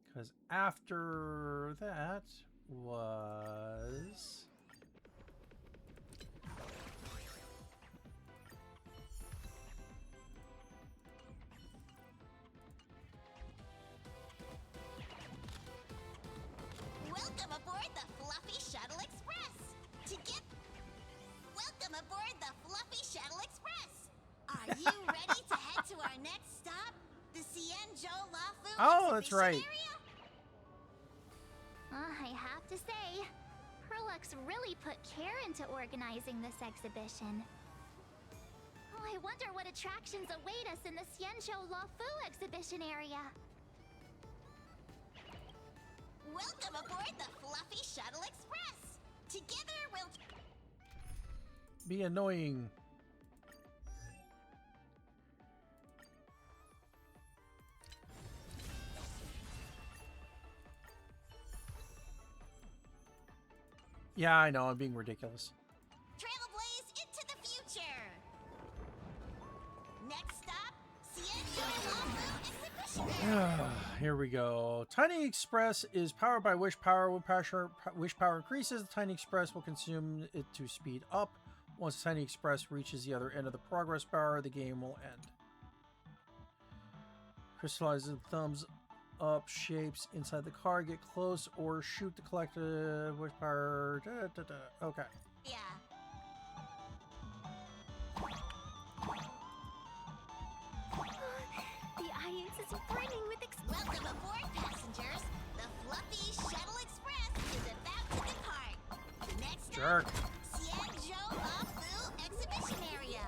because after that was Welcome aboard the Fluffy Shuttle Express. Welcome aboard the Fluffy Shuttle Express. Are you ready to head to our next stop, the Cienjo Lafu Oh, that's exhibition right. area? I have to say, Herlux really put care into organizing this exhibition. Oh, I wonder what attractions await us in the Cienjo Lafu exhibition area. Welcome aboard the Fluffy Shuttle Express. Together we'll be annoying. Yeah, I know, I'm being ridiculous. trailblaze into the future. Next stop, Cienjo Lafu exhibition. Here we go. Tiny Express is powered by Wish Power. When Wish Power increases, the Tiny Express will consume it to speed up. Once the Tiny Express reaches the other end of the progress bar, the game will end. Crystallizes thumbs up shapes inside the car. Get close or shoot the collective. Which part? Okay. Yeah. The IX is brimming with Welcome aboard, passengers. The Fluffy Shuttle Express is about to depart. Next Jerk. up, Xianzhou Bafu Exhibition Area.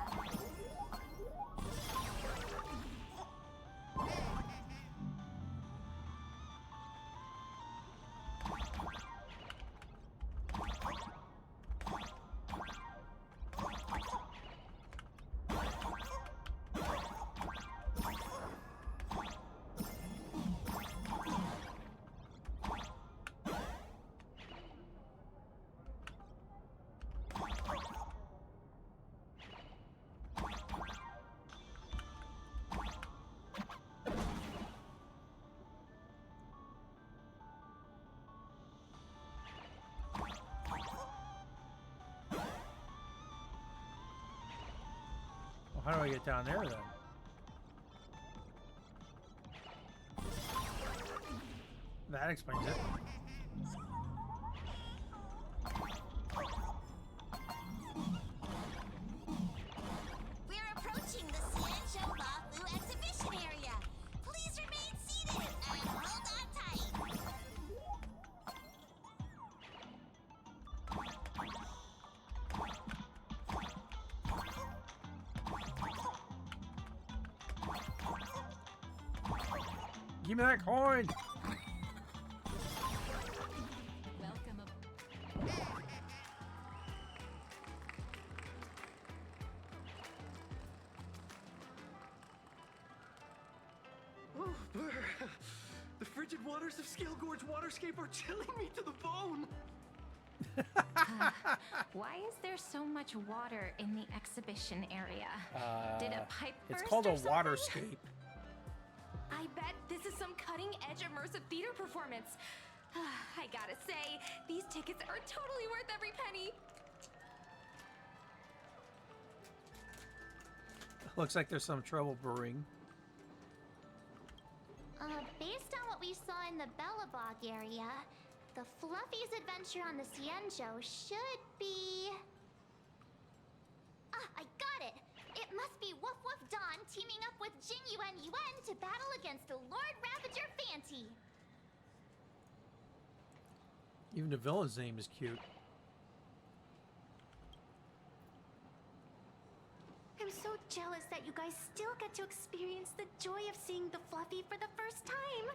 Well, how do I get down there then? That explains it. We're approaching the Xianzhou Bafu Exhibition Area. Please remain seated and hold on tight. Give me that coin! Welcome Oh, Blur. The frigid waters of Scale Gorge Waterscape are chilling me to the bone. Why is there so much water in the exhibition area? Did a pipe It's burst called a or something? waterscape. I bet this is some cutting-edge immersive theater performance. I gotta say, these tickets are totally worth every penny. Looks like there's some trouble brewing. Based on what we saw in the Belobog area, the Fluffy's adventure on the Xianzhou should be... Ah, I got it! It must be Woof Woof Dawn teaming up with Jing Yuan Yuan to battle against the Lord Ravager Fanti. Even the villain's name is cute. I'm so jealous that you guys still get to experience the joy of seeing the Fluffy for the first time.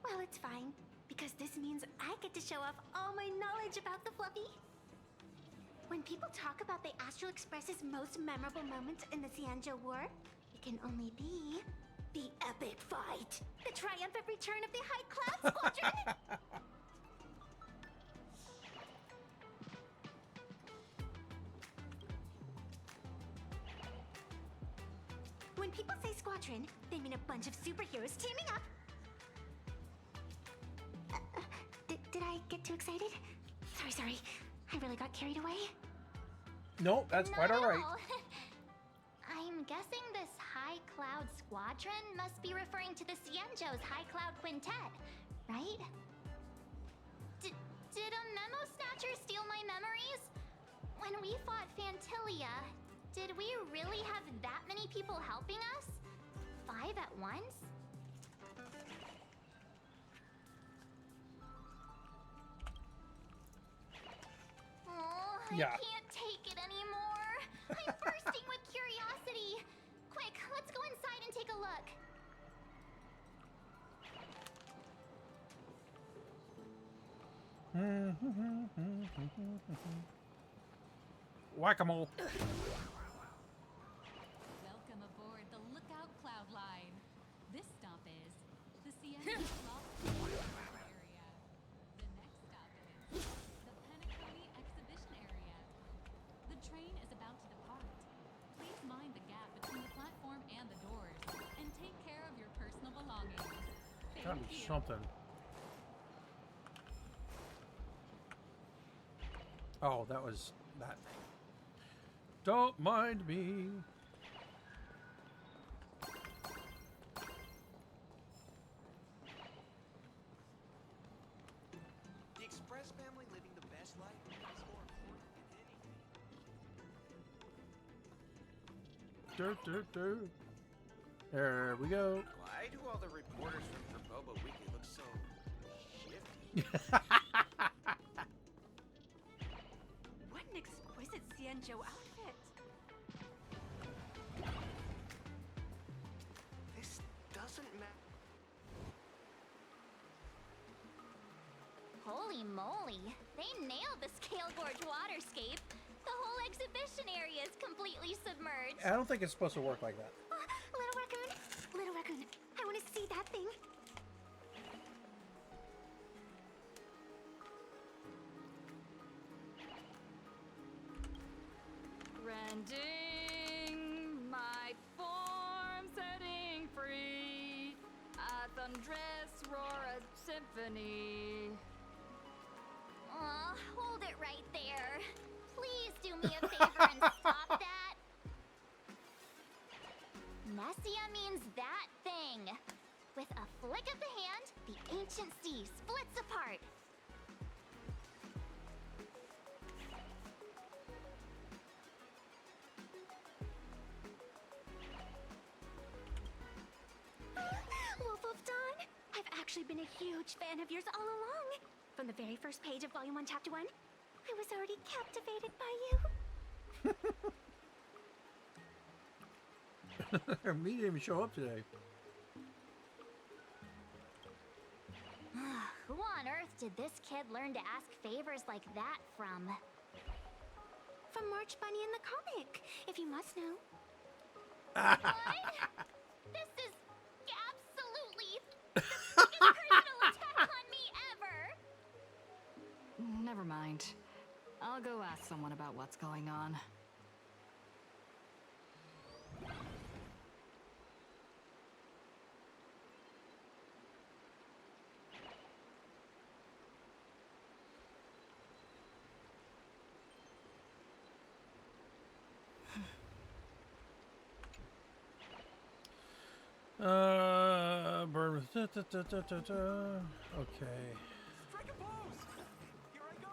Well, it's fine, because this means I get to show off all my knowledge about the Fluffy. When people talk about the Astral Express's most memorable moment in the Xianzhou War, it can only be the epic fight, the triumphant return of the High Cloud Squadron. When people say squadron, they mean a bunch of superheroes teaming up. Did I get too excited? Sorry. I really got carried away. Nope, that's quite Not at alright. all. I'm guessing this High Cloud Squadron must be referring to the Xianzhou's High Cloud Quintet, right? Did a memo snatcher steal my memories? When we fought Fantilia, did we really have that many people helping us? 5 at once? Oh, Yeah. I can't take it anymore. I'm bursting with curiosity. Quick, let's go inside and take a look. Whack-a-mole. Welcome aboard the Lookout Cloud Line. This stop is the Xianzhou area. The next stop is the Penacony Exhibition area. The train is about to depart. Please mind the gap between the platform and the doors, and take care of your personal belongings. Gotta be something. Oh, that was that thing. Don't mind me. Express family living the best life is more important than anything. Dirt, dirt, dirt. There we go. Why do all the reporters from Perboba Weekly look so shifty? What an exquisite Cienjo outfit. This doesn't matter. Holy moly, they nailed the Scale Gorge waterscape. The whole exhibition area is completely submerged. I don't think it's supposed to work like that. Little raccoon, I want to see that thing. Rending my form, setting free. A thunderous roar, a symphony. Aw, hold it right there. Please do me a favor and stop that. Nessia means that thing. With a flick of the hand, the ancient sea splits apart. Wolf of Dawn, I've actually been a huge fan of yours all along. From the very first page of Volume 1, Chapter 1, I was already captivated by you. Me didn't even show up today. Who on earth did this kid learn to ask favors like that from? From March Bunny in the comic, if you must know. What? This is absolutely the biggest personal attack on me ever! Never mind. I'll go ask someone about what's going on. Burn with okay. Strike a pose! Here I go!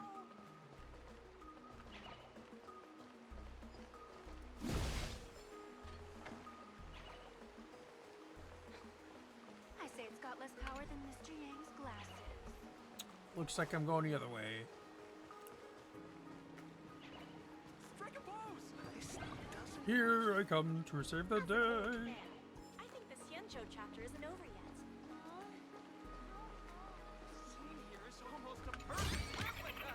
I say it's got less power than Mr. Yang's glasses. Looks like I'm going the other way. Strike a pose! This doesn't... Here I come to save the day. I think the Xianzhou chapter isn't over yet. Scene here is almost a perfect replica!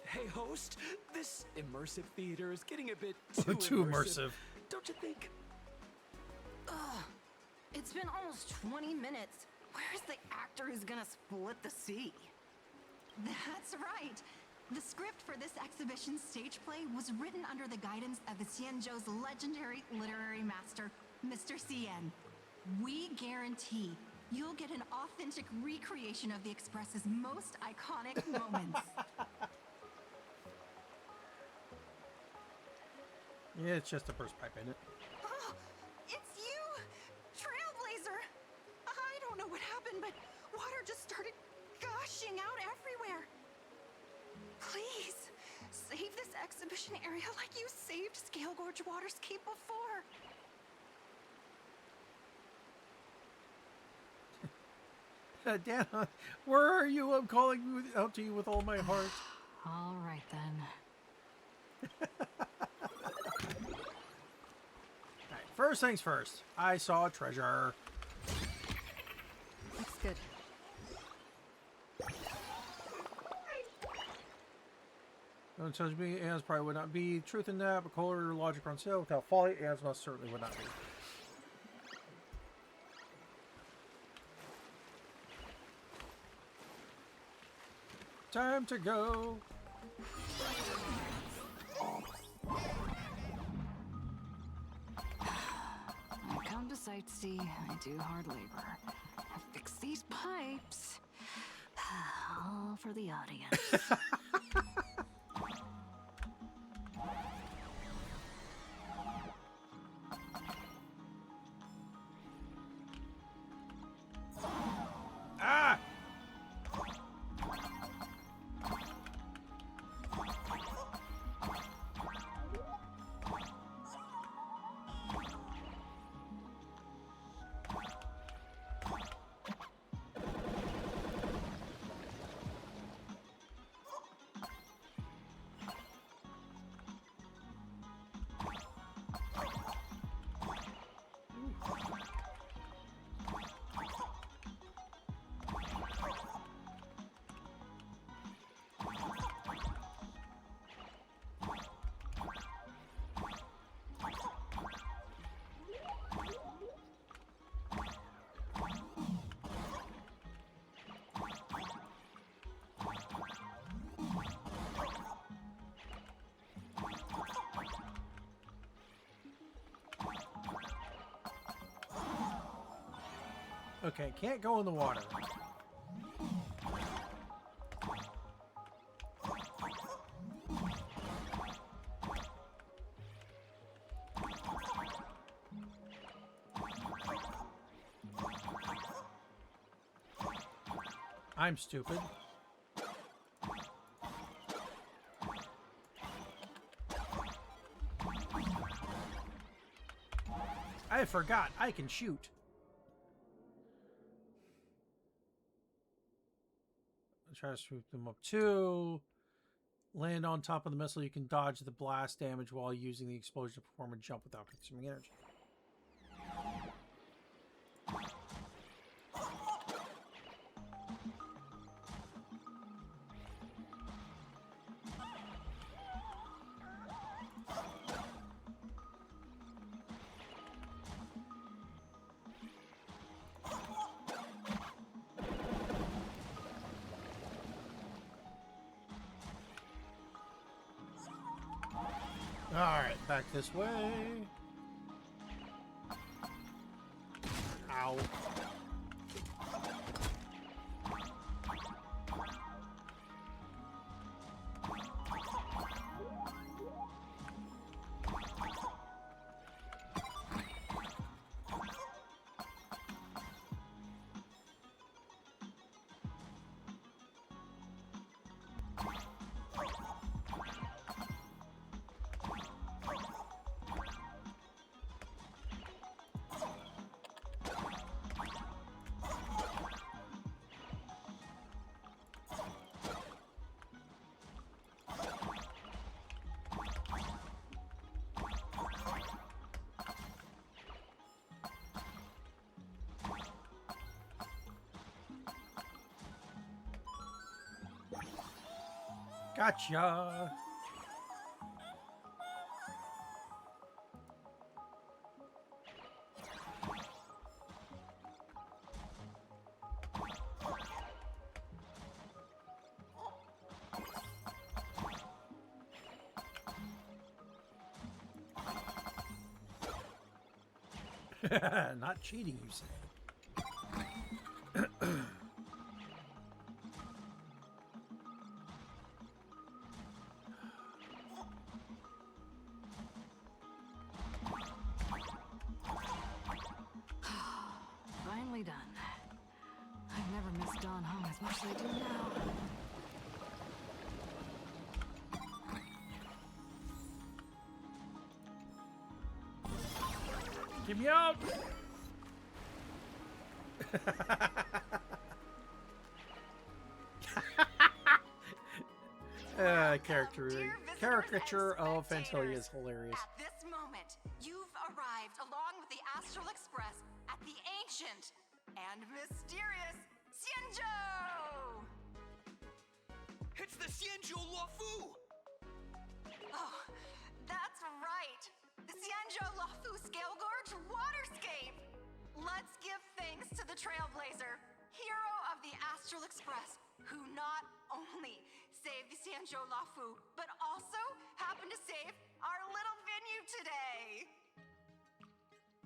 Hey, host, this immersive theater is getting a bit Too immersive. Don't you think? Ugh. It's been almost 20 minutes. Where's the actor who's gonna split the sea? That's right. The script for this exhibition stage play was written under the guidance of the Xianzhou's legendary literary master, Mr. Cien. We guarantee you'll get an authentic recreation of the Express's most iconic moments. Yeah, it's just a burst pipe, isn't it? Oh, it's you! Trailblazer! I don't know what happened, but water just started gushing out everywhere. Please, save this exhibition area like you saved Scale Gorge Waterscape before. Dan, where are you? I'm calling out to you with all my heart. All right then. First things first, I saw a treasure. Looks good. Don't touch me, Ants probably would not be. Truth in that, but color logic on sale without folly, Ants most certainly would not be. Time to go. I come to sightsee, I do hard labor. I fix these pipes. All for the audience. Ah! Okay, can't go in the water. I'm stupid. I forgot I can shoot. Try to swoop them up too. Land on top of the missile. You can dodge the blast damage while using the explosion to perform a jump without consuming energy. Alright, back this way. Ow. Gotcha. Not cheating, you say. Finally done. I've never missed Don home as much as I do now. Get me out! Caricature of Fantasia is hilarious. At this moment, you've arrived along with the Astral Express at the ancient and mysterious Xianzhou! It's the Xianzhou Luofu! Oh, that's right! The Xianzhou Luofu Scale Gorge Waterscape! Let's give thanks to the Trailblazer, hero of the Astral Express, who not only saved the Xianzhou Luofu, but also happened to save our little venue today!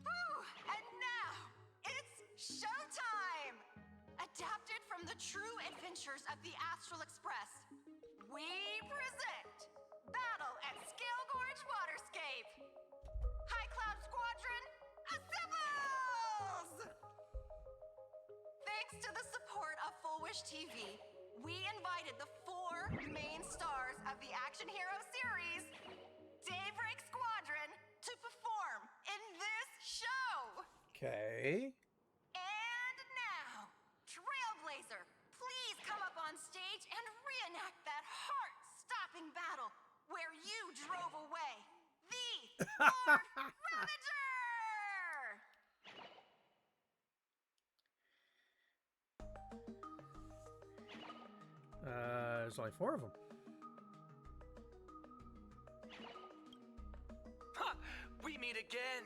Woo! And now, it's showtime! Adapted from the true adventures of the Astral Express, we present Battle at Scale Gorge Waterscape. High Cloud Squadron, assembles! Thanks to the support of Full Wish TV, we invited the 4 main stars of the action hero series, Daybreak Squadron, to perform in this show. Okay. And now, Trailblazer, please come up on stage and reenact that heart-stopping battle where you drove away the Lord Ravager! There's only 4 of them. Ha! We meet again,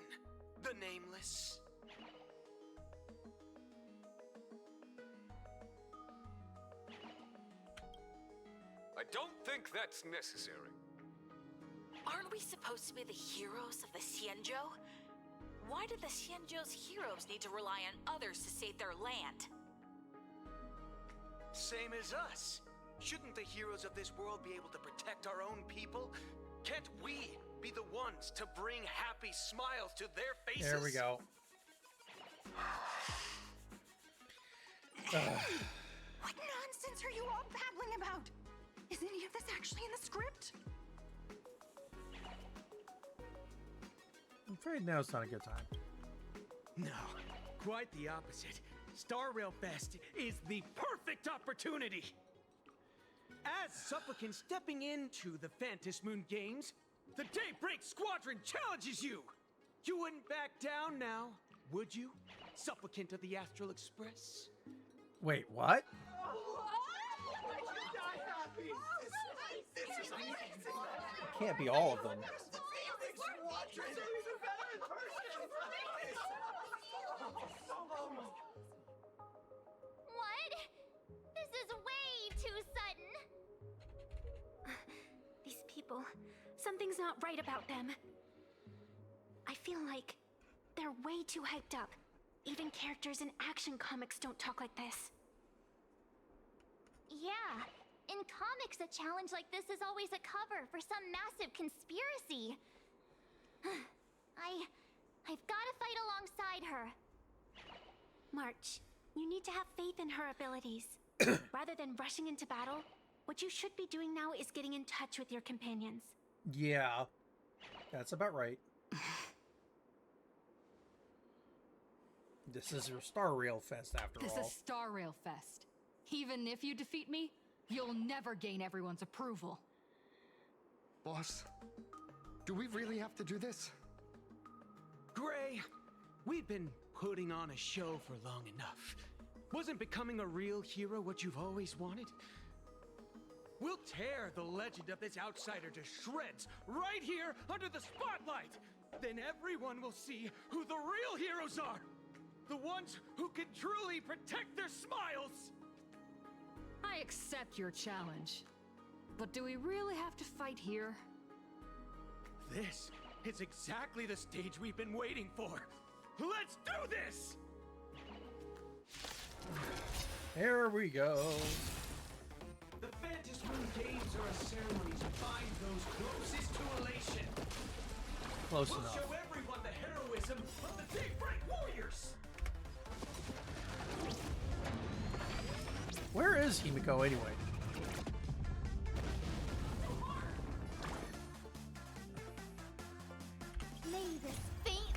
the Nameless. I don't think that's necessary. Aren't we supposed to be the heroes of the Xianzhou? Why do the Xianzhou's heroes need to rely on others to save their land? Same as us. Shouldn't the heroes of this world be able to protect our own people? Can't we be the ones to bring happy smiles to their faces? There we go. What nonsense are you all babbling about? Is any of this actually in the script? I'm afraid now's not a good time. No, quite the opposite. Star Rail Fest is the perfect opportunity. As Supplicant stepping into the Phantom Moon Games, the Daybreak Squadron challenges you. You wouldn't back down now, would you? Supplicant of the Astral Express? Wait, what? Can't be all of them. What? This is way too sudden. These people, something's not right about them. I feel like they're way too hyped up. Even characters in action comics don't talk like this. Yeah, in comics, a challenge like this is always a cover for some massive conspiracy. I've got to fight alongside her. March, you need to have faith in her abilities. Rather than rushing into battle, what you should be doing now is getting in touch with your companions. Yeah, that's about right. This is your Star Rail Fest after all. This is Star Rail Fest. Even if you defeat me, you'll never gain everyone's approval. Boss, do we really have to do this? Gray, we've been putting on a show for long enough. Wasn't becoming a real hero what you've always wanted? We'll tear the legend of this outsider to shreds right here under the spotlight. Then everyone will see who the real heroes are. The ones who can truly protect their smiles. I accept your challenge. But do we really have to fight here? This is exactly the stage we've been waiting for. Let's do this! Here we go. The Phantom Moon Games are a ceremony to find those closest to elation. Close we'll enough. Show everyone the heroism of the Daybreak Warriors. Where is Himiko anyway? May this faint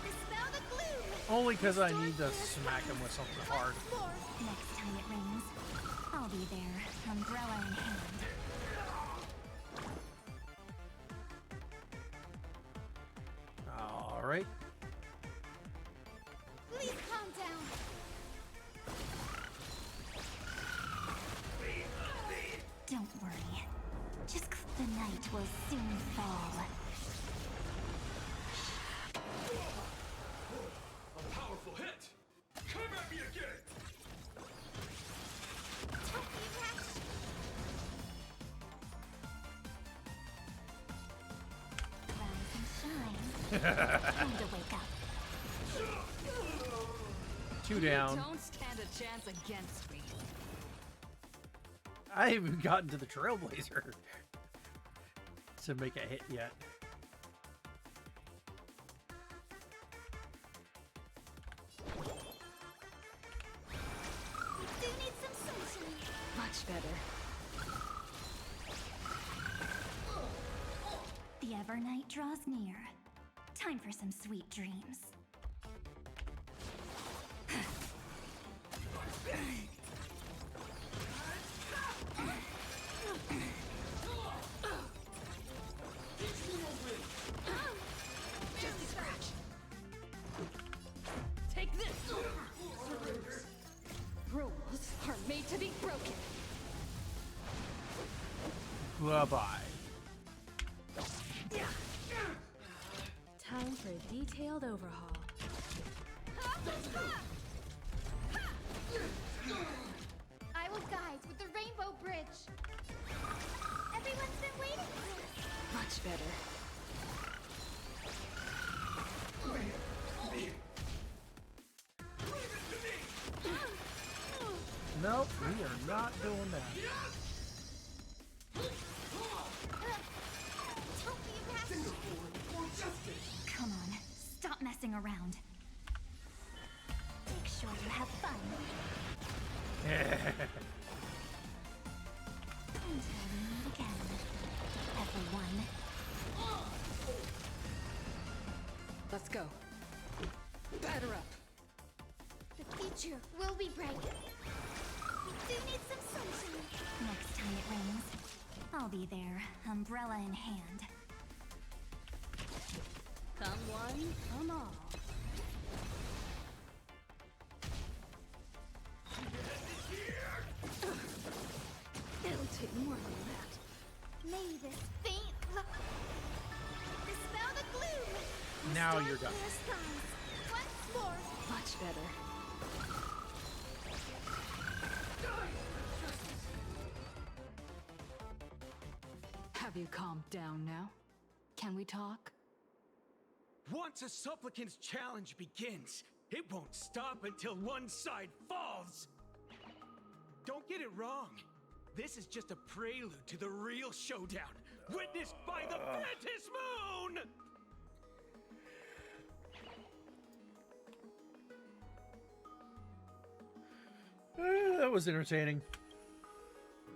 dispel the gloom. Only because I need to smack him with something hard. Next time it rains, I'll be there, umbrella in hand. All right. Please calm down. Don't worry. Just the night will soon fall. A powerful hit! Come at me again! Rise and shine. Time to wake up. 2 down. Don't stand a chance against me. I haven't even gotten to the Trailblazer to make a hit yet. We do need some sunshine. Much better. The Evernight draws near. Time for some sweet dreams. Just a scratch. Take this! Rules are made to be broken. Bye-bye. Time for a detailed overhaul. I will guide with the Rainbow Bridge. Everyone's been waiting for us. Much better. Nope, we are not doing that. Don't be irrational. Come on, stop messing around. Make sure you have fun. Until we meet again, everyone. Let's go. Batter up. The future will be bright. We do need some sunshine. Next time it rains, I'll be there, umbrella in hand. Come one, come all. It'll take more than that. May this faint dispel the gloom. Now Restore you're done. clear skies. Once more. Much better. Have you calmed down now? Can we talk? Once a supplicant's challenge begins, it won't stop until one side falls. Don't get it wrong. This is just a prelude to the real showdown, witnessed by the Ventus Moon! That was entertaining.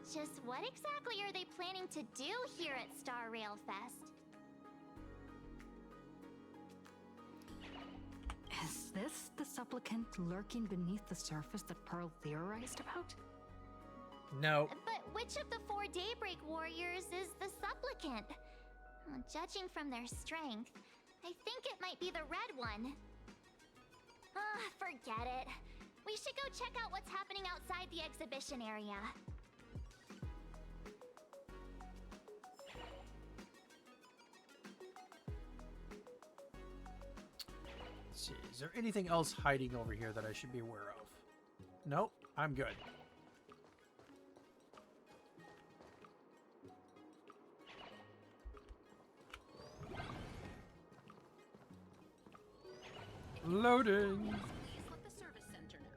Just what exactly are they planning to do here at Star Rail Fest? Is this the supplicant lurking beneath the surface that Pearl theorized about? No. But which of the 4 Daybreak Warriors is the supplicant? Well, judging from their strength, I think it might be the red one. Ah, forget it. We should go check out what's happening outside the exhibition area. Let's see. Is there anything else hiding over here that I should be aware of? Nope, I'm good. Loading. Please let the service center know.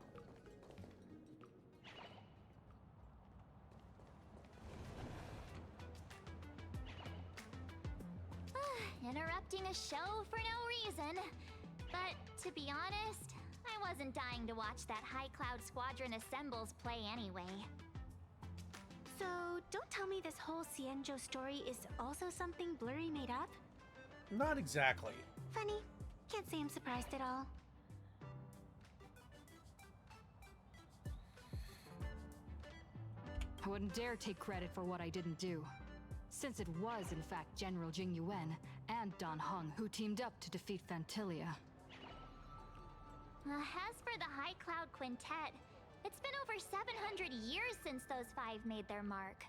Interrupting a show for no reason. But to be honest, I wasn't dying to watch that High Cloud Squadron Assembles play anyway. So, don't tell me this whole Cienjo story is also something Blurry made up? Not exactly. Funny. Can't say I'm surprised at all. I wouldn't dare take credit for what I didn't do, since it was in fact General Jing Yuan and Dan Heng who teamed up to defeat Fantilia. As for the High Cloud Quintet, it's been over 700 years since those 5 made their mark.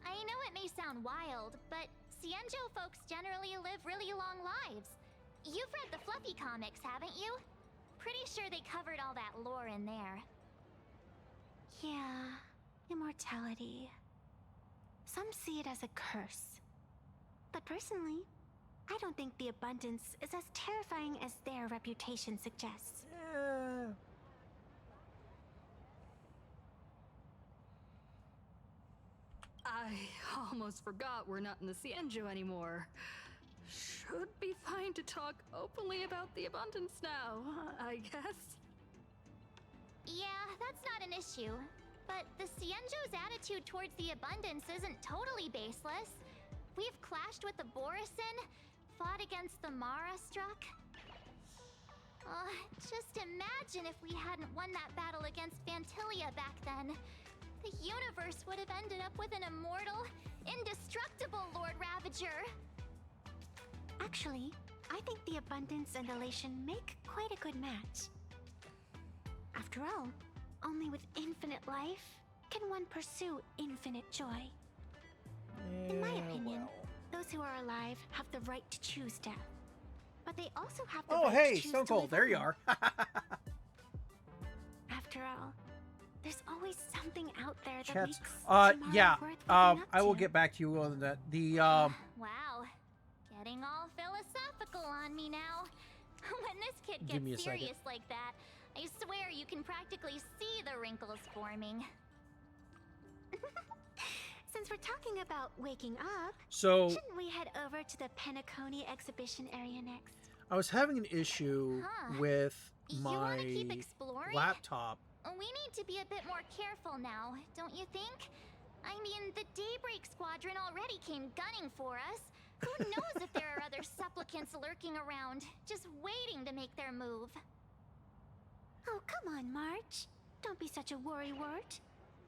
I know it may sound wild, but Cienjo folks generally live really long lives. You've read the Fluffy comics, haven't you? Pretty sure they covered all that lore in there. Yeah, immortality. Some see it as a curse. But personally, I don't think the abundance is as terrifying as their reputation suggests. almost forgot we're not in the Cienjo anymore. Should be fine to talk openly about the abundance now, I guess. Yeah, that's not an issue. But the Cienjo's attitude towards the abundance isn't totally baseless. We've clashed with the Borisin, fought against the Mara struck. Just imagine if we hadn't won that battle against Vantilia back then. The universe would have ended up with an immortal, indestructible Lord Ravager. Actually, I think the abundance and elation make quite a good match. After all, only with infinite life can one pursue infinite joy. In my opinion, those who are alive have the right to choose death. But they also have the right hey, to choose Stone to Cold, live there you on. are. After all, there's always something out there that Chats. makes tomorrow Yeah. worth waking up I will to. get back to you on that. The Wow. Getting all philosophical on me now. When this kid Give me a gets second. serious like that, I swear you can practically see the wrinkles forming. Since we're talking about waking up, So- shouldn't we head over to the Penacony exhibition area next? I was having an issue Huh. with You wanna keep my exploring? laptop. We need to be a bit more careful now, don't you think? I mean, the Daybreak Squadron already came gunning for us. Who knows if there are other supplicants lurking around, just waiting to make their move. Oh, come on, March. Don't be such a worrywart.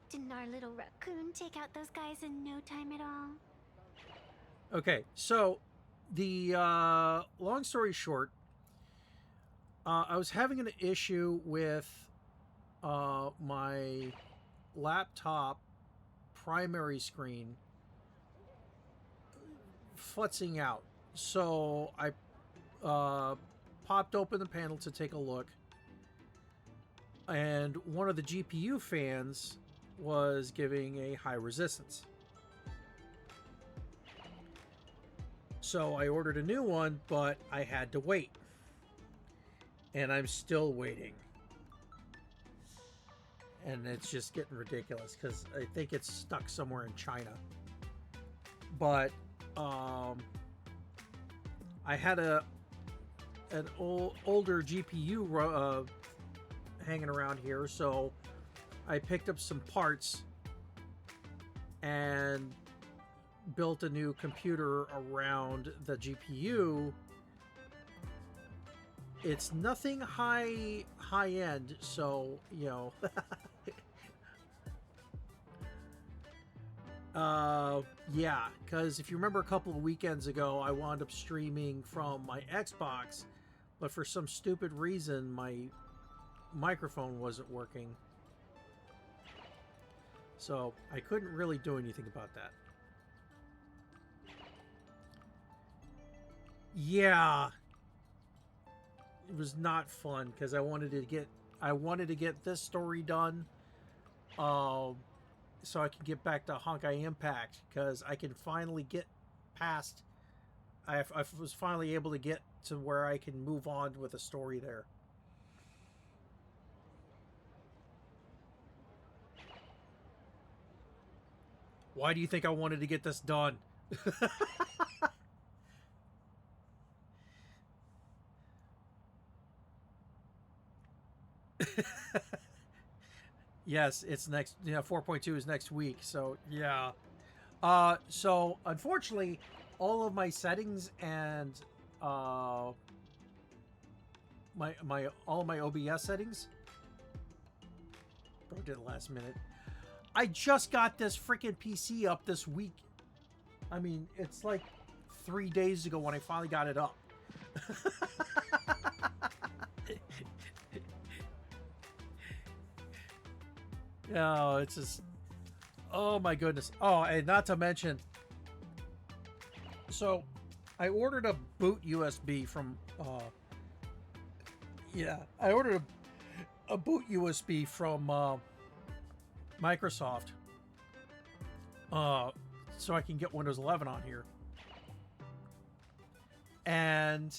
Didn't our little raccoon take out those guys in no time at all? Okay, so the long story short, I was having an issue with my laptop primary screen futzing out. So I popped open the panel to take a look, and one of the GPU fans was giving a high resistance. So I ordered a new one, but I had to wait. And I'm still waiting. And it's just getting ridiculous because I think it's stuck somewhere in China. But I had an older GPU hanging around here, so I picked up some parts and built a new computer around the GPU. It's nothing high end, so you know. Yeah, because if you remember a couple of weekends ago, I wound up streaming from my Xbox, but for some stupid reason, my microphone wasn't working. So I couldn't really do anything about that. Yeah, it was not fun because I wanted to get this story done, so I can get back to Honkai Impact, because I can finally get past. I was finally able to get to where I can move on with a story there. Why do you think I wanted to get this done? Yes, it's next. 4.2 is next week. So yeah. So unfortunately, all of my settings and all of my OBS settings. Bro did it last minute. I just got this freaking PC up this week. I mean, it's like 3 days ago when I finally got it up. Oh, it's just... Oh my goodness. Oh, and not to mention... So, I ordered a boot USB from... Yeah, I ordered a boot USB from Microsoft. So I can get Windows 11 on here. And...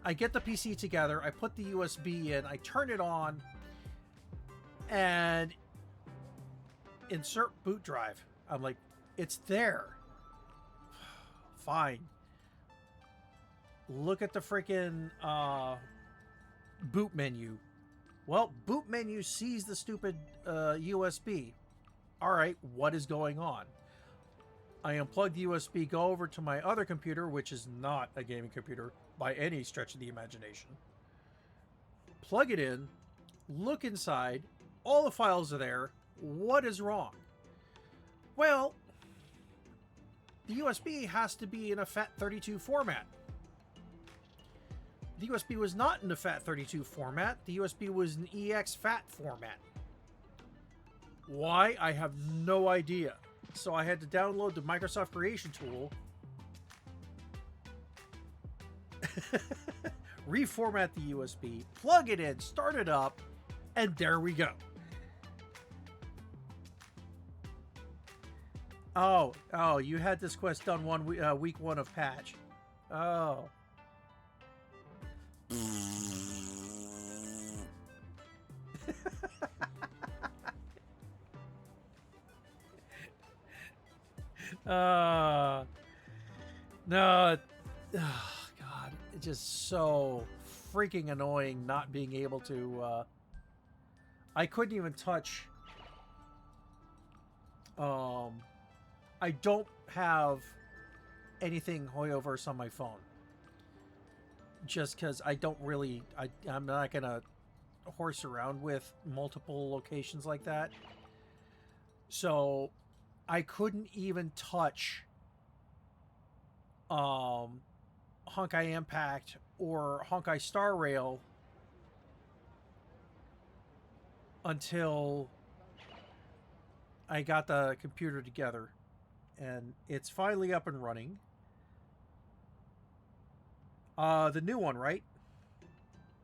I get the PC together, I put the USB in, I turn it on... And insert boot drive. I'm like, It's there. Fine. Look at the freaking boot menu. Well, boot menu sees the stupid USB. All right, what is going on? I unplug the USB, go over to my other computer, which is not a gaming computer by any stretch of the imagination. Plug it in, look inside, all the files are there. What is wrong? Well, the USB has to be in a FAT32 format. The USB was not in the FAT32 format. The USB was in EX-FAT format. Why? I have no idea. So I had to download the Microsoft Creation Tool, reformat the USB, plug it in, start it up, and there we go. Oh, you had this quest done week 1 of patch. Oh. No. Oh, God. It's just so freaking annoying not being able to... I couldn't even touch... I don't have anything hoyoverse on my phone. Just because I don't really... I'm not going to horse around with multiple locations like that. So I couldn't even touch Honkai Impact or Honkaistarrail until I got the computer together. And it's finally up and running. The new one, right?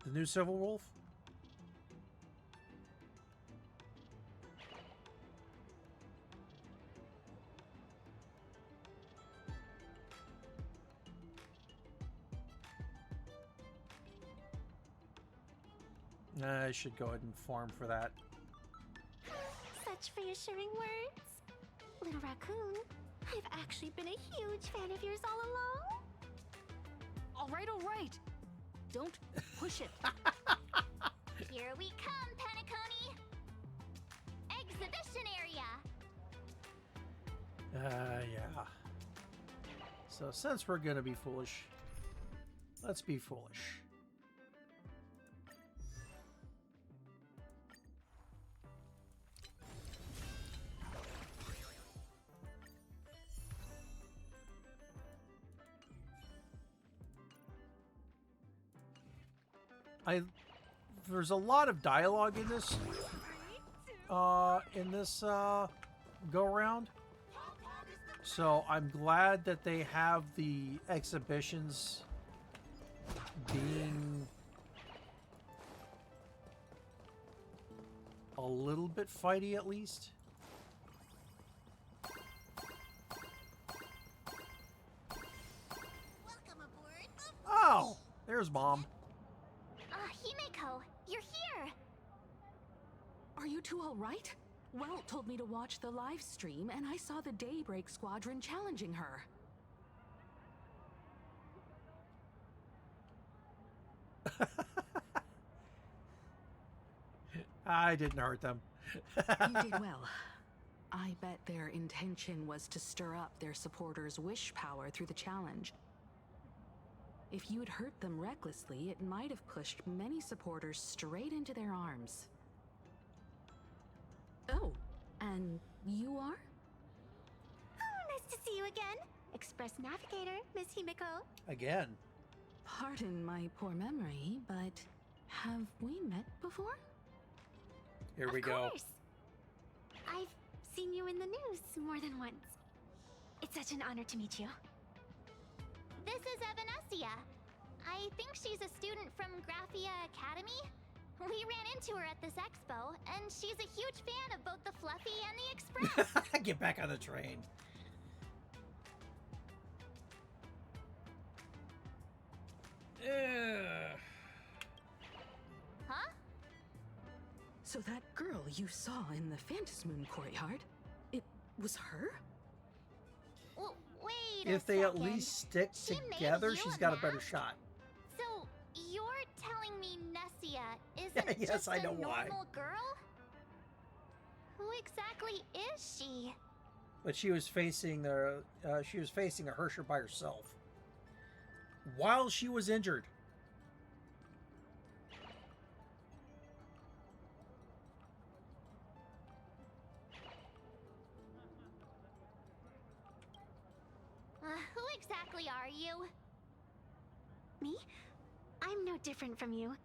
The new Civil Wolf? I should go ahead and farm for that. Such reassuring words. Little raccoon, I've actually been a huge fan of yours all along. All right. Don't push it. Here we come, Penacony! Exhibition area! Yeah. So since we're gonna be foolish, let's be foolish. There's a lot of dialogue in this go around. So I'm glad that they have the exhibitions being a little bit fighty at least. Oh, there's Mom. Himeko, you're here! Are you two all right? Welt told me to watch the live stream, and I saw the Daybreak Squadron challenging her. I didn't hurt them. You did well. I bet their intention was to stir up their supporters' wish power through the challenge. If you had hurt them recklessly, it might have pushed many supporters straight into their arms. Oh, and you are? Oh, nice to see you again. Express Navigator, Miss Himeko. Again. Pardon my poor memory, but have we met before? Here we go. Of course. I've seen you in the news more than once. It's such an honor to meet you. This is Evanescia. I think she's a student from Graphia Academy. We ran into her at this expo, and she's a huge fan of both the Fluffy and the Express. Get back on the train. Huh? So that girl you saw in the Phantasmoon courtyard, it was her? Wait If they at least stick She made together, you she's a got a better mask? shot. So you're telling me Nessia isn't Yes, just I a know why. normal girl? Who exactly is she? But she was facing a Hersher by herself while she was injured. Who exactly are you? Me? I'm no different from you.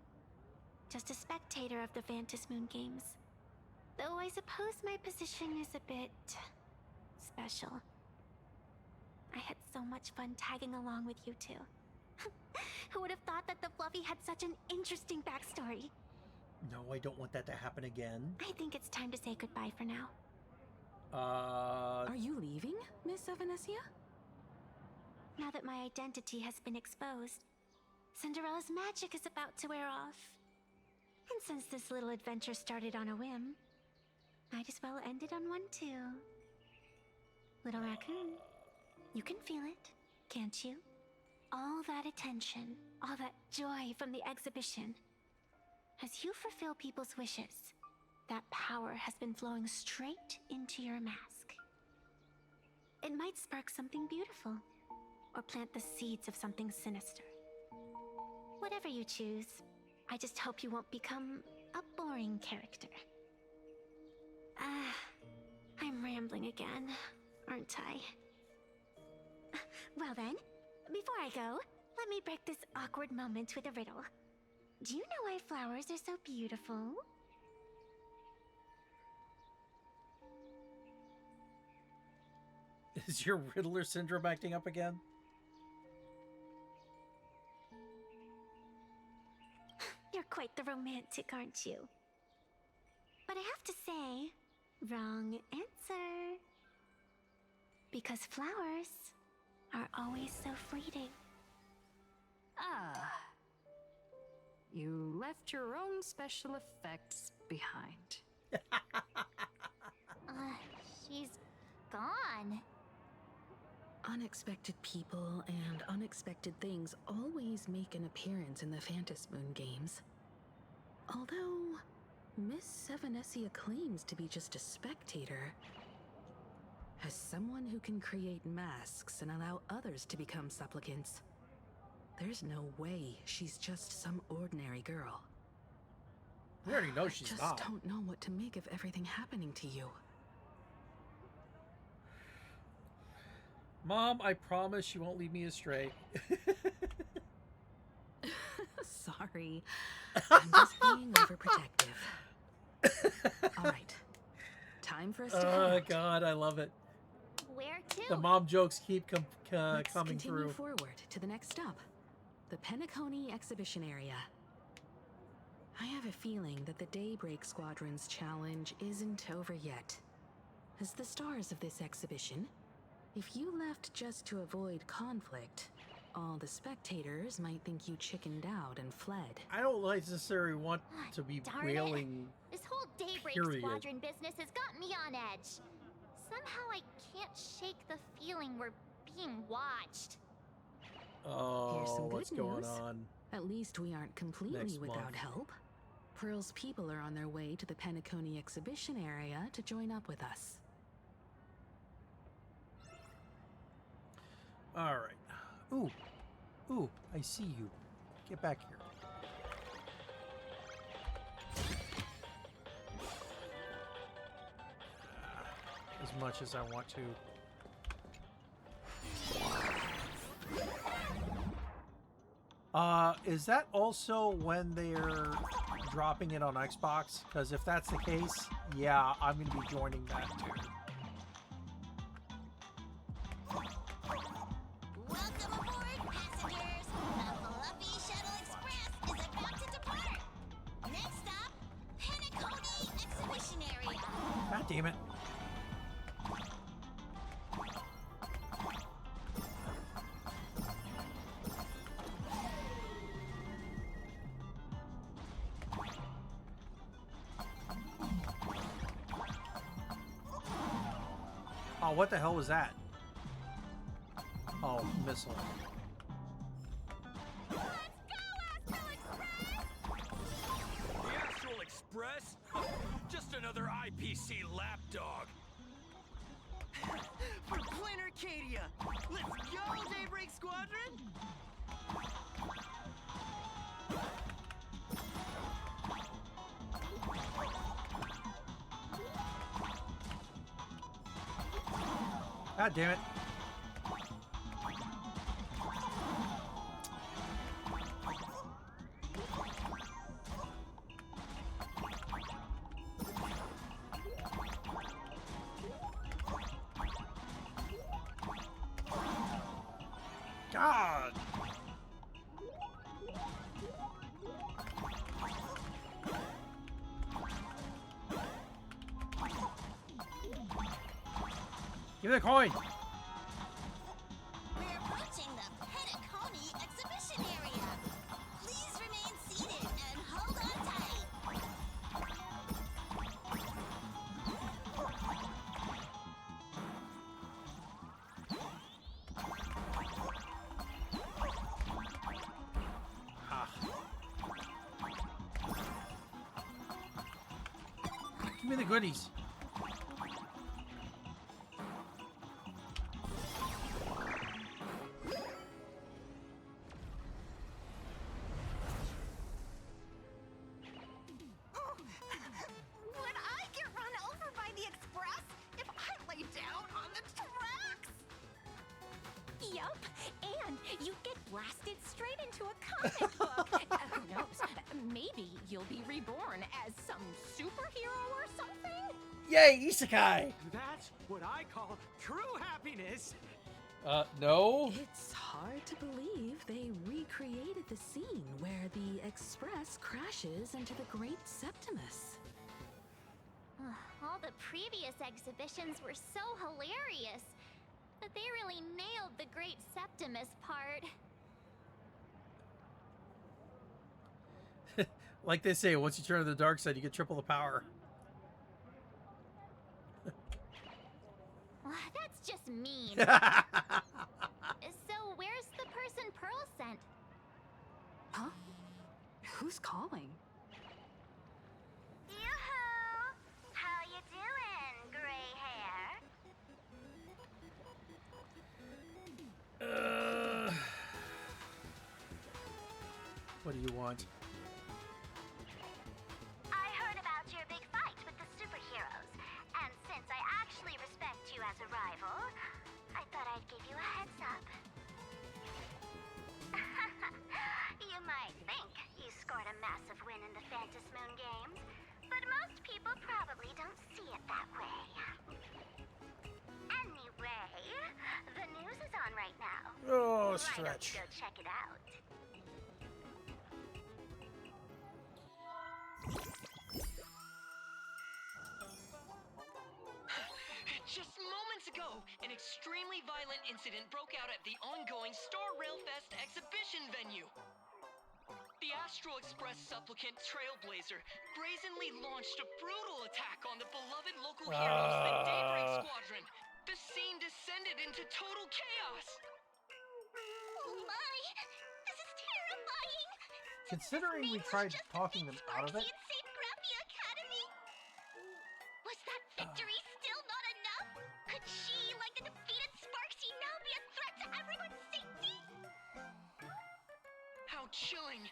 Just a spectator of the Vantis Moon Games. Though I suppose my position is a bit special. I had so much fun tagging along with you two. Who would have thought that the Fluffy had such an interesting backstory? No, I don't want that to happen again. I think it's time to say goodbye for now. Are you leaving, Miss Evanesia? Now that my identity has been exposed, Cinderella's magic is about to wear off. And since this little adventure started on a whim, might as well end it on one too. Little raccoon, you can feel it, can't you? All that attention, all that joy from the exhibition. As you fulfill people's wishes, that power has been flowing straight into your mask. It might spark something beautiful, or plant the seeds of something sinister. Whatever you choose, I just hope you won't become a boring character. I'm rambling again, aren't I? Well then, before I go, let me break this awkward moment with a riddle. Do you know why flowers are so beautiful? Is your Riddler syndrome acting up again? You're quite the romantic, aren't you? But I have to say, wrong answer. Because flowers are always so fleeting. Ah. You left your own special effects behind. She's gone. Unexpected people and unexpected things always make an appearance in the Vantis Moon Games. Although, Miss Evanesia claims to be just a spectator. As someone who can create masks and allow others to become supplicants, there's no way she's just some ordinary girl. We already know she's not. I just don't know what to make of everything happening to you. Mom, I promise you won't lead me astray. Sorry. I'm just being overprotective. Alright. Time for us to head Oh, out. God, I love it. Where to? The mom jokes keep Let's coming continue through. forward to the next stop. The Penacony exhibition area. I have a feeling that the Daybreak Squadron's challenge isn't over yet. As the stars of this exhibition, if you left just to avoid conflict, all the spectators might think you chickened out and fled. I don't necessarily want to be Darn railing. This whole Daybreak Period. Squadron business has got me on edge. Somehow I can't shake the feeling we're being watched. Here's some Oh, good what's news. going on? At least we aren't completely Next without month. help. Pearl's people are on their way to the Penacony exhibition area to join up with us. All right. Ooh, I see you. Get back here. As much as I want to. Is that also when they're dropping it on Xbox? Because if that's the case, yeah, I'm going to be joining that too. Welcome aboard, passengers. The Fluffy Shuttle Express is about to depart. Next stop, Penacony Exhibition Area. God damn it. Oh, what the hell was that? Oh, missile. The Astral Express? Just another IPC lapdog. For Plain Arcadia! Let's go, Daybreak Squadron! God damn it. God. Give me the coin. We're approaching the Petticone exhibition area. Please remain seated and hold on tight. Give me the goodies. Would I get run over by the express if I lay down on the tracks? Yup, and you get blasted straight into a comic book. Who knows? Maybe you'll be reborn as some superhero or something? Yay, isekai! That's what I call true happiness! No. It's hard to believe they recreated the scene where the Express crashes into the Great Septimus. All the previous exhibitions were so hilarious, but they really nailed the Great Septimus part. Like they say, once you turn to the dark side, you get triple the power. That's just mean. So where's the person Pearl sent? Huh? Who's calling? Yoo-hoo! How you doing, gray hair? What do you want? I heard about your big fight with the superheroes, and since I actually respect you as a rival, I thought I'd give you a heads up. You might think you scored a massive win in the Phantom Moon games, but most people probably don't see it that way. Anyway, the news is on right now. Oh, Why don't stretch. you go check it out? Just moments ago, an extremely violent incident broke out at the ongoing Star Rail Fest exhibition venue. The Astral Express supplicant Trailblazer brazenly launched a brutal attack on the beloved local heroes, the Daybreak Squadron. The scene descended into total chaos. Oh my! This is terrifying! Considering we tried talking them out of it, Academy? Was that victory still not enough? Could she, like the defeated Sparksy, now be a threat to everyone's safety? How chilling!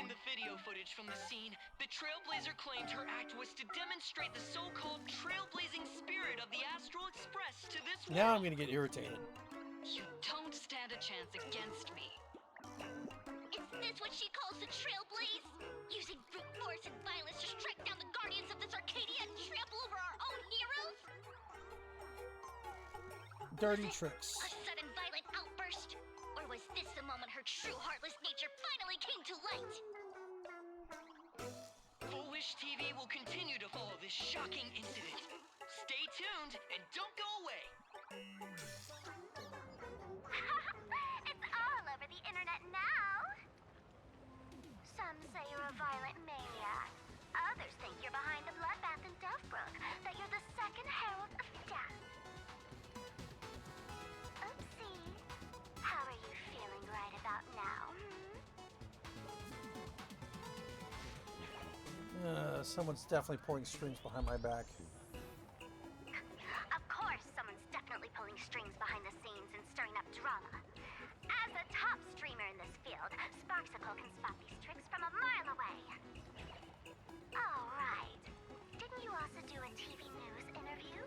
In the video footage from the scene, the Trailblazer claimed her act was to demonstrate the so-called trailblazing spirit of the Astral Express to this world. now I'm gonna get irritated. You don't stand a chance against me. Is this what she calls the trailblaze? Using brute force and violence to strike down the guardians of this Arcadia and trample over our own heroes? Dirty tricks. A sudden violent outburst? Or was this the moment her true heartless nature finally came to light? Foolish TV will continue to follow this shocking incident. Stay tuned and don't go away. It's all over the internet now. Some say you're a violent maniac. Others think you're behind the bloodbath in Delphbrook, that you're the second herald of death. Oopsie. Someone's definitely pulling strings behind my back. Of course, someone's definitely pulling strings behind the scenes and stirring up drama. As a top streamer in this field, Sparksicle can spot these tricks from a mile away. Oh, right. Didn't you also do a TV news interview?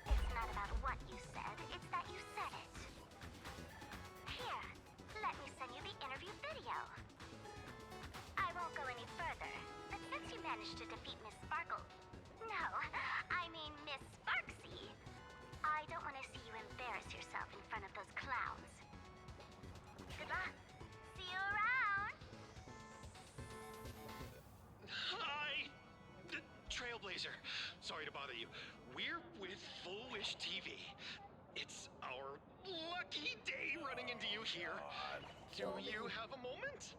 It's not about what you said, it's that you said it. Here, let me send you the interview video. I won't go any further, but since you managed to defeat Miss Sparkle... No, I mean Miss Sparksy. I don't want to see you embarrass yourself in front of those clowns. Good luck. See you around. Hi! Trailblazer. Sorry to bother you. We're with Full Wish TV. It's our lucky day running into you here. Do you have a moment?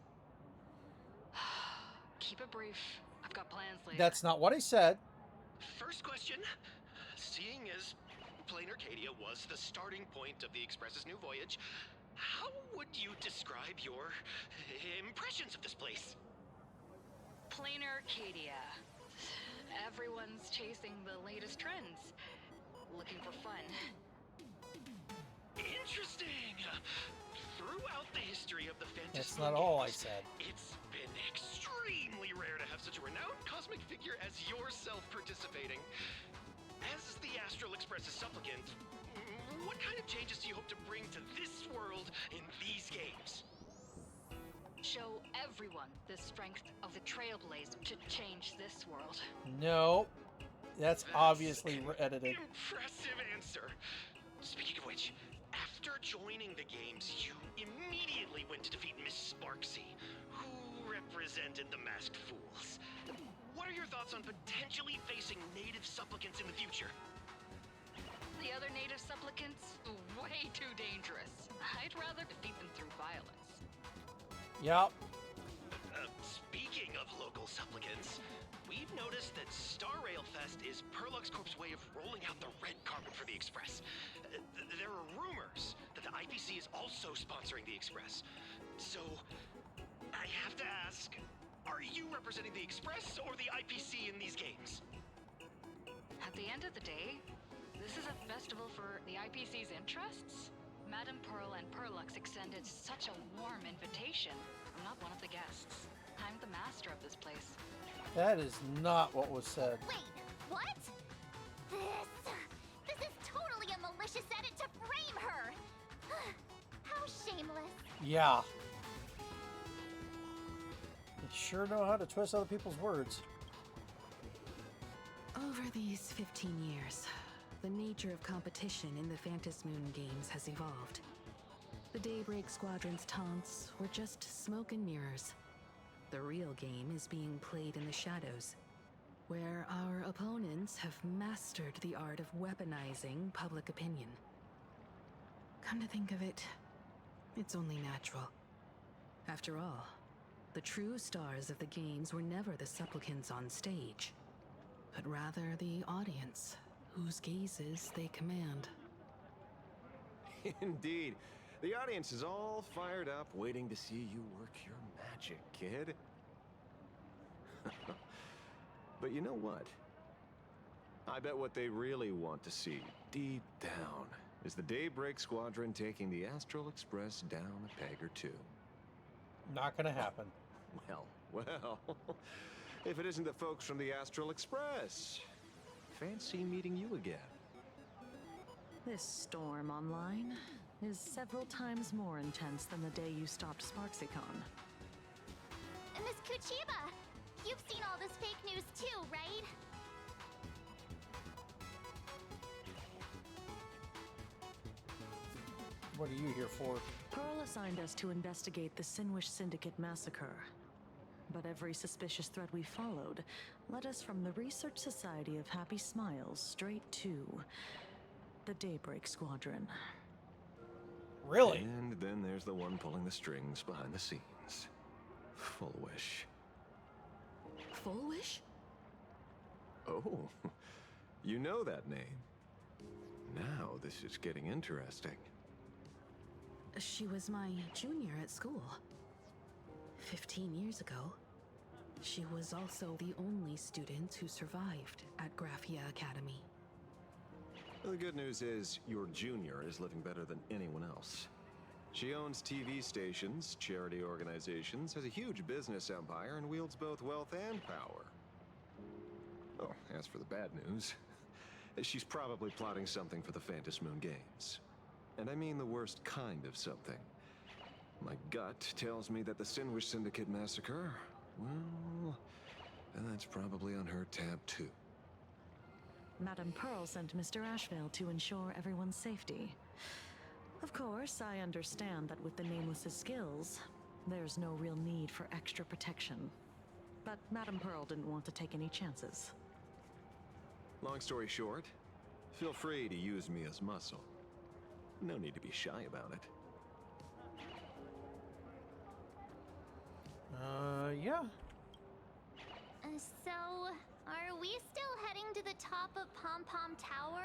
Keep it brief. I've got plans later. That's not what I said. First question. Seeing as Plain Arcadia was the starting point of the Express's new voyage, how would you describe your impressions of this place? Plain Arcadia. Everyone's chasing the latest trends. Looking for fun. Interesting. Throughout the history of the Fantasy That's not all I said. It's been extremely rare to have such a renowned cosmic figure as yourself participating. As the Astral Express's supplicant, what kind of changes do you hope to bring to this world in these games? Show everyone the strength of the Trailblazer to change this world. No. That's obviously edited. Impressive answer. Speaking of which, after joining the games, you immediately went to defeat Miss Sparksy, who represented the Masked Fools. What are your thoughts on potentially facing native supplicants in the future? The other native supplicants, way too dangerous. I'd rather defeat them through violence. Yep. Speaking of local supplicants, we've noticed that Star Rail Fest is Perlux Corp's way of rolling out the red carpet for the Express. There are rumors that the IPC is also sponsoring the Express. So, I have to ask, are you representing the Express or the IPC in these games? At the end of the day, this is a festival for the IPC's interests. Madame Pearl and Perlux extended such a warm invitation. I'm not one of the guests. I'm the master of this place. That is not what was said. Wait, what? This is totally a malicious edit to frame her. How shameless. Yeah. They sure know how to twist other people's words. Over these 15 years, the nature of competition in the Phantasmoon games has evolved. The Daybreak Squadron's taunts were just smoke and mirrors. The real game is being played in the shadows, where our opponents have mastered the art of weaponizing public opinion. Come to think of it, it's only natural. After all, the true stars of the games were never the supplicants on stage, but rather the audience, whose gazes they command. Indeed. The audience is all fired up, waiting to see you work your magic, kid. But you know what? I bet what they really want to see, deep down, is the Daybreak Squadron taking the Astral Express down a peg or two. Not gonna happen. Well, if it isn't the folks from the Astral Express. Fancy meeting you again. This storm online is several times more intense than the day you stopped SparksyCon. Miss Kuchiba, you've seen all this fake news too, right? What are you here for? Pearl assigned us to investigate the Sinwish Syndicate massacre. But every suspicious thread we followed led us from the Research Society of Happy Smiles straight to the Daybreak Squadron. Really? And then there's the one pulling the strings behind the scenes. Full Wish. Full Wish? Oh, you know that name. Now this is getting interesting. She was my junior at school. 15 years ago. She was also the only student who survived at Graphia Academy. The good news is, your junior is living better than anyone else. She owns TV stations, charity organizations, has a huge business empire, and wields both wealth and power. Oh, as for the bad news, she's probably plotting something for the Phantom Moon Games. And I mean the worst kind of something. My gut tells me that the Sinwish Syndicate massacre, well, that's probably on her tab too. Madame Pearl sent Mr. Ashvale to ensure everyone's safety. Of course, I understand that with the Nameless's skills, there's no real need for extra protection. But Madame Pearl didn't want to take any chances. Long story short, feel free to use me as muscle. No need to be shy about it. Yeah. So, are we still heading to the top of Pom Pom Tower?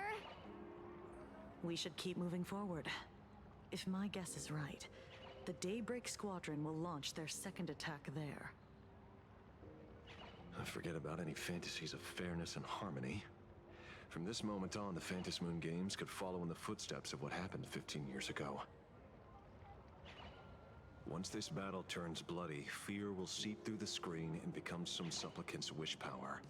We should keep moving forward. If my guess is right, the Daybreak Squadron will launch their second attack there. Forget about any fantasies of fairness and harmony. From this moment on, the Phantom Moon Games could follow in the footsteps of what happened 15 years ago. Once this battle turns bloody, fear will seep through the screen and become some supplicant's wish power.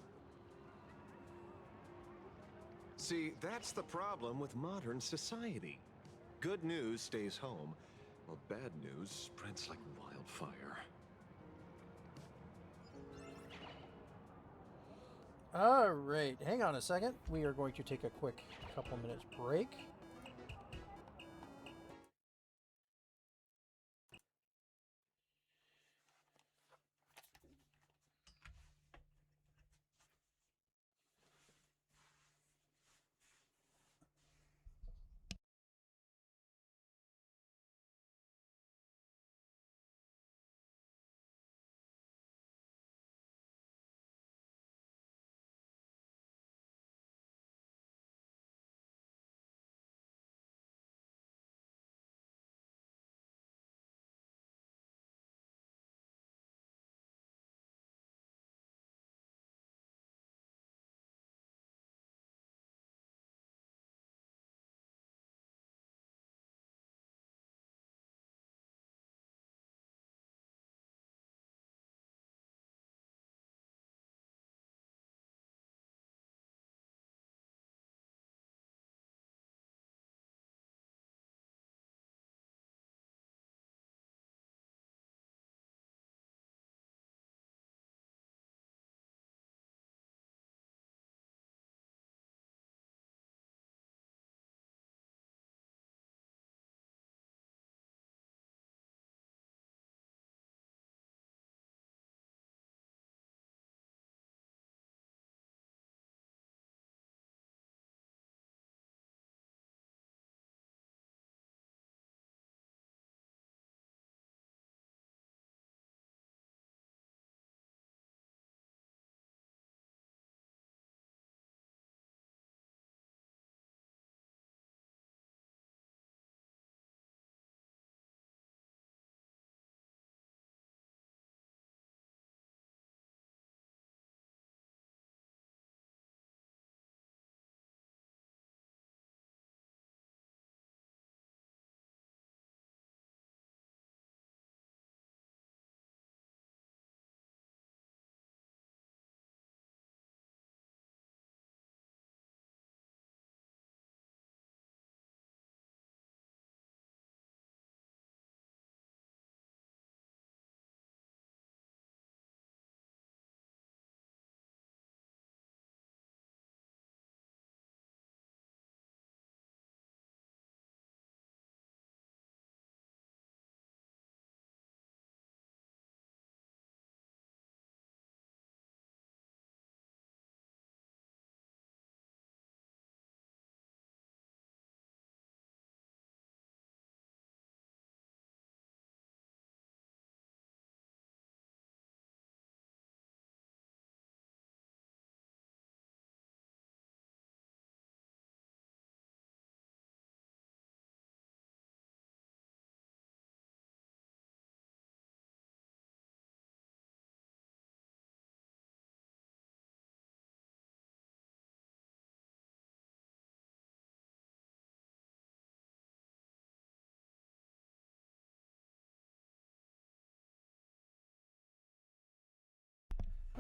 See, that's the problem with modern society. Good news stays home, while bad news spreads like wildfire. All right, hang on a second. We are going to take a quick couple minutes break.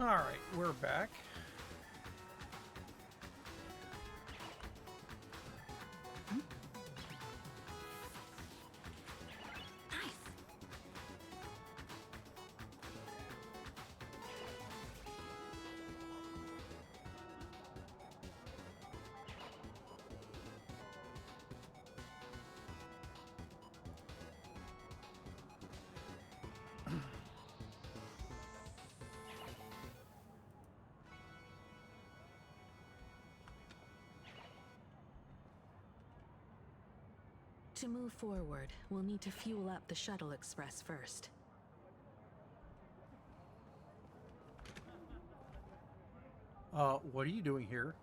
All right, we're back. To move forward, we'll need to fuel up the shuttle express first. What are you doing here?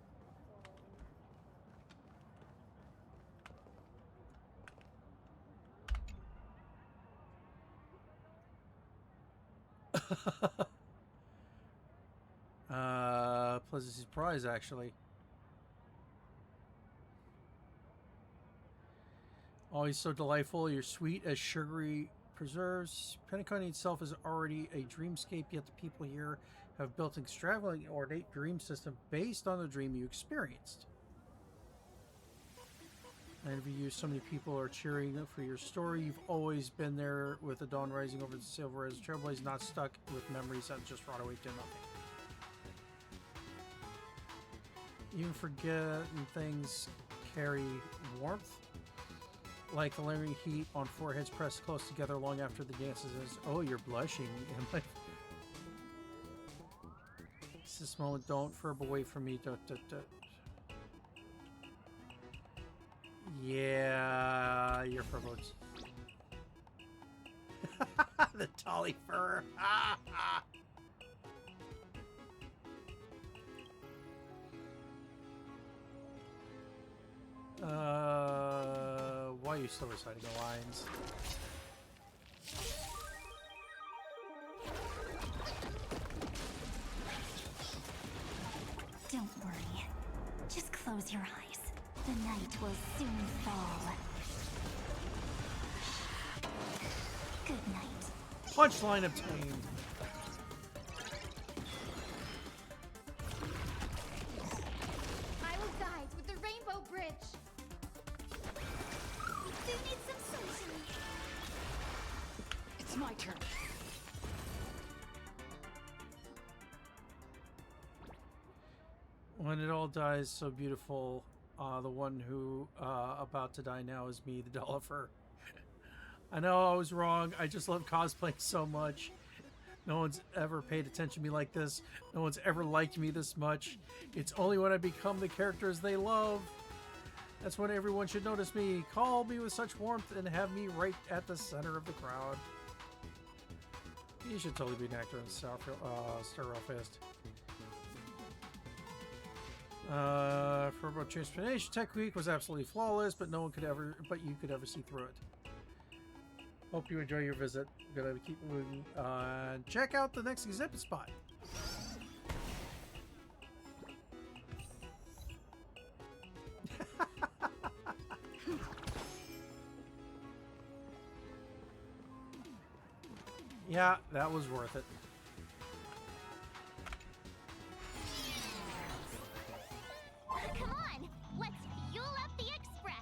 Pleasant surprise, actually. Always so delightful. You're sweet as sugary preserves. Pentagon itself is already a dreamscape, yet the people here have built an extravagant, ornate dream system based on the dream you experienced. And for you, so many people are cheering for your story. You've always been there with the dawn rising over the silver as a trailblazer, not stuck with memories that just rot away to nothing. Even forgetting things carry warmth. Like the lingering heat on foreheads pressed close together long after the dances. Oh, you're blushing. It's this moment. Don't furb away from me. Yeah, you're furboards. The Tolly fur. Why are you still reciting the lines? Don't worry. Just close your eyes. The night will soon fall. Good night. Punchline obtained. I will guide with the Rainbow Bridge. We do need some sunshine. It's my turn. When it all dies so beautiful, the one who about to die now is me, the Dollifer. I know I was wrong. I just love cosplaying so much. No one's ever paid attention to me like this. No one's ever liked me this much. It's only when I become the characters they love. That's when everyone should notice me, call me with such warmth, and have me right at the center of the crowd. You should totally be an actor in Starrail Fest. For about transportation, Tech Week was absolutely flawless, but you could ever see through it. Hope you enjoy your visit. Gonna keep moving. Check out the next exhibit spot. Yeah, that was worth it. Come on, let's fuel up the express.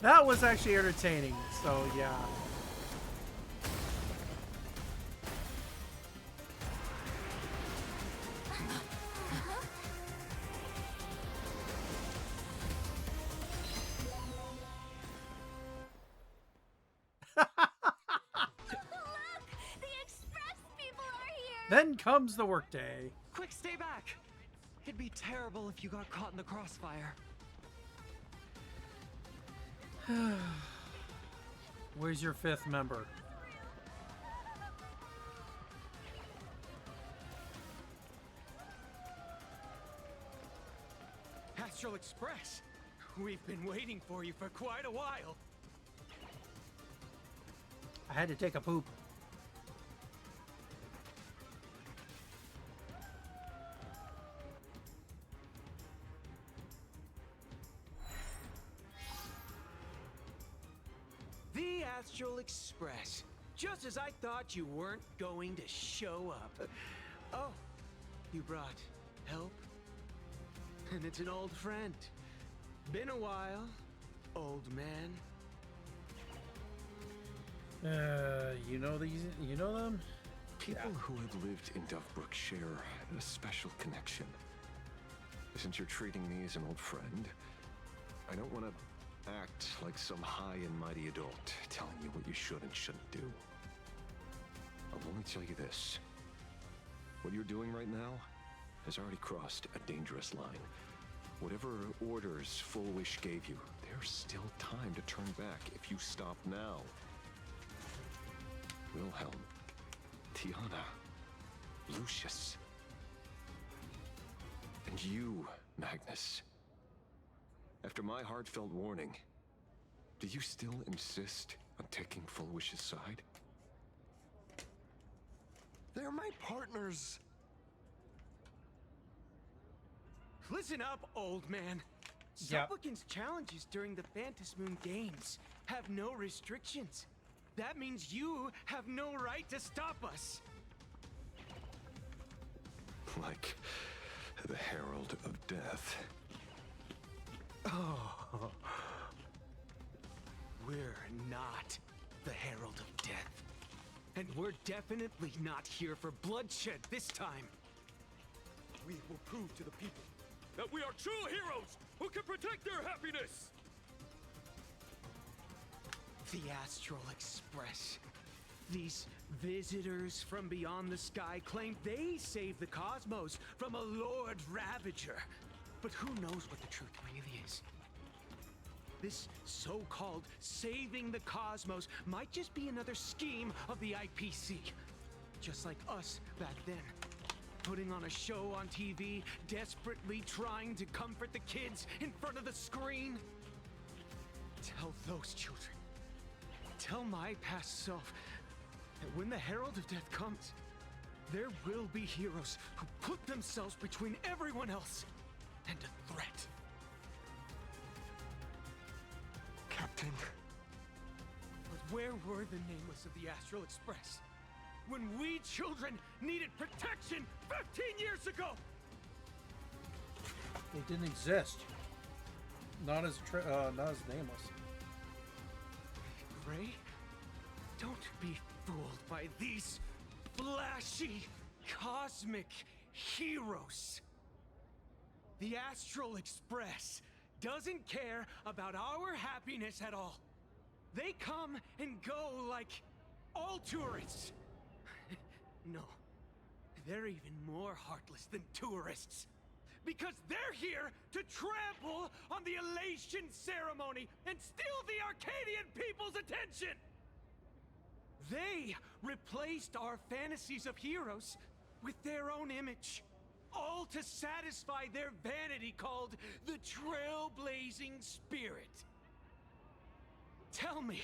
That was actually entertaining, so yeah. Then comes the workday. Quick, stay back! It'd be terrible if you got caught in the crossfire. Where's your fifth member? Astral Express! We've been waiting for you for quite a while. I had to take a poop. The Astral Express. Just as I thought you weren't going to show up. Oh, you brought help? And it's an old friend. Been a while, old man. You know these? You know them? People who have lived in Dovebrook share a special connection. Since you're treating me as an old friend, I don't want to act like some high and mighty adult telling you what you should and shouldn't do. I'll only tell you this. What you're doing right now has already crossed a dangerous line. Whatever orders Full Wish gave you, there's still time to turn back if you stop now. Wilhelm, Tiana, Lucius, and you, Magnus. After my heartfelt warning, do you still insist on taking Full Wish's side? They're my partners. Listen up, old man. Yep. Supplicants' challenges during the Phantasmoon Games have no restrictions. That means you have no right to stop us. Like the Herald of Death. Oh. We're not the Herald of Death. And we're definitely not here for bloodshed this time. We will prove to the people that we are true heroes who can protect their happiness! The Astral Express. These visitors from beyond the sky claim they saved the cosmos from a Lord Ravager. But who knows what the truth really is? This so-called saving the cosmos might just be another scheme of the IPC. Just like us back then. Putting on a show on TV, desperately trying to comfort the kids in front of the screen. Tell those children. Tell my past self that when the Herald of Death comes, there will be heroes who put themselves between everyone else and a threat. Captain. But where were the nameless of the Astral Express? When we children needed protection 15 years ago! They didn't exist. Not as nameless. Gray, don't be fooled by these flashy, cosmic heroes. The Astral Express doesn't care about our happiness at all. They come and go like all tourists. No, they're even more heartless than tourists. Because they're here to trample on the elation ceremony and steal the Arcadian people's attention! They replaced our fantasies of heroes with their own image. All to satisfy their vanity called the Trailblazing Spirit. Tell me,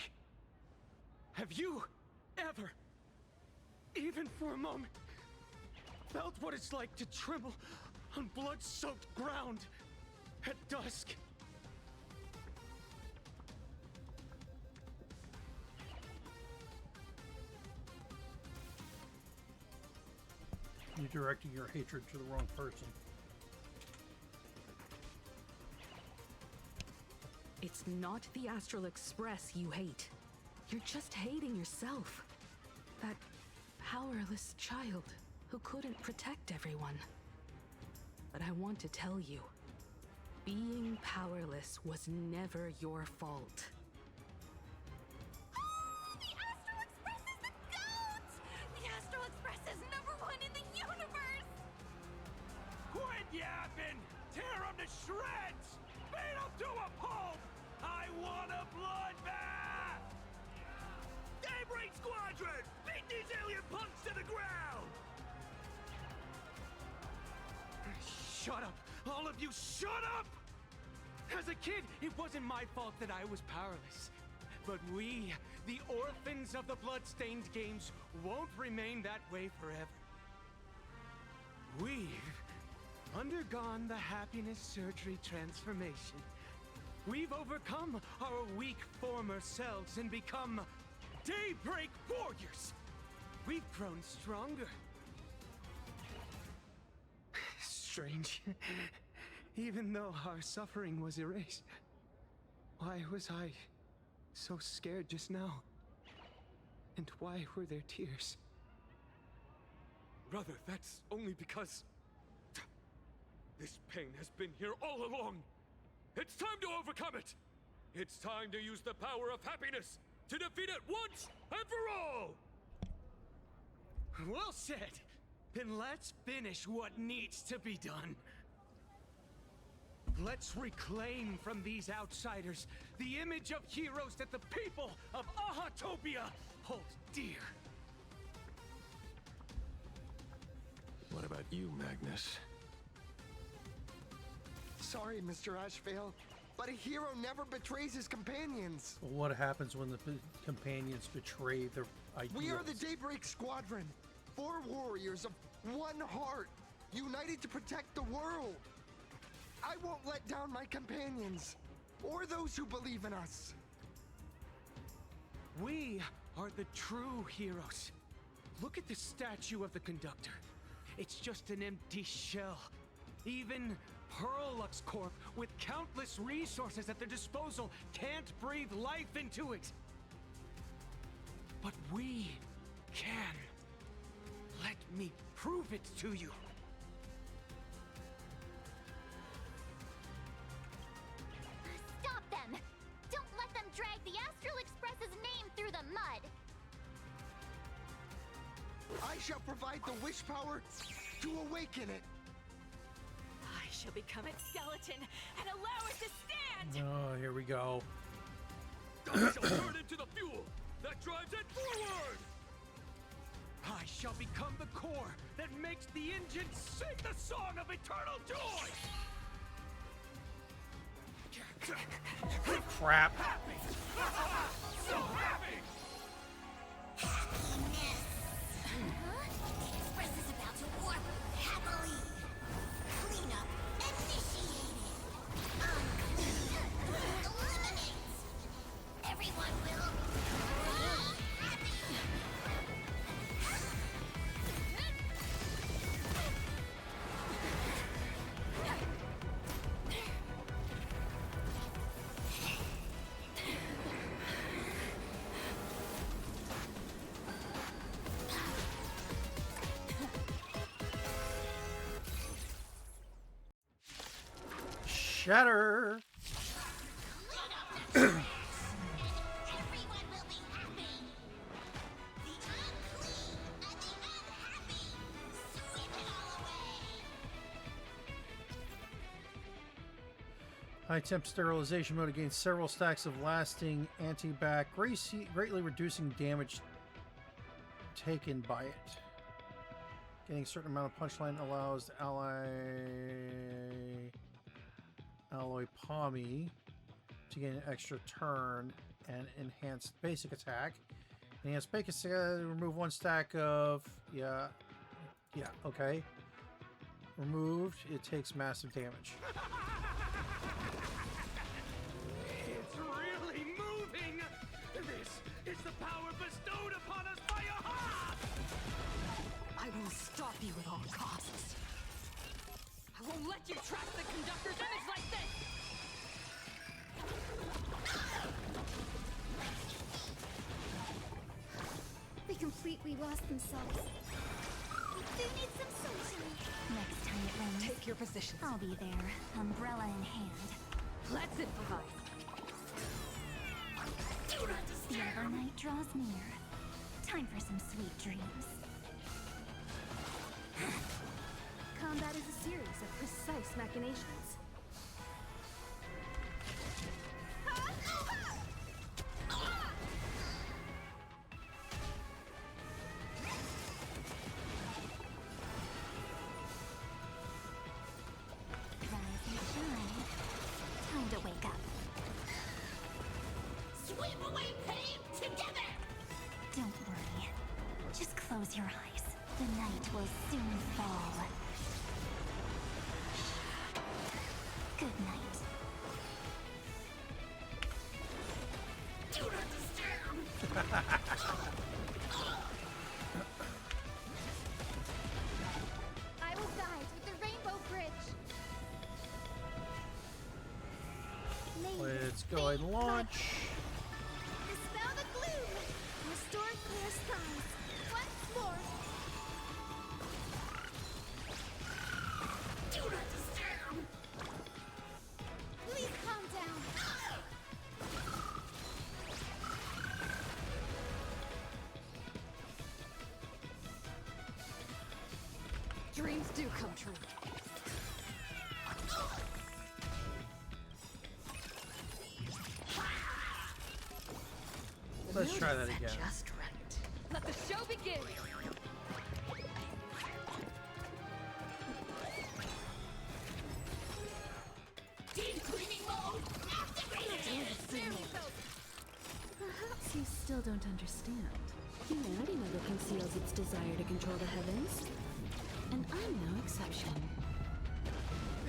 have you ever, even for a moment, felt what it's like to tremble on blood-soaked ground at dusk? You're directing your hatred to the wrong person. It's not the Astral Express you hate. You're just hating yourself. That powerless child who couldn't protect everyone. But I want to tell you, being powerless was never your fault. The Astral Express is the GOAT! The Astral Express is #1 in the universe! Quit yapping! Tear them to shreds! Beat them to a pulp! I want a bloodbath! Daybreak Squadron! Beat these alien punks to the ground! Shut up! All of you, shut up! As a kid, it wasn't my fault that I was powerless. But we, the orphans of the blood-stained games, won't remain that way forever. We've undergone the happiness surgery transformation. We've overcome our weak former selves and become Daybreak Warriors. We've grown stronger. Strange. Even though our suffering was erased, why was I so scared just now? And why were there tears? Brother, that's only because this pain has been here all along. It's time to overcome it. It's time to use the power of happiness to defeat it once and for all. Well said. Then let's finish what needs to be done. Let's reclaim from these outsiders the image of heroes that the people of Ahatopia hold dear. What about you, Magnus? Sorry, Mr. Ashvale, but a hero never betrays his companions. Well, what happens when the companions betray their ideals? We are the Daybreak Squadron, 4 warriors of one heart, united to protect the world. I won't let down my companions, or those who believe in us. We are the true heroes. Look at the statue of the conductor. It's just an empty shell. Even Pearlux Corp, with countless resources at their disposal, can't breathe life into it. But we can. Let me prove it to you. Stop them! Don't let them drag the Astral Express's name through the mud! I shall provide the wish power to awaken it. I shall become its skeleton and allow it to stand! Oh, here we go. I shall turn into the fuel that drives it forward! I shall become the core that makes the engine sing the song of eternal joy! Crap. So happy! Happiness. The Express is about to warp happily. Cleanup initiated. Unclean. Eliminate. Everyone will be happy. Shatter. High temp sterilization mode against several stacks of lasting anti-bac, greatly reducing damage taken by it. Getting a certain amount of punchline allows the alloy Palmy to get an extra turn and enhanced basic attack. Enhanced basic attack, remove 1 stack of yeah, okay. Removed, it takes massive damage. It's really moving! This is the power bestowed upon us by Aha! I will stop you at all costs. I won't let you trash the conductor's image like this! They completely lost themselves. We do need some sunshine. Next time it rains, Take your position. I'll be there, umbrella in hand. Let's improvise. The overnight draws near. Time for some sweet dreams. Combat is a series of precise machinations. Rise and shine. Time to wake up. Sweep away pain together! Don't worry. Just close your eyes. The night will soon fall. Good night. Do not disturb! I will guide with the Rainbow Bridge. May Let's go ahead and launch. dispel the gloom. Restore clear skies. Once more. Do not disturb! Please calm down. Dreams do come true. Let's try that again. Just right. Let the show begin. Deep cleaning mode activated! Perhaps you still don't understand. Humanity never conceals its desire to control the heavens. And I'm no exception.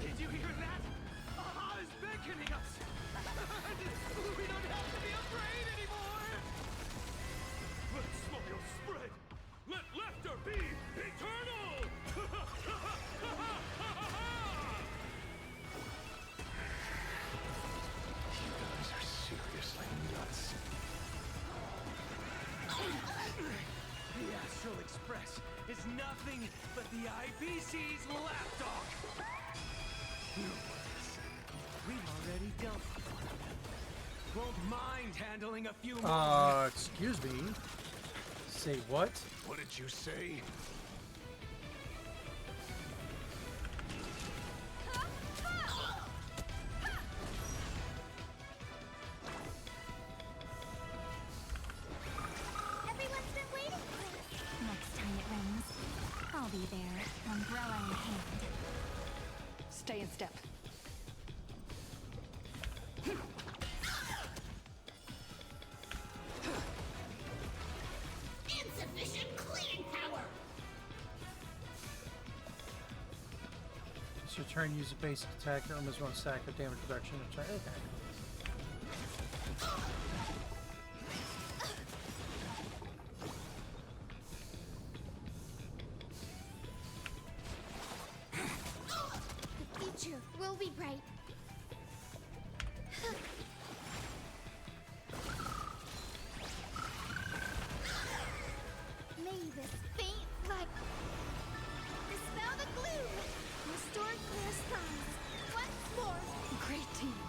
Did you hear that? Aha is beckoning us! We don't have to be afraid anymore! Let smile spread! Let laughter be eternal! You guys are seriously nuts. The Astral Express is nothing but the IPC's lapdog! No worries. We've already dealt with one of them. Won't mind handling a few more. Excuse me. Say what? What did you say? Everyone's been waiting for this. Next time it rains, I'll be there, umbrella in hand. Stay in step. Insufficient cleaning power! This return, use a basic attack or almost one stack of damage reduction. Okay. The future will be bright. May this faint light dispel the gloom. Restore clear skies. Once more. Great team.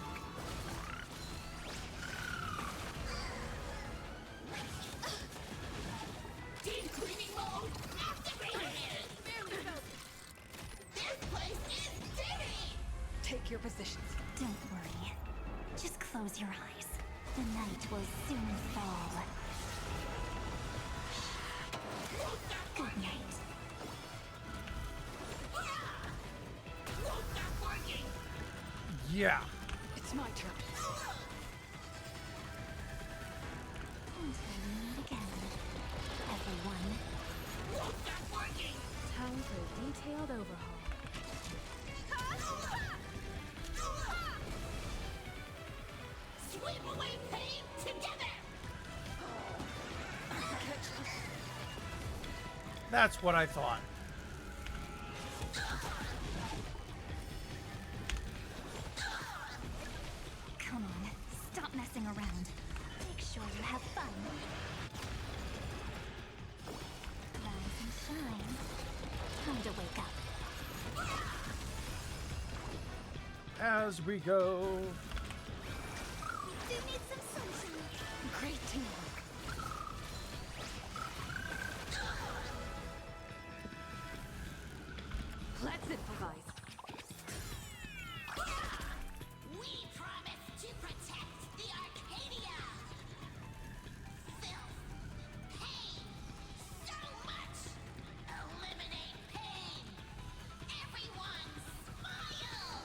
Deep cleaning mode activated! This place is dirty! Take your positions. Don't worry. Just close your eyes. The night will soon fall. Good night. Won't stop working! Yeah. It's my turn. Until we meet again, everyone. Won't stop working! Time for a detailed overhaul. Sweep away pain together! That's what I thought. Come on, stop messing around. wake up. As we go. We do need some sunshine. Great teamwork. Let's improvise. We promise to protect the Arcadia! Filth, pain, so much! Eliminate pain! Everyone, smile!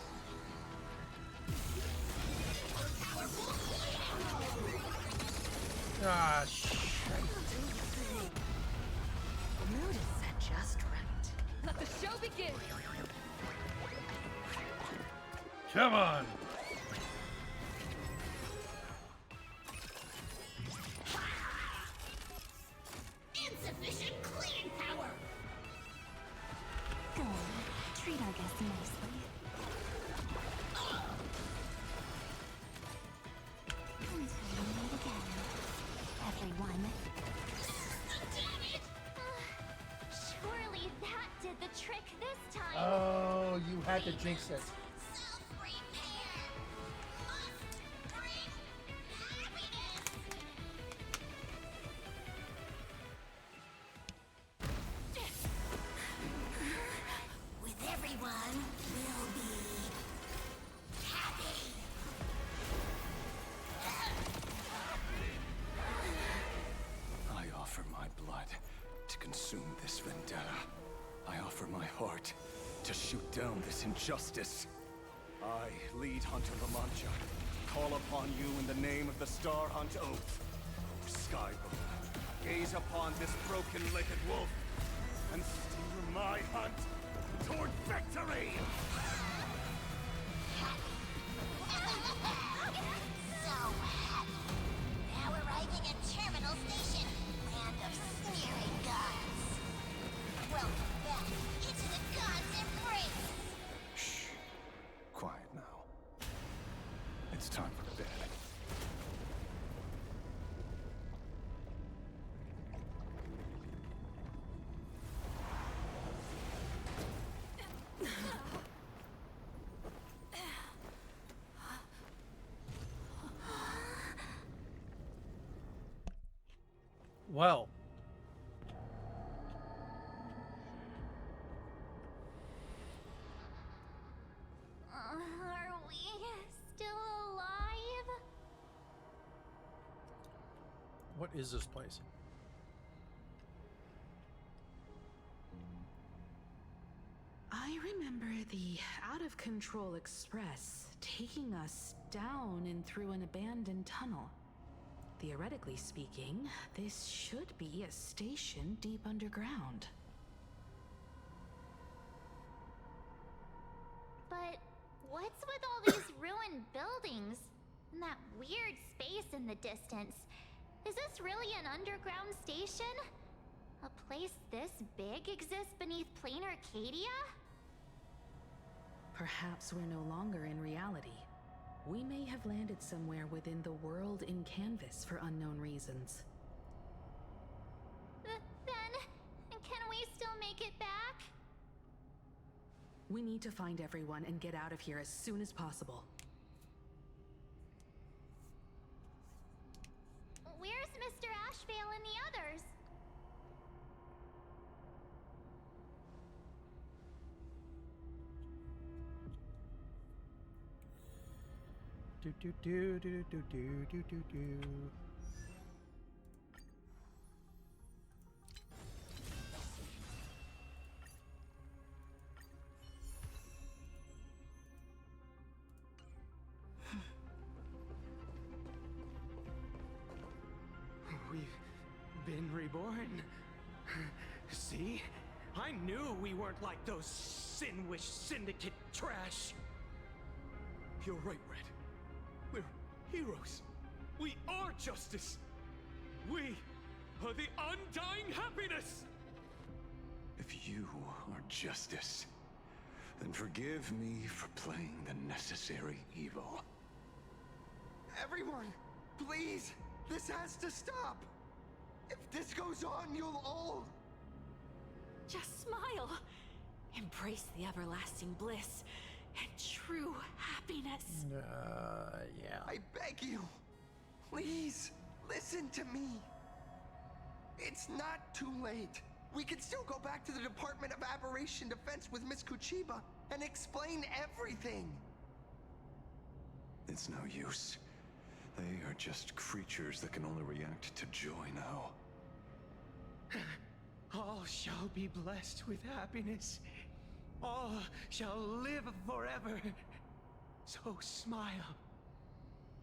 Ah, shit. The mood is set just right. Let the show begin. Come on. Insufficient cleaning power! Go on, treat our guests nicely. Until we meet again, everyone. Damn it! Surely that did the trick this time. Oh, you had to jinx it. Self-repair must bring happiness! With everyone, we'll be happy. I offer my blood to consume this vendetta. I offer my heart to shoot down this injustice. I, lead Hunter La Mancha, call upon you in the name of the Star Hunt Oath. O Skybow, gaze upon this broken-legged wolf and steer my hunt toward victory! So happy. Now arriving at Terminal Station, land of sneering gods. Welcome back into the gods' embrace. Shh. Quiet now. It's time for bed. Well. Are we still alive? What is this place? I remember the out-of-control express taking us down and through an abandoned tunnel. Theoretically speaking, this should be a station deep underground. But what's with all these ruined buildings? And that weird space in the distance? Is this really an underground station? A place this big exists beneath plain Arcadia? Perhaps we're no longer in reality. We may have landed somewhere within the world in canvas for unknown reasons. Then, can we still make it back? We need to find everyone and get out of here as soon as possible. Where's Mr. Ashvale and the others? Do do do do do do do do do. We've been reborn. See? I knew we weren't like those Sinwish Syndicate trash. You're right, Red. We're heroes. We are justice. We are the undying happiness. If you are justice, then forgive me for playing the necessary evil. Everyone, please! This has to stop! If this goes on, you'll all... Just smile. Embrace the everlasting bliss and true happiness. Yeah. I beg you, please listen to me. It's not too late. We can still go back to the Department of Aberration Defense with Miss Kuchiba and explain everything. It's no use. They are just creatures that can only react to joy now. All shall be blessed with happiness. All shall live forever. So smile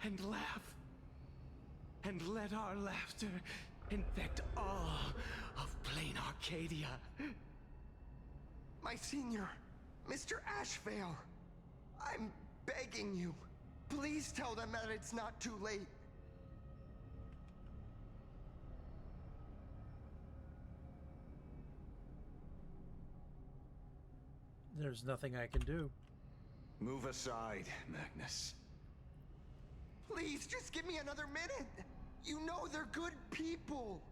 and laugh. And let our laughter infect all of plain Arcadia. My senior, Mr. Ashvale, I'm begging you. Please tell them that it's not too late. There's nothing I can do. Move aside, Magnus. Please, just give me another minute. You know they're good people.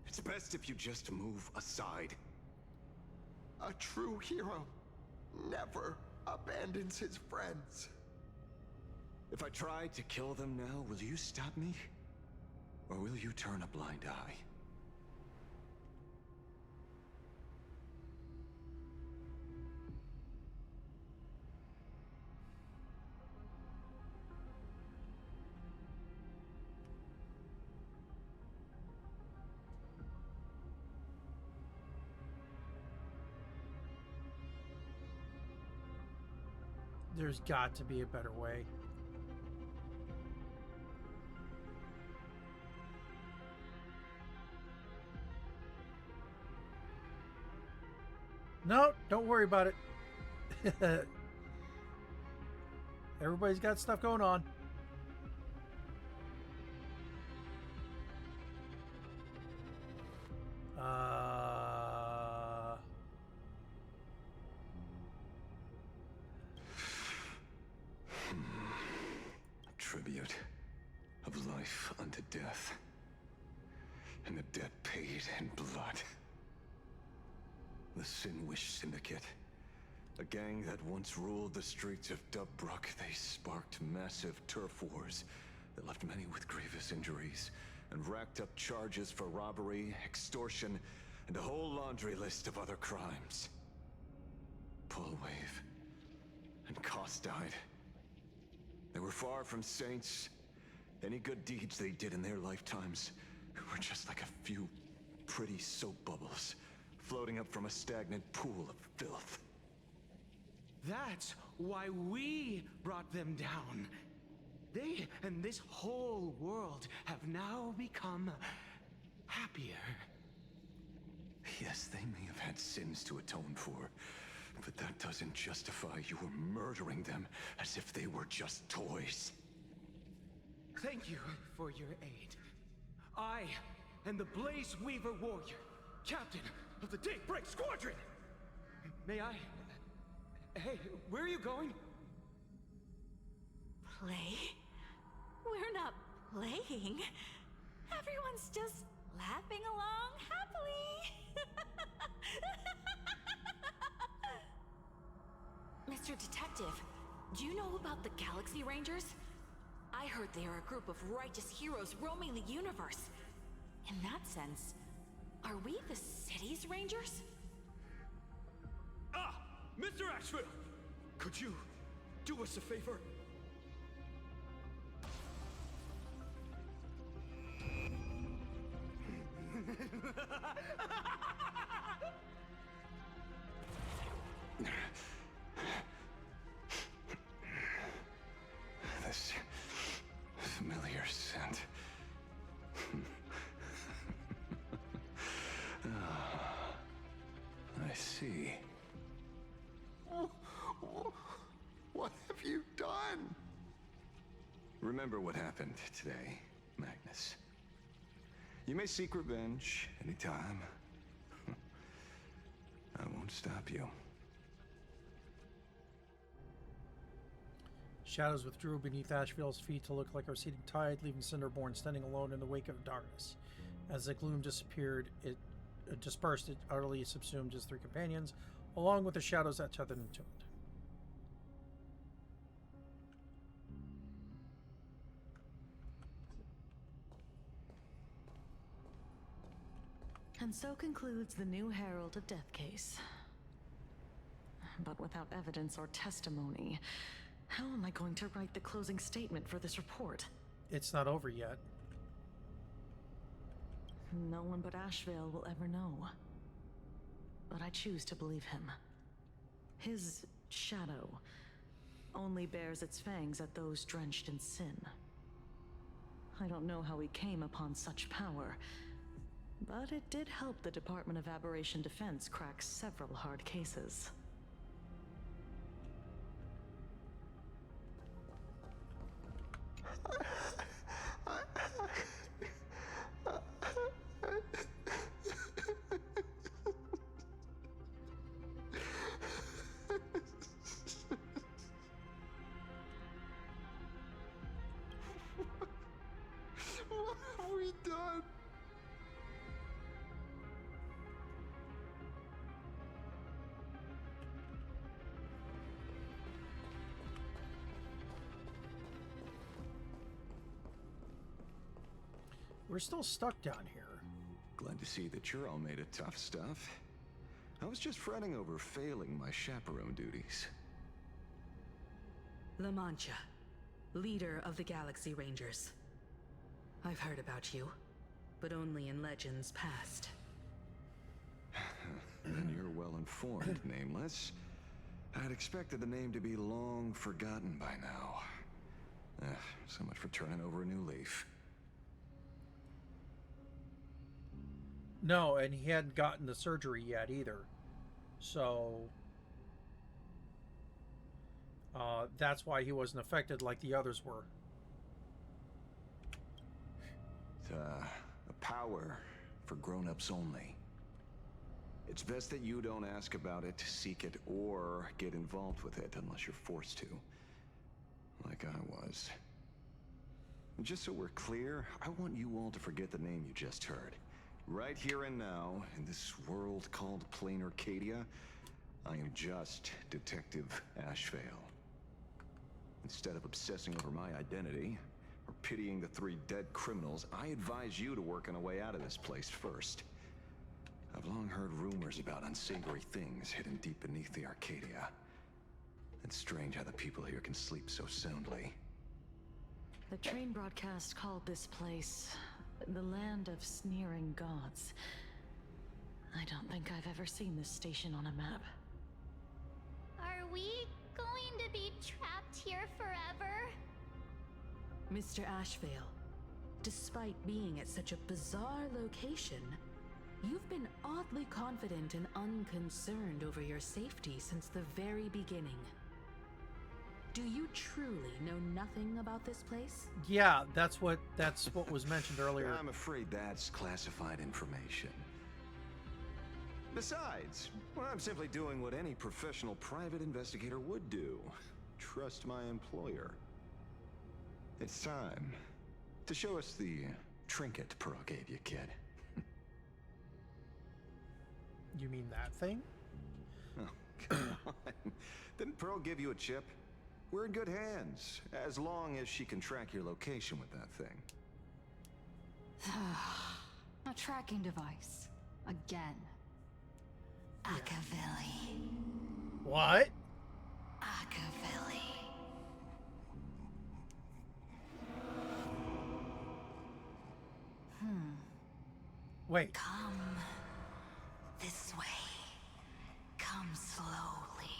It's best if you just move aside. A true hero never abandons his friends. If I try to kill them now, will you stop me? Or will you turn a blind eye? There's got to be a better way. No, don't worry about it. Everybody's got stuff going on. Tribute of life unto death, and the debt paid in blood. The Sinwish Syndicate, a gang that once ruled the streets of Dubbrook. They sparked massive turf wars that left many with grievous injuries and racked up charges for robbery, extortion, and a whole laundry list of other crimes. Pullwave and Koss died. They were far from saints. Any good deeds they did in their lifetimes were just like a few pretty soap bubbles floating up from a stagnant pool of filth. That's why we brought them down. They and this whole world have now become happier. Yes, they may have had sins to atone for, but that doesn't justify you murdering them as if they were just toys. Thank you for your aid. I am the Blaze Weaver Warrior, captain of the Daybreak Squadron! May I... Hey, where are you going? Play? We're not playing. Everyone's just laughing along happily. Mr. Detective, do you know about the Galaxy Rangers? I heard they are a group of righteous heroes roaming the universe. In that sense, are we the city's rangers? Ah! Mr. Ashville! Could you do us a favor? This familiar scent. I see. What have you done? Remember what happened today, Magnus. You may seek revenge anytime. I won't stop you. Shadows withdrew beneath Ashville's feet to look like a receding tide, leaving Cinderborn standing alone in the wake of darkness. As the gloom disappeared, it dispersed, it utterly subsumed his three companions, along with the shadows that tethered into it. And so concludes the new Herald of Death case. But without evidence or testimony, how am I going to write the closing statement for this report? It's not over yet. No one but Ashvale will ever know. But I choose to believe him. His shadow only bears its fangs at those drenched in sin. I don't know how he came upon such power, but it did help the Department of Aberration Defense crack several hard cases. What have we done? We're still stuck down here. Glad to see that you're all made of tough stuff. I was just fretting over failing my chaperone duties. La Mancha, leader of the Galaxy Rangers. I've heard about you, but only in legends past. Then you're well informed, Nameless. I'd expected the name to be long forgotten by now. So much for turning over a new leaf. No, and he hadn't gotten the surgery yet either. So that's why he wasn't affected like the others were. A power for grown-ups only. It's best that you don't ask about it, seek it, or get involved with it unless you're forced to. Like I was. And just so we're clear, I want you all to forget the name you just heard. Right here and now, in this world called Plain Arcadia, I am just Detective Ashvale. Instead of obsessing over my identity, or pitying the 3 dead criminals, I advise you to work on a way out of this place first. I've long heard rumors about unsavory things hidden deep beneath the Arcadia. It's strange how the people here can sleep so soundly. The train broadcast called this place the land of sneering gods. I don't think I've ever seen this station on a map. Are we going to be trapped here forever? Mr. Ashvale, despite being at such a bizarre location, you've been oddly confident and unconcerned over your safety since the very beginning. Do you truly know nothing about this place? Yeah, that's what was mentioned earlier. I'm afraid that's classified information. Besides, well, I'm simply doing what any professional private investigator would do. Trust my employer. It's time to show us the trinket Pearl gave you, kid. You mean that thing? Oh, come on. Didn't Pearl give you a chip? We're in good hands, as long as she can track your location with that thing. A tracking device. Again. Akavilli. What? Akavilli. Wait. Come this way. Come slowly.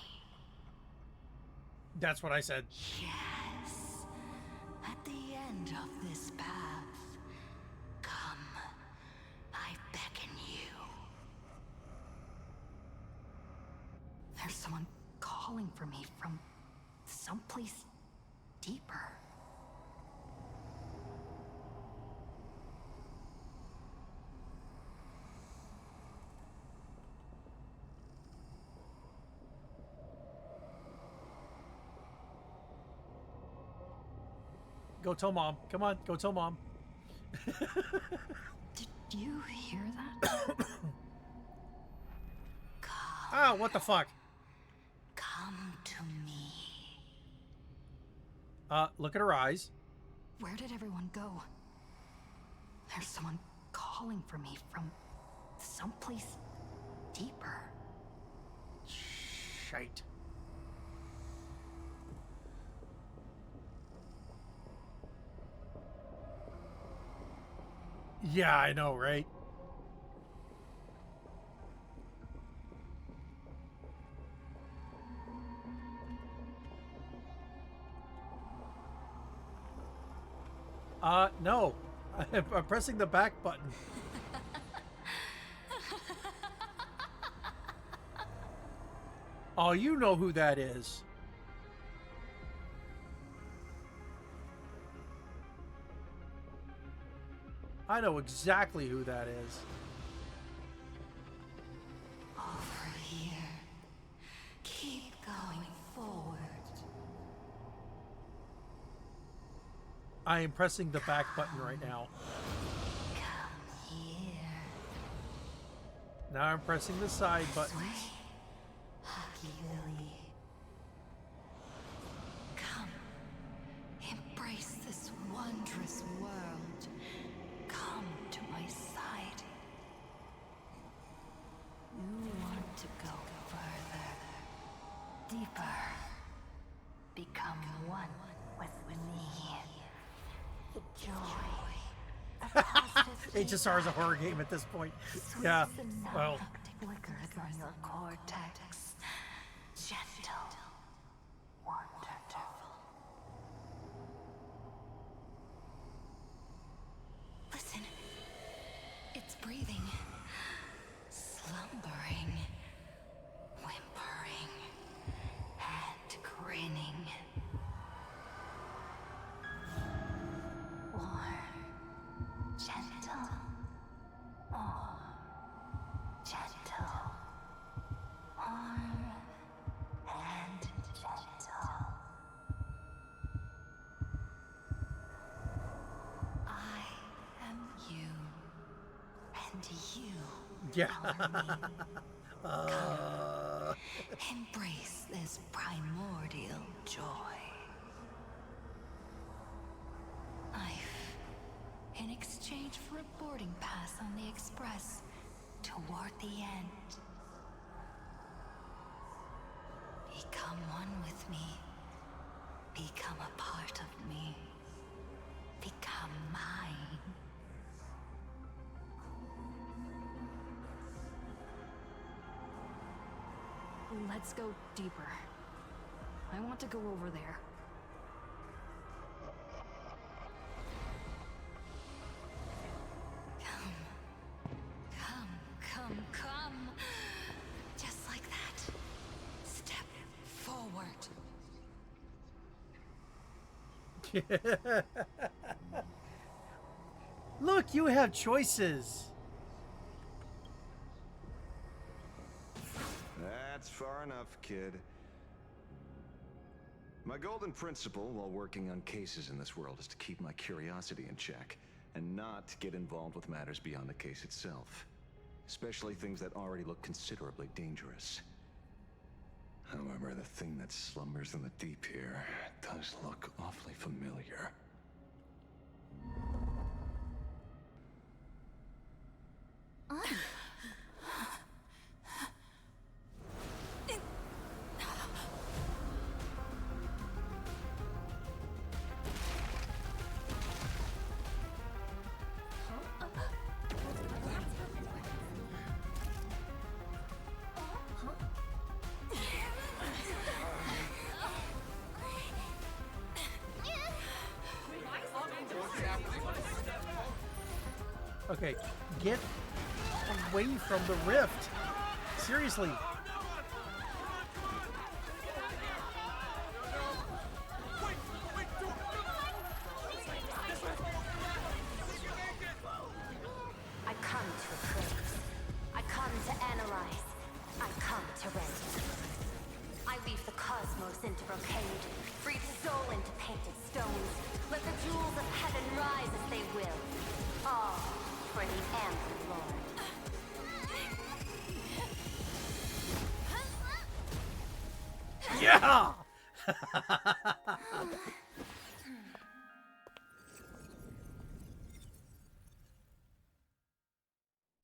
That's what I said. Yes. At the end of this path, come. I beckon you. There's someone calling for me from someplace deeper. Go tell Mom. Come on, go tell Mom. Did you hear that? Ah, what the fuck? Come to me. Look at her eyes. Where did everyone go? There's someone calling for me from someplace deeper. Shite. Yeah, I know, right? No. I'm pressing the back button. Oh, you know who that is. I know exactly who that is. Over here. Keep going forward. I am pressing the back button right now. Come here. Now I'm pressing the side button. Hockey Lily. Come. Embrace this wondrous world. Come to my side. You want to go further, deeper. Become one with me. The joy. HSR is a horror game at this point. Yeah. Well. Flickers on your cortex. Gentle. Wonderful. Listen. It's breathing. Slumbering. Whimpering. And grinning. Warm. Gentle. Warm. Gentle. Warm. And gentle. I am you. And you Yeah. are me. Embrace this primordial joy. Life, in exchange for a boarding pass on the express toward the end. Become one with me. Become a part of me. Become mine. Let's go deeper. I want to go over there. Come. Just like that. Step forward. Look, you have choices. That's far enough, kid. My golden principle while working on cases in this world is to keep my curiosity in check and not get involved with matters beyond the case itself. Especially things that already look considerably dangerous. However, the thing that slumbers in the deep here does look awfully familiar. Okay, get away from the rift. Seriously. I come to appraise. I come to analyze. I come to render. I weave the cosmos into brocade, breathe soul into painted stones. Let the jewels of heaven rise as they will. All for the Amber Lord. Yeah!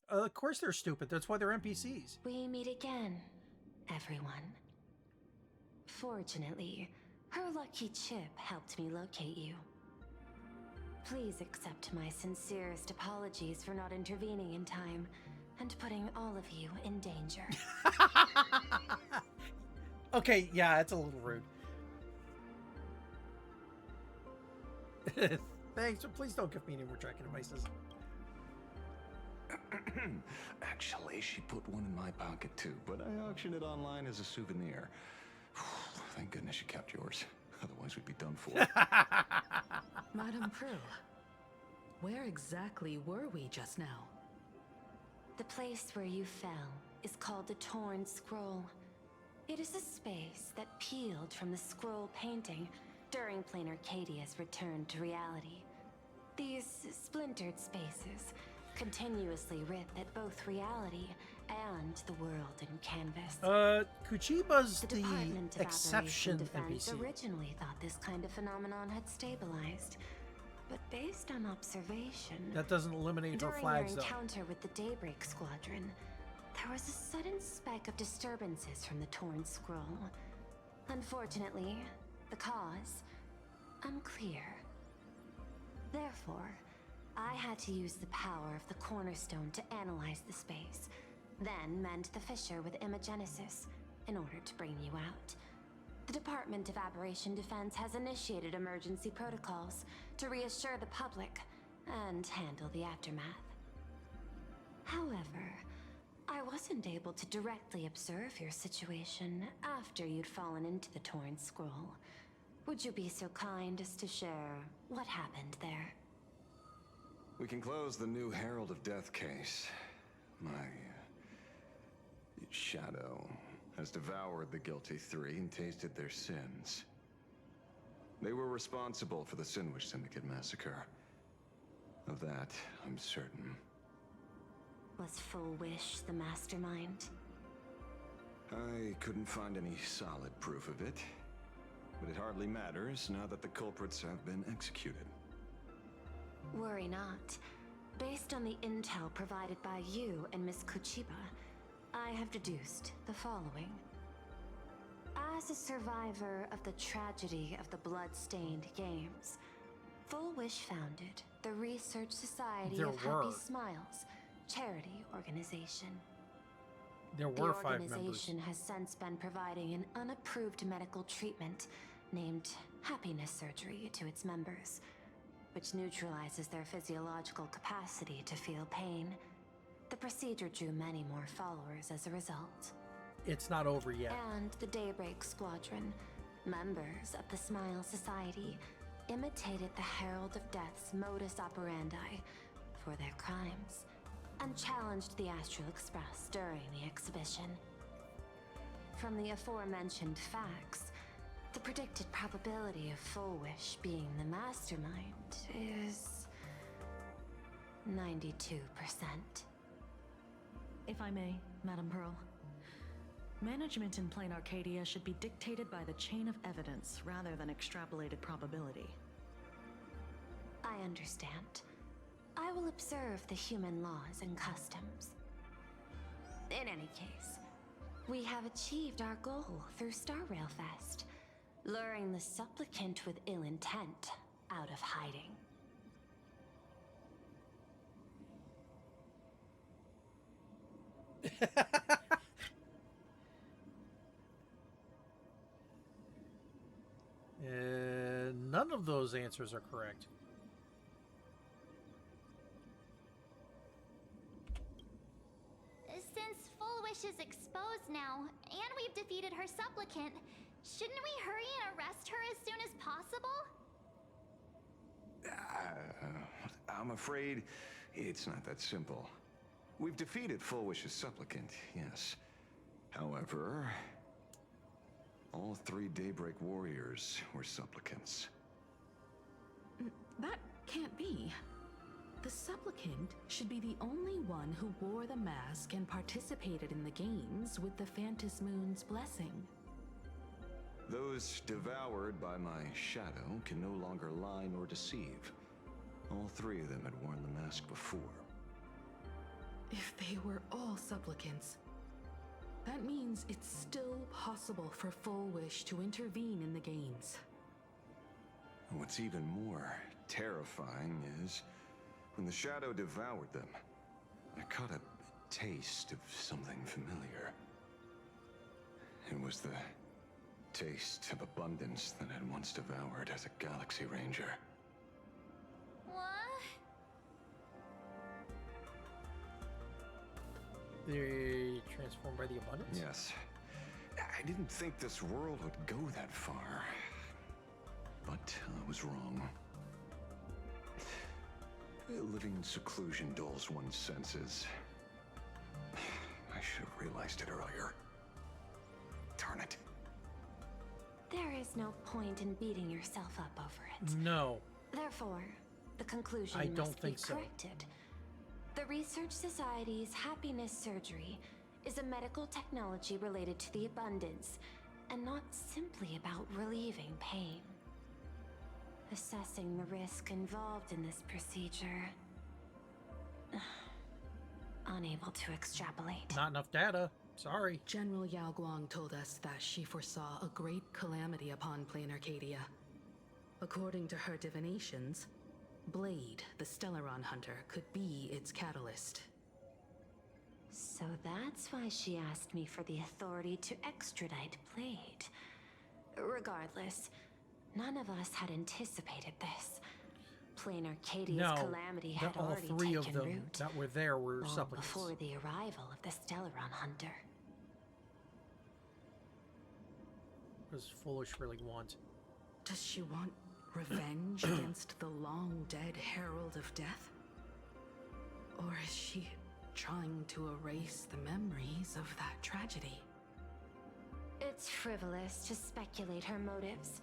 Of course they're stupid. That's why they're NPCs. We meet again, everyone. Fortunately, her lucky chip helped me locate you. Please accept my sincerest apologies for not intervening in time and putting all of you in danger. Okay, yeah, it's a little rude. Thanks, but please don't give me any more tracking devices. Actually, she put one in my pocket too, but I auctioned it online as a souvenir. Thank goodness you kept yours. Otherwise, we'd be done for. Madame Prue, where exactly were we just now? The place where you fell is called the Torn Scroll. It is a space that peeled from the scroll painting during Plain Arcadia's return to reality. These splintered spaces continuously rip at both reality and the world in canvas. Kuchiba's the Department of exception Operation Defense NPC. originally thought this kind of phenomenon had stabilized, but based on observation, That doesn't eliminate her during flags, your though. encounter with the Daybreak Squadron, there was a sudden spike of disturbances from the Torn Scroll. Unfortunately, the cause unclear. Therefore, I had to use the power of the Cornerstone to analyze the space, then mend the fissure with Imagenesis in order to bring you out. The Department of Aberration Defense has initiated emergency protocols to reassure the public and handle the aftermath. However, I wasn't able to directly observe your situation after you'd fallen into the Torn Scroll. Would you be so kind as to share what happened there? We can close the new Herald of Death case. My shadow has devoured the guilty three and tasted their sins. They were responsible for the Sinwish Syndicate massacre. Of that, I'm certain. Was Full Wish the mastermind? I couldn't find any solid proof of it, but it hardly matters now that the culprits have been executed. Worry not. Based on the intel provided by you and Miss Kuchiba, I have deduced the following. As a survivor of the tragedy of the Bloodstained Games, Full Wish founded the Research Society There of were. Happy Smiles, charity organization. There The were 5 members. organization has since been providing an unapproved medical treatment named happiness surgery to its members, which neutralizes their physiological capacity to feel pain. The procedure drew many more followers as a result. It's not over yet. And the Daybreak Squadron, members of the Smile Society, imitated the Herald of Death's modus operandi for their crimes, and challenged the Astral Express during the exhibition. From the aforementioned facts, the predicted probability of Full Wish being the mastermind is 92%. If I may, Madame Pearl. Management in Plain Arcadia should be dictated by the chain of evidence rather than extrapolated probability. I understand. I will observe the human laws and customs. In any case, we have achieved our goal through Starrail Fest, luring the supplicant with ill intent out of hiding. None of those answers are correct. Since Full Wish is exposed now, and we've defeated her supplicant, shouldn't we hurry and arrest her as soon as possible? I'm afraid it's not that simple. We've defeated Full Wish's supplicant, yes. However, all 3 Daybreak warriors were supplicants. That can't be. The supplicant should be the only one who wore the mask and participated in the games with the Phantasmoon's blessing. Those devoured by my shadow can no longer lie nor deceive. All three of them had worn the mask before. If they were all supplicants, that means it's still possible for Full Wish to intervene in the games. And what's even more terrifying is, when the shadow devoured them, I caught a taste of something familiar. It was the taste of abundance that I'd once devoured as a Galaxy Ranger. What? They transformed by the abundance? Yes. I didn't think this world would go that far. But I was wrong. Living in seclusion dulls one's senses. I should have realized it earlier. Darn it. There is no point in beating yourself up over it. No. Therefore, the conclusion I don't must think be so. corrected. The Research Society's happiness surgery is a medical technology related to the abundance, and not simply about relieving pain. Assessing the risk involved in this procedure. Unable to extrapolate. Not enough data. Sorry. General Yao Guang told us that she foresaw a great calamity upon Plain Arcadia. According to her divinations, Blade, the Stellaron hunter, could be its catalyst. So that's why she asked me for the authority to extradite Blade. Regardless, none of us had anticipated this. Plain Arcadia's calamity had all already three taken of them root that were there were long supplicants. before the arrival of the Stellaron hunter. What does Foolish really want? Does she want revenge against the long-dead Herald of Death? Or is she trying to erase the memories of that tragedy? It's frivolous to speculate her motives.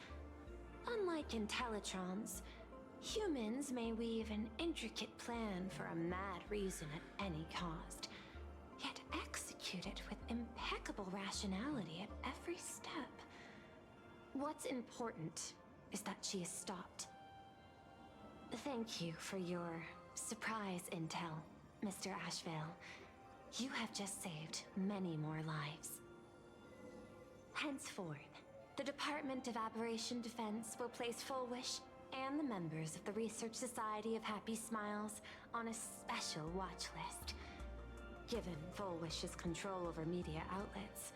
Unlike Intellitrons, humans may weave an intricate plan for a mad reason at any cost, yet execute it with impeccable rationality at every step. What's important is that she is stopped. Thank you for your surprise intel, Mr. Ashvale. You have just saved many more lives. Henceforth, the Department of Aberration Defense will place Full Wish and the members of the Research Society of Happy Smiles on a special watch list. Given Full Wish's control over media outlets,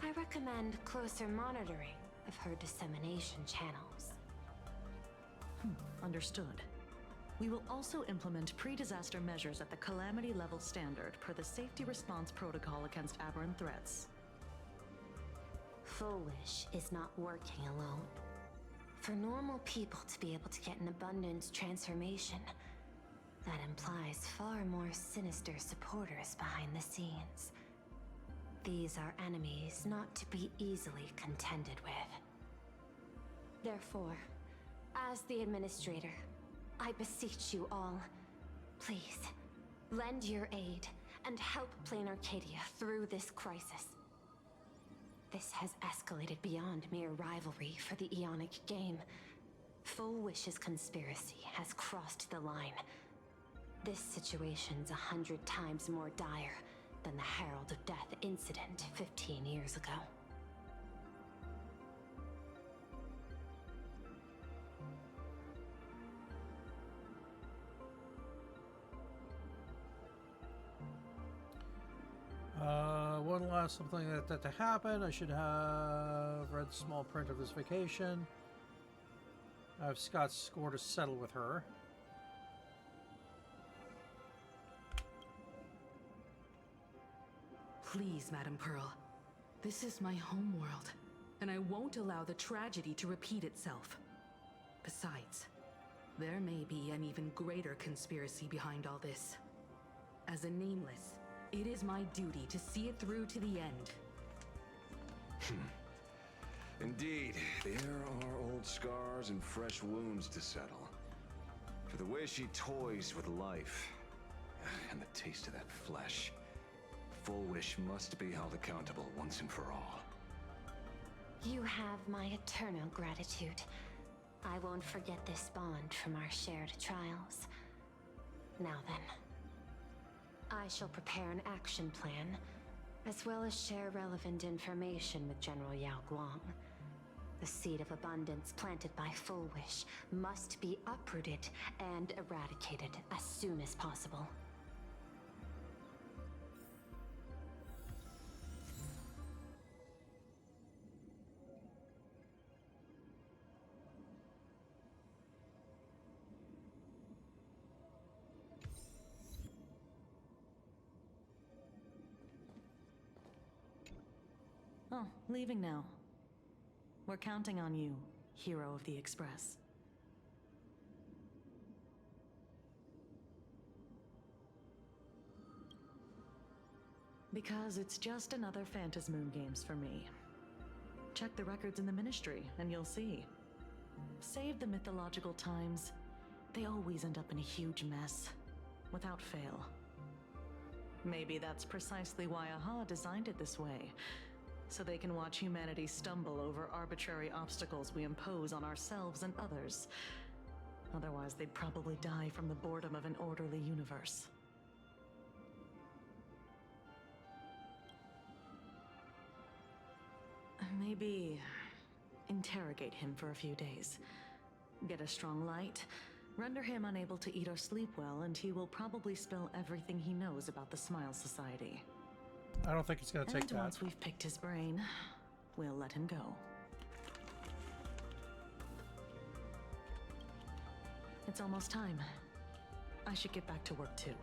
I recommend closer monitoring of her dissemination channels. Understood. We will also implement pre-disaster measures at the calamity level standard per the safety response protocol against aberrant threats. Full Wish is not working alone. For normal people to be able to get an abundance transformation, that implies far more sinister supporters behind the scenes. These are enemies not to be easily contended with. Therefore, as the administrator, I beseech you all, please, lend your aid and help Plain Arcadia through this crisis. This has escalated beyond mere rivalry for the Ionic game. Full Wish's conspiracy has crossed the line. This situation's 100 times more dire than the Herald of Death incident 15 years ago. One last something that to happen. I should have read small print of this vacation. I have Scott's score to settle with her. Please, Madam Pearl. This is my homeworld, and I won't allow the tragedy to repeat itself. Besides, there may be an even greater conspiracy behind all this. As a Nameless, it is my duty to see it through to the end. Indeed, there are old scars and fresh wounds to settle. For the way she toys with life, and the taste of that flesh, Full Wish must be held accountable once and for all. You have my eternal gratitude. I won't forget this bond from our shared trials. Now then, I shall prepare an action plan, as well as share relevant information with General Yao Guang. The seed of abundance planted by Full Wish must be uprooted and eradicated as soon as possible. Oh, leaving now. We're counting on you, hero of the Express. Because it's just another Phantasmoon Games for me. Check the records in the Ministry, and you'll see. Save the mythological times, they always end up in a huge mess, without fail. Maybe that's precisely why AHA designed it this way, so they can watch humanity stumble over arbitrary obstacles we impose on ourselves and others. Otherwise, they'd probably die from the boredom of an orderly universe. Maybe interrogate him for a few days. Get a strong light, render him unable to eat or sleep well, and he will probably spill everything he knows about the Smile Society. I don't think it's gonna take that. And once we've picked his brain, we'll let him go. It's almost time. I should get back to work too.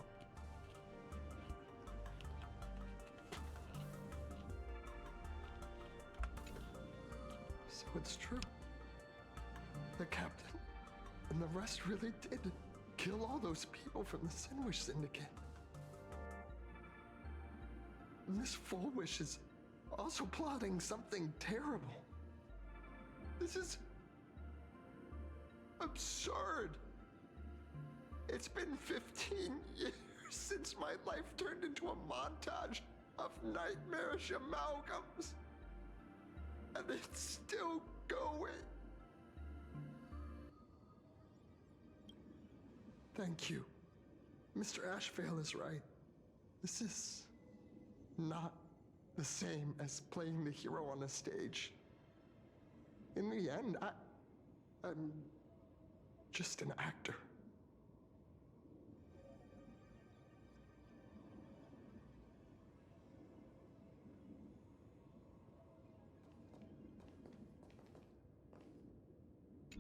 So it's true. The captain and the rest really did kill all those people from the Sinwish Syndicate. Miss Full Wish is also plotting something terrible. This is absurd. It's been 15 years since my life turned into a montage of nightmarish amalgams. And it's still going. Thank you. Mr. Ashvale is right. This is not the same as playing the hero on a stage. In the end, I'm just an actor.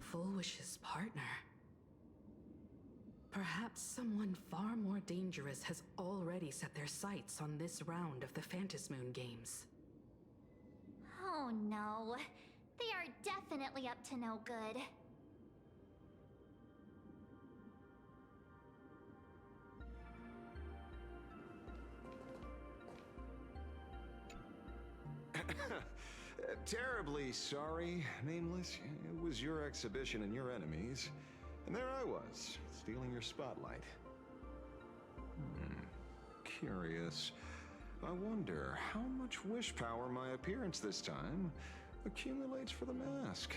Full Wish's partner. Perhaps someone far more dangerous has already set their sights on this round of the Phantasmoon Games. Oh no. They are definitely up to no good. Terribly sorry, Nameless. It was your exhibition and your enemies. And there I was, stealing your spotlight. Curious. I wonder how much wish power my appearance this time accumulates for the mask.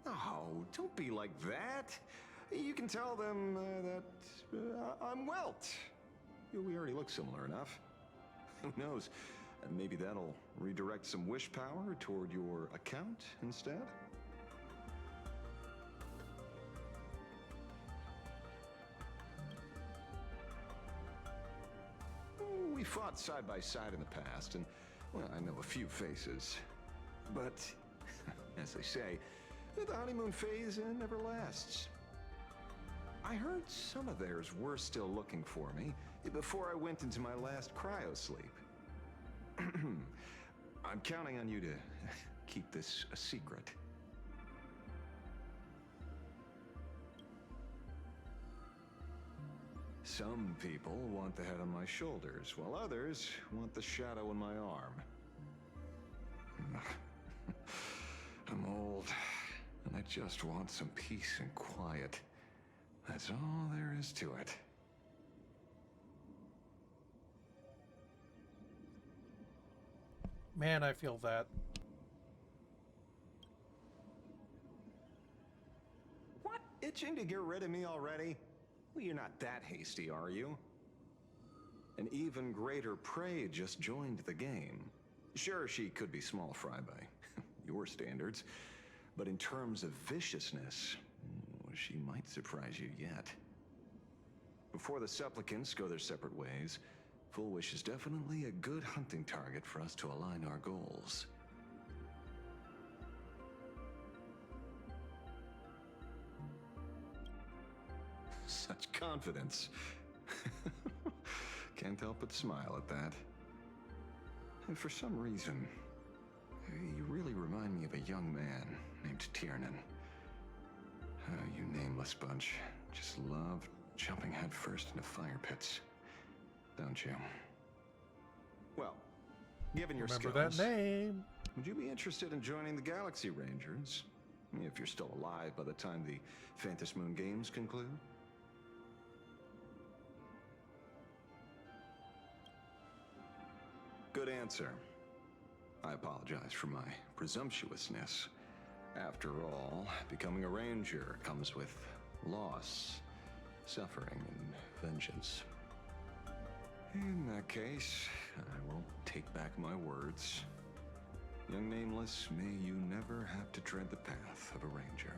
Oh, don't be like that. You can tell them that I'm Welt. We already look similar enough. Who knows? Maybe that'll redirect some wish power toward your account instead? We fought side by side in the past, and, well, I know a few faces. But, as they say, the honeymoon phase never lasts. I heard some of theirs were still looking for me before I went into my last cryosleep. I'm counting on you to keep this a secret. Some people want the head on my shoulders, while others want the shadow in my arm. I'm old, and I just want some peace and quiet. That's all there is to it. Man, I feel that. What? Itching to get rid of me already? Well, you're not that hasty, are you? An even greater prey just joined the game. Sure, she could be small fry by your standards, but in terms of viciousness, she might surprise you yet. Before the supplicants go their separate ways, Full Wish is definitely a good hunting target for us to align our goals. Such confidence. Can't help but smile at that. And for some reason, you really remind me of a young man named Tiernan. You nameless bunch just love jumping headfirst into fire pits, don't you? Well, given your Remember skills, that name. would you be interested in joining the Galaxy Rangers? If you're still alive by the time the Phantom Moon Games conclude? Good answer. I apologize for my presumptuousness. After all, becoming a ranger comes with loss, suffering, and vengeance. In that case, I will take back my words. Young Nameless, may you never have to tread the path of a ranger.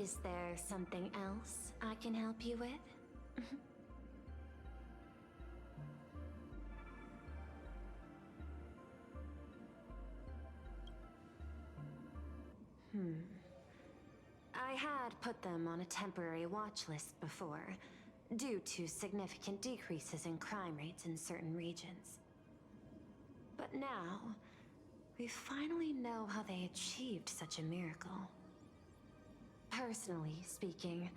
Is there something else I can help you with? I had put them on a temporary watch list before, due to significant decreases in crime rates in certain regions. But now, we finally know how they achieved such a miracle. Personally speaking,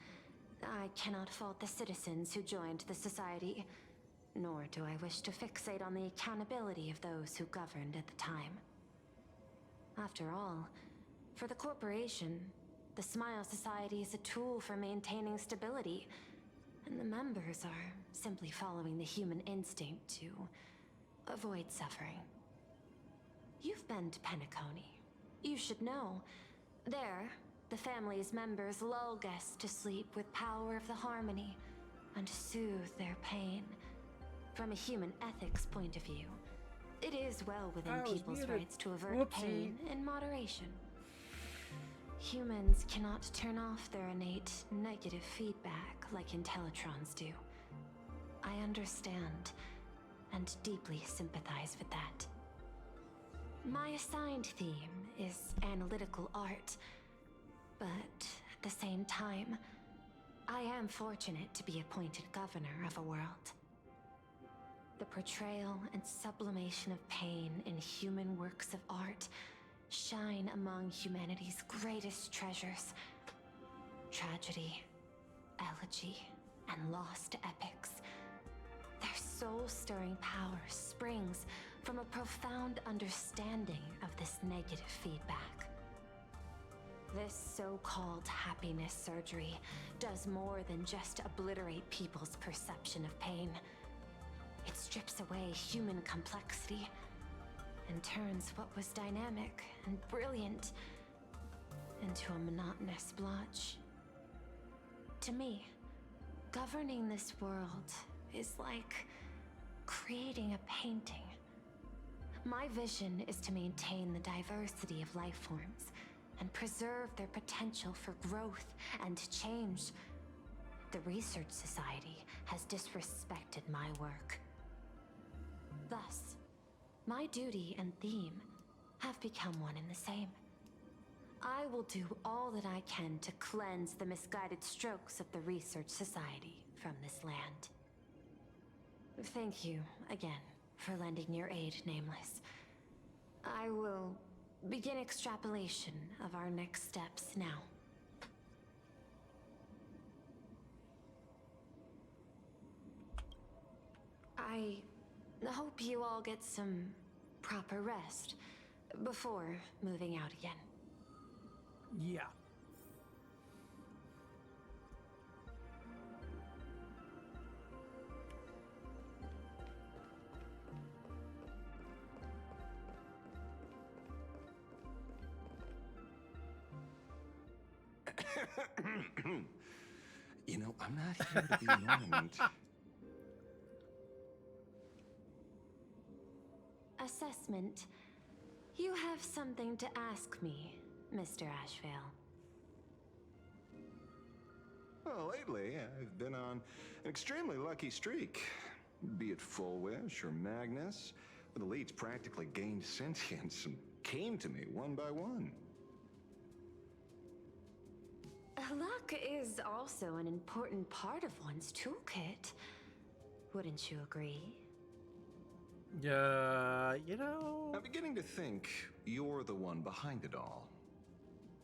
I cannot fault the citizens who joined the Society, nor do I wish to fixate on the accountability of those who governed at the time. After all, for the corporation, the Smile Society is a tool for maintaining stability, and the members are simply following the human instinct to avoid suffering. You've been to Penacony. You should know. There, the family's members lull guests to sleep with power of the harmony and soothe their pain. From a human ethics point of view, it is well within people's rights to avert pain in moderation. Humans cannot turn off their innate negative feedback like Intellitrons do. I understand and deeply sympathize with that. My assigned theme is analytical art, but at the same time, I am fortunate to be appointed governor of a world. The portrayal and sublimation of pain in human works of art shine among humanity's greatest treasures. Tragedy, elegy, and lost epics. Their soul-stirring power springs from a profound understanding of this negative feedback. This so-called happiness surgery does more than just obliterate people's perception of pain. It strips away human complexity and turns what was dynamic and brilliant into a monotonous blotch. To me, governing this world is like creating a painting. My vision is to maintain the diversity of life forms and preserve their potential for growth and change. The Research Society has disrespected my work. Thus, my duty and theme have become one and the same. I will do all that I can to cleanse the misguided strokes of the Research Society from this land. Thank you again for lending your aid, Nameless. I will begin extrapolation of our next steps now. I hope you all get some proper rest before moving out again. Yeah. You know, I'm not here to be an ornament. Assessment. You have something to ask me, Mr. Ashvale. Well, lately, I've been on an extremely lucky streak. Be it Full Wish or Magnus, the leads practically gained sentience and came to me one by one. Luck is also an important part of one's toolkit. Wouldn't you agree? You know... I'm beginning to think you're the one behind it all.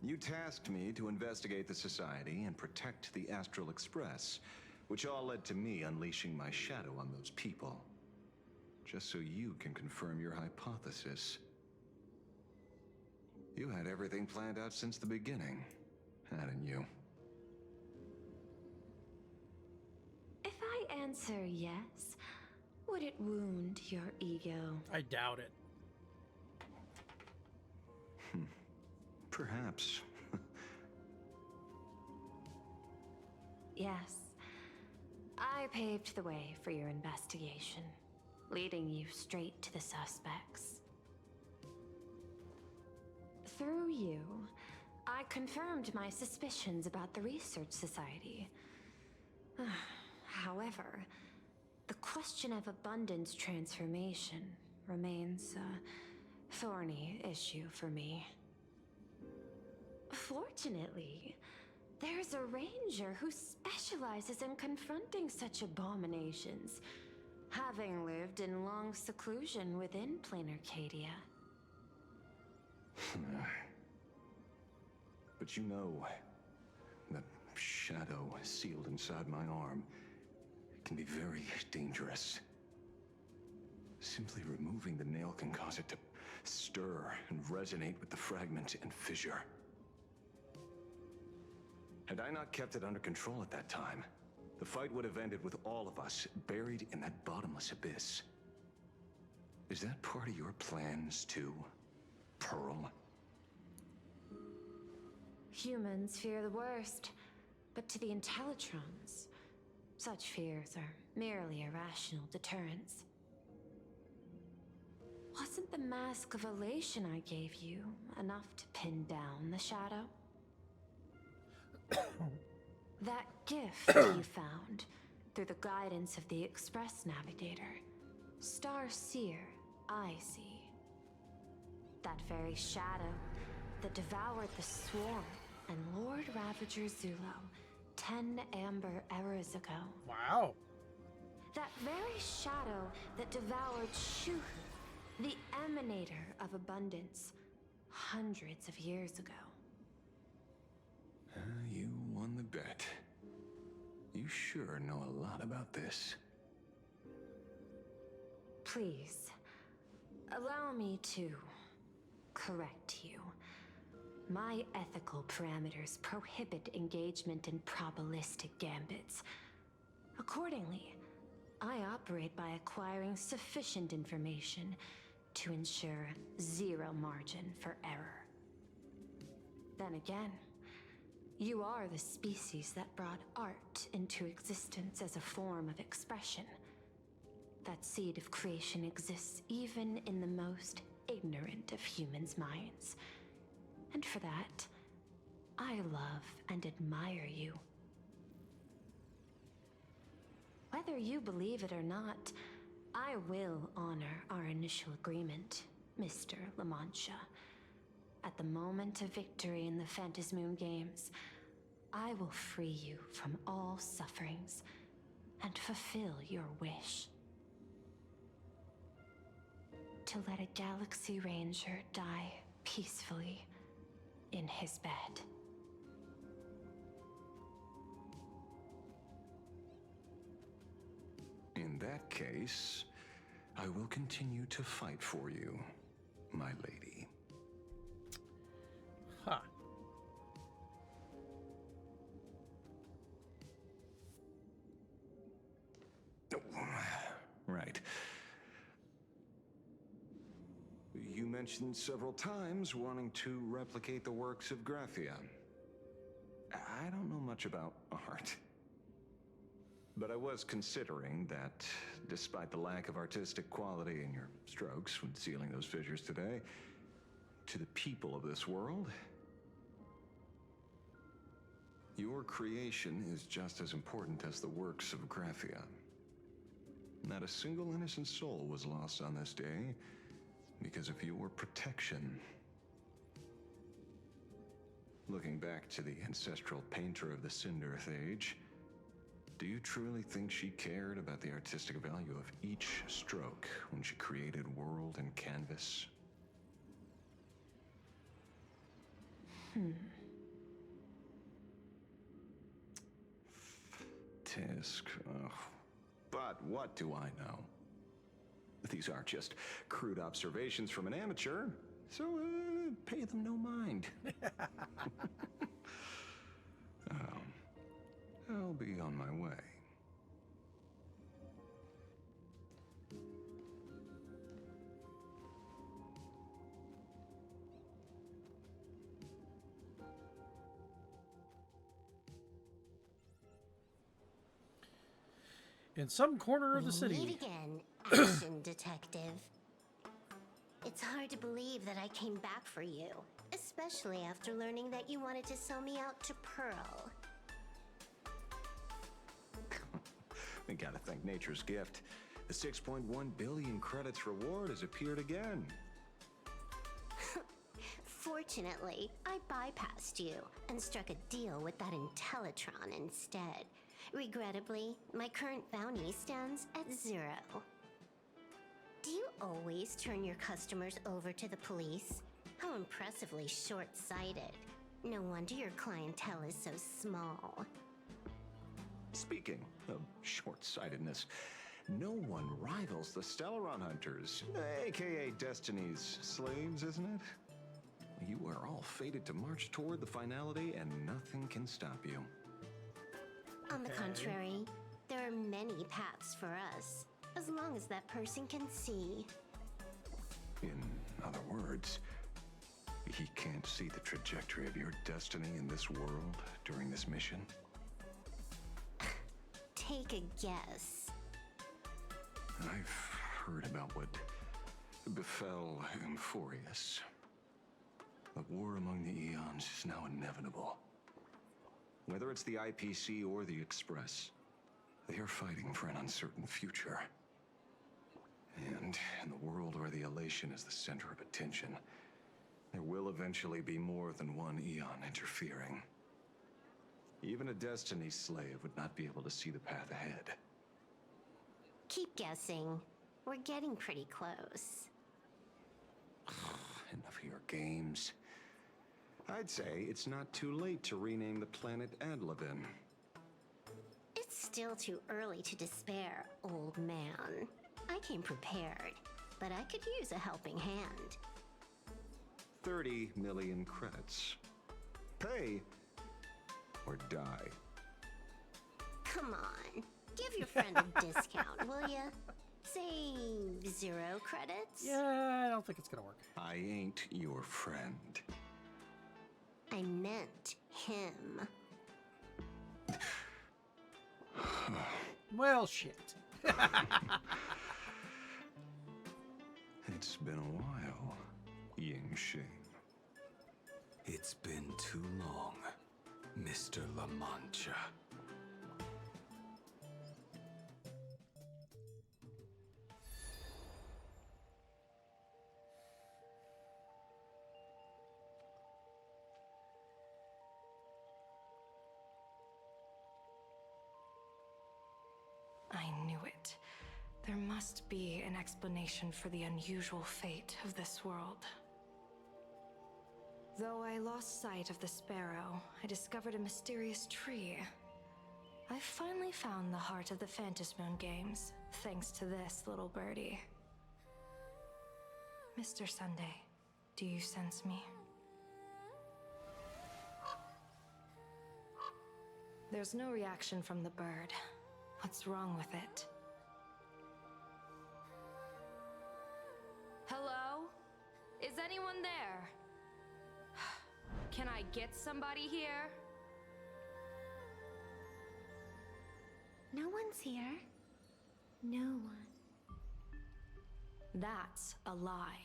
You tasked me to investigate the Society and protect the Astral Express, which all led to me unleashing my shadow on those people. Just so you can confirm your hypothesis. You had everything planned out since the beginning, hadn't you? If I answer yes, would it wound your ego? I doubt it. Perhaps. Yes. I paved the way for your investigation, leading you straight to the suspects. Through you, I I confirmed my suspicions about the Research Society. However, the question of abundance transformation remains a thorny issue for me. Fortunately, there's a ranger who specializes in confronting such abominations, having lived in long seclusion within plain Arcadia. But you know, that shadow sealed inside my arm can be very dangerous. Simply removing the nail can cause it to stir and resonate with the fragment and fissure. Had I not kept it under control at that time, the fight would have ended with all of us buried in that bottomless abyss. Is that part of your plans too, Pearl? Humans fear the worst, but to the Intellitrons, such fears are merely irrational deterrents. Wasn't the Mask of Elation I gave you enough to pin down the shadow? That gift you found through the guidance of the Express Navigator, Star Seer, I see. That very shadow that devoured the Swarm and Lord Ravager Zulo 10 amber eras ago. Wow. That very shadow that devoured Shuhu, the emanator of abundance, hundreds of years ago. You won the bet. You sure know a lot about this. Please, allow me to correct you. My ethical parameters prohibit engagement in probabilistic gambits. Accordingly, I operate by acquiring sufficient information to ensure zero margin for error. Then again, you are the species that brought art into existence as a form of expression. That seed of creation exists even in the most ignorant of humans' minds. And for that, I love and admire you. Whether you believe it or not, I will honor our initial agreement, Mr. La Mancha. At the moment of victory in the Phantasmoon Games, I will free you from all sufferings and fulfill your wish. To let a Galaxy Ranger die peacefully in his bed. In that case, I will continue to fight for you, my lady. Huh. Right. You mentioned several times wanting to replicate the works of Graphia. I don't know much about art. But I was considering that, despite the lack of artistic quality in your strokes when sealing those fissures today, to the people of this world, your creation is just as important as the works of Graphia. Not a single innocent soul was lost on this day because of your protection. Looking back to the ancestral painter of the Cinderth Age, do you truly think she cared about the artistic value of each stroke when she created world and canvas? Tisk, but what do I know? These aren't just crude observations from an amateur, so pay them no mind. I'll be on my way. In some corner of the city. Meet again, action detective. It's hard to believe that I came back for you, especially after learning that you wanted to sell me out to Pearl. We gotta thank nature's gift. The 6.1 billion credits reward has appeared again. Fortunately, I bypassed you and struck a deal with that Intellitron instead. Regrettably, my current bounty stands at 0. Do you always turn your customers over to the police? How impressively short-sighted. No wonder your clientele is so small. Speaking of short-sightedness, no one rivals the Stellaron Hunters, aka Destiny's slaves, isn't it? You are all fated to march toward the finality, and nothing can stop you. On the contrary, there are many paths for us, as long as that person can see. In other words, he can't see the trajectory of your destiny in this world during this mission? Take a guess. I've heard about what befell Euphorius. The war among the Eons is now inevitable. Whether it's the IPC or the Express, they are fighting for an uncertain future. And in the world where the elation is the center of attention, there will eventually be more than one Eon interfering. Even a Destiny slave would not be able to see the path ahead. Keep guessing. We're getting pretty close. Enough of your games. I'd say it's not too late to rename the planet Adlevin. It's still too early to despair, old man. I came prepared, but I could use a helping hand. 30 million credits. Pay or die. Come on, give your friend a discount, will ya? Say 0 credits? Yeah, I don't think it's gonna work. I ain't your friend. I meant him. Well, shit. It's been a while, Ying Shing. It's been too long, Mr. La Mancha. I knew it. There must be an explanation for the unusual fate of this world. Though I lost sight of the sparrow, I discovered a mysterious tree. I finally found the heart of the Phantasmoon games, thanks to this little birdie. Mr. Sunday, do you sense me? There's no reaction from the bird. What's wrong with it? Hello? Is anyone there? Can I get somebody here? No one's here. No one. That's a lie.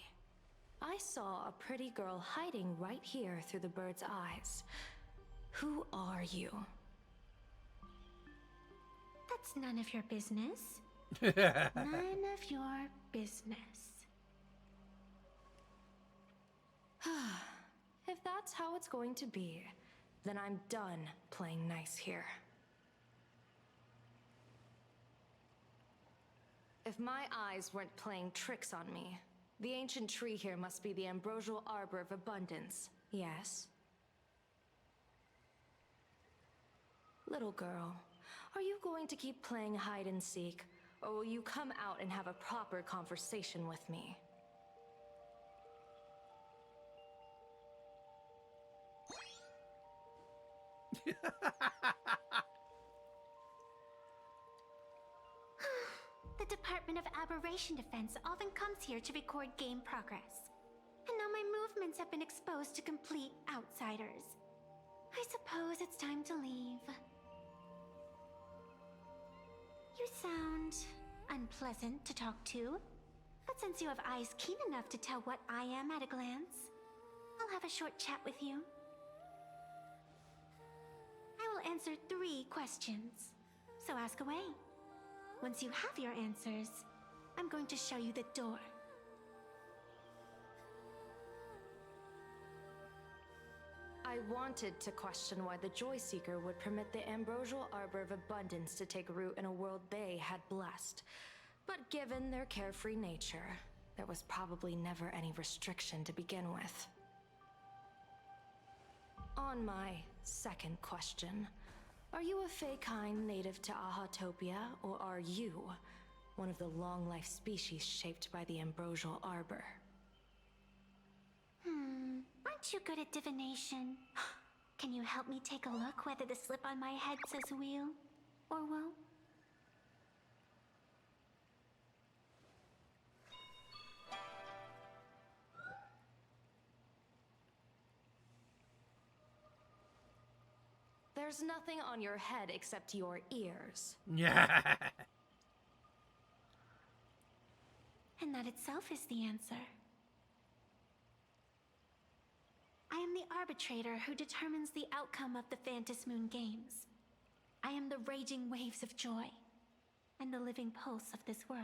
I saw a pretty girl hiding right here through the bird's eyes. Who are you? That's none of your business. None of your business. If that's how it's going to be, then I'm done playing nice here. If my eyes weren't playing tricks on me, the ancient tree here must be the ambrosial arbor of abundance, yes? Little girl, are you going to keep playing hide and seek, or will you come out and have a proper conversation with me? The Department of Aberration Defense often comes here to record game progress. And now my movements have been exposed to complete outsiders. I suppose it's time to leave. You sound unpleasant to talk to, but But since you have eyes keen enough to tell what I am at a glance, I'll have a short chat with you. I will answer 3 questions, so ask away. Once you have your answers, I'm going to show you the door. I wanted to question why the Joy Seeker would permit the Ambrosial Arbor of Abundance to take root in a world they had blessed. But given their carefree nature, there was probably never any restriction to begin with. On my second question, are you a Feykind native to Ahatopia, or are you one of the long-life species shaped by the Ambrosial Arbor? Aren't you good at divination? Can you help me take a look whether the slip on my head says wheel or woe? There's nothing on your head except your ears. Yeah. And that itself is the answer. I am the arbitrator who determines the outcome of the Phantas Moon Games. I am the raging waves of joy and the living pulse of this world.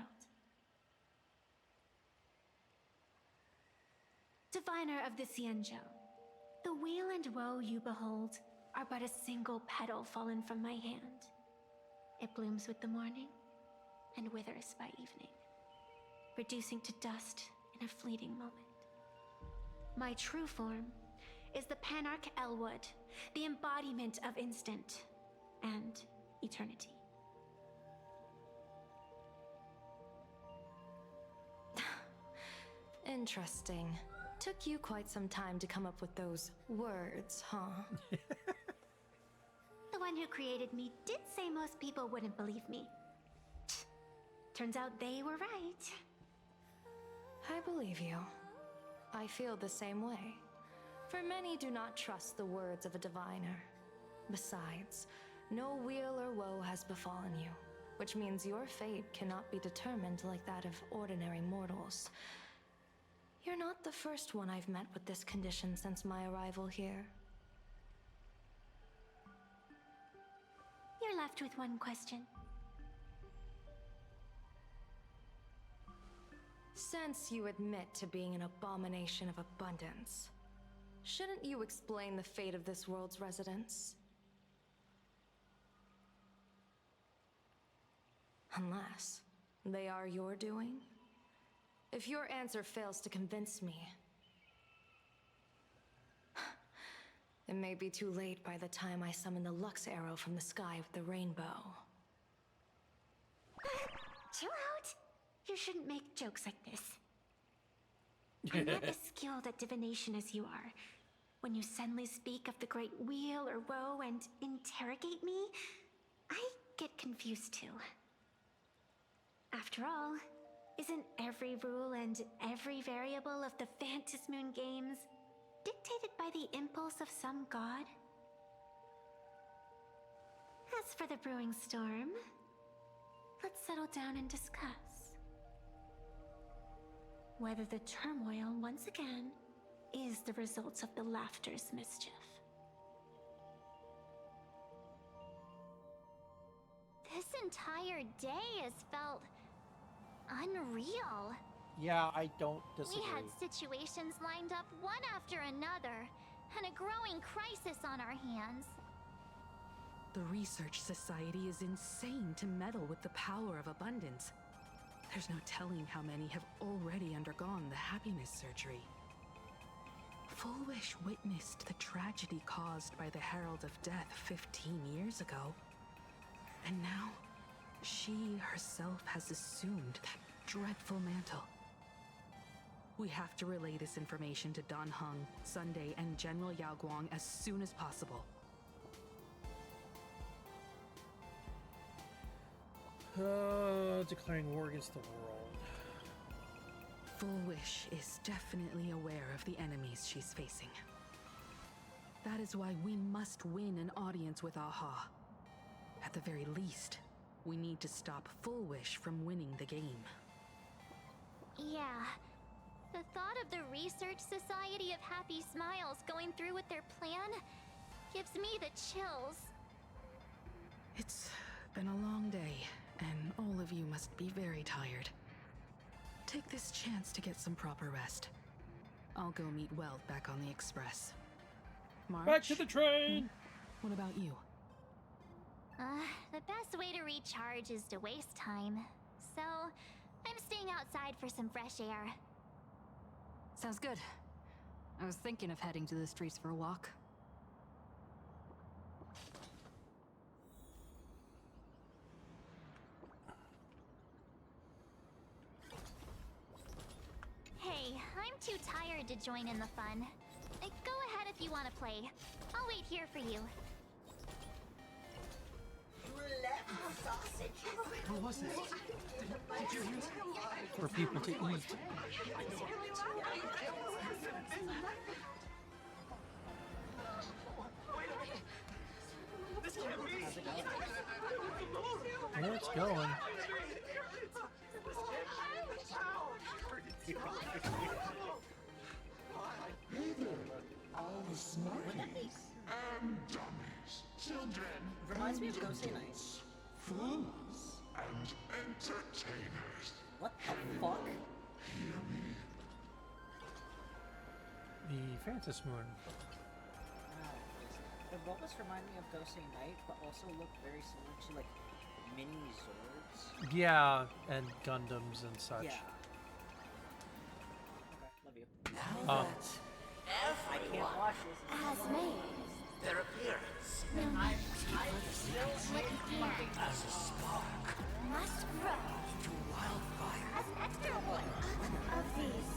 Diviner of the Xianzhou, the weal and woe you behold are but a single petal fallen from my hand. It blooms with the morning and withers by evening, reducing to dust in a fleeting moment. My true form is the Panarch Elwood, the embodiment of instant and eternity. Interesting. Took you quite some time to come up with those words, huh? The one who created me did say most people wouldn't believe me. Turns out they were right. I believe you. I feel the same way. For many do not trust the words of a diviner. Besides, no weal or woe has befallen you, which means your fate cannot be determined like that of ordinary mortals. You're not the first one I've met with this condition since my arrival here. You're left with one question. Since you admit to being an abomination of abundance, shouldn't you explain the fate of this world's residents? Unless they are your doing? If your answer fails to convince me, it may be too late by the time I summon the Lux Arrow from the sky with the rainbow. Chill out! You shouldn't make jokes like this. I'm not as skilled at divination as you are. When you suddenly speak of the great wheel or woe and interrogate me, I get confused too. After all, isn't every rule and every variable of the Phantas Moon Games dictated by the impulse of some god? As for the brewing storm, let's settle down and discuss whether the turmoil once again is the result of the laughter's mischief. This entire day has felt unreal. Yeah, I don't disagree. We had situations lined up one after another, and a growing crisis on our hands. The Research Society is insane to meddle with the power of abundance. There's no telling how many have already undergone the happiness surgery. Fullwish witnessed the tragedy caused by the Herald of Death 15 years ago. And now, she herself has assumed that dreadful mantle. We have to relay this information to Dan Heng, Sunday, and General Yao Guang as soon as possible. Declaring war against the world. Fullwish is definitely aware of the enemies she's facing. That is why we must win an audience with Aha. At the very least, we need to stop Fullwish from winning the game. Yeah. The thought of the Research Society of Happy Smiles going through with their plan gives me the chills. It's been a long day, and all of you must be very tired. Take this chance to get some proper rest. I'll go meet Weld back on the express. March? Back to the train! What about you? The best way to recharge is to waste time. So, I'm staying outside for some fresh air. Sounds good. I was thinking of heading to the streets for a walk. Hey, I'm too tired to join in the fun. Go ahead if you want to play. I'll wait here for you. What was that? Did you hear that? For people to eat. This can't be. Where it's going. All the smarties and dummies, children, Reminds me of Ghost Night. fools, and entertainers. What the fuck? Hear me. The Phantom Moon. The Bulbous remind me of Ghost Night, but also look very similar to like mini Zords. Yeah, and Gundams and such. Yeah. Okay, love you. Now I can't watch this. has made their appearance, I'm as a spark Must grow to wildfire. as an extra one of these.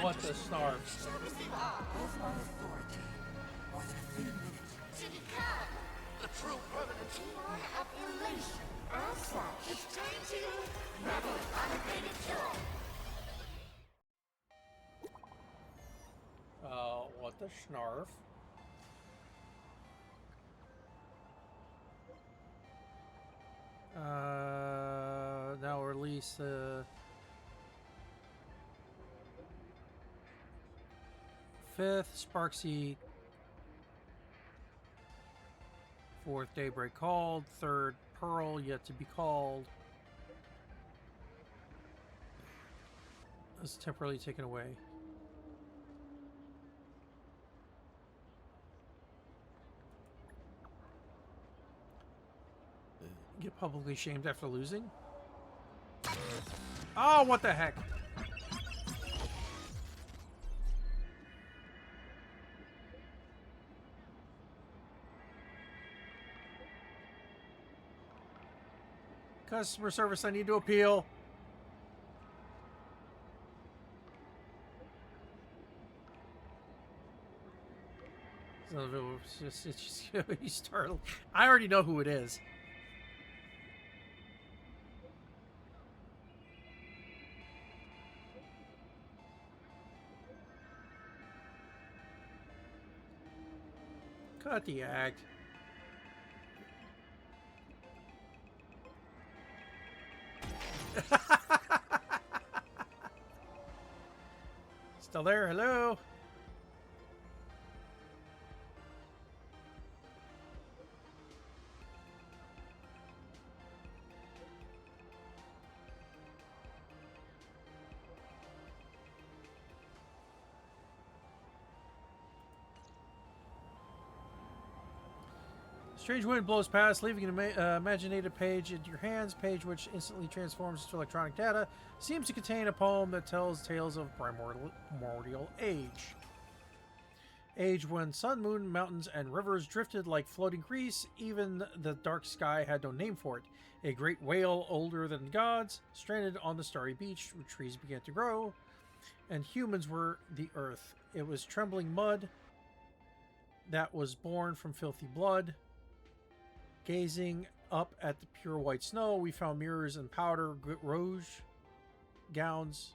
What the snarf? Servicing all Of authority, more than a few minutes. to become The true permanent one of elation. As such, it's time to revel in unabated joy. What the snarf? Now release the fifth Sparksy, fourth Daybreak called, third Pearl yet to be called. Is temporarily taken away. Get publicly shamed after losing? Oh, what the heck? Customer service, I need to appeal. So it's just you start. I already know who it is. Cut the act. Still there? Hello? Strange wind blows past, leaving an imaginative page in your hands. Page which instantly transforms into electronic data. Seems to contain a poem that tells tales of primordial age. Age when sun, moon, mountains, and rivers drifted like floating grease. Even the dark sky had no name for it. A great whale older than gods, stranded on the starry beach where trees began to grow, and humans were the earth. It was trembling mud that was born from filthy blood. Gazing up at the pure white snow, we found mirrors and powder, rouge, gowns,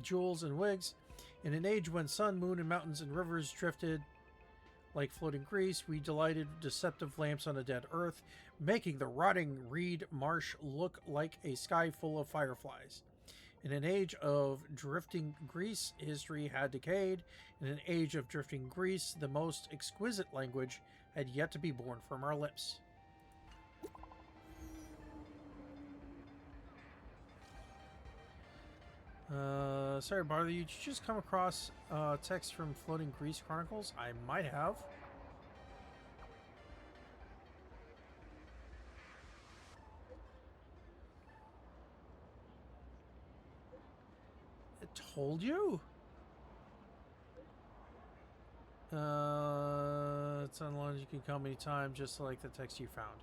jewels and wigs. In an age when sun, moon, and mountains and rivers drifted Like floating grease, we delighted deceptive lamps on a dead earth, making the rotting reed marsh look like a sky full of fireflies. In an age of drifting grease, history had decayed. In an age of drifting grease, the most exquisite language had yet to be born from our lips. Sorry, Barley, did you just come across text from Floating Grease Chronicles? I might have. It told you? It's online. You can come anytime, just like the text you found.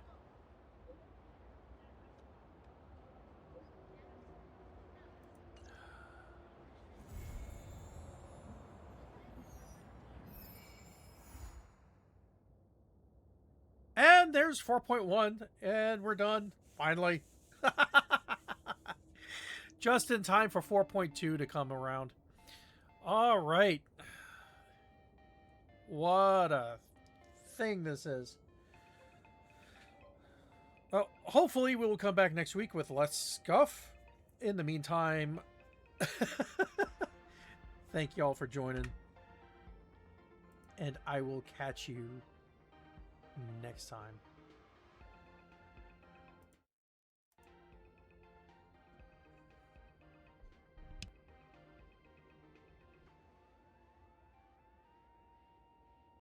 And there's 4.1, and we're done. Finally. Just in time for 4.2 to come around. All right. What a thing this is. Well, hopefully we will come back next week with less scuff. In the meantime, thank you all for joining. And I will catch you next time.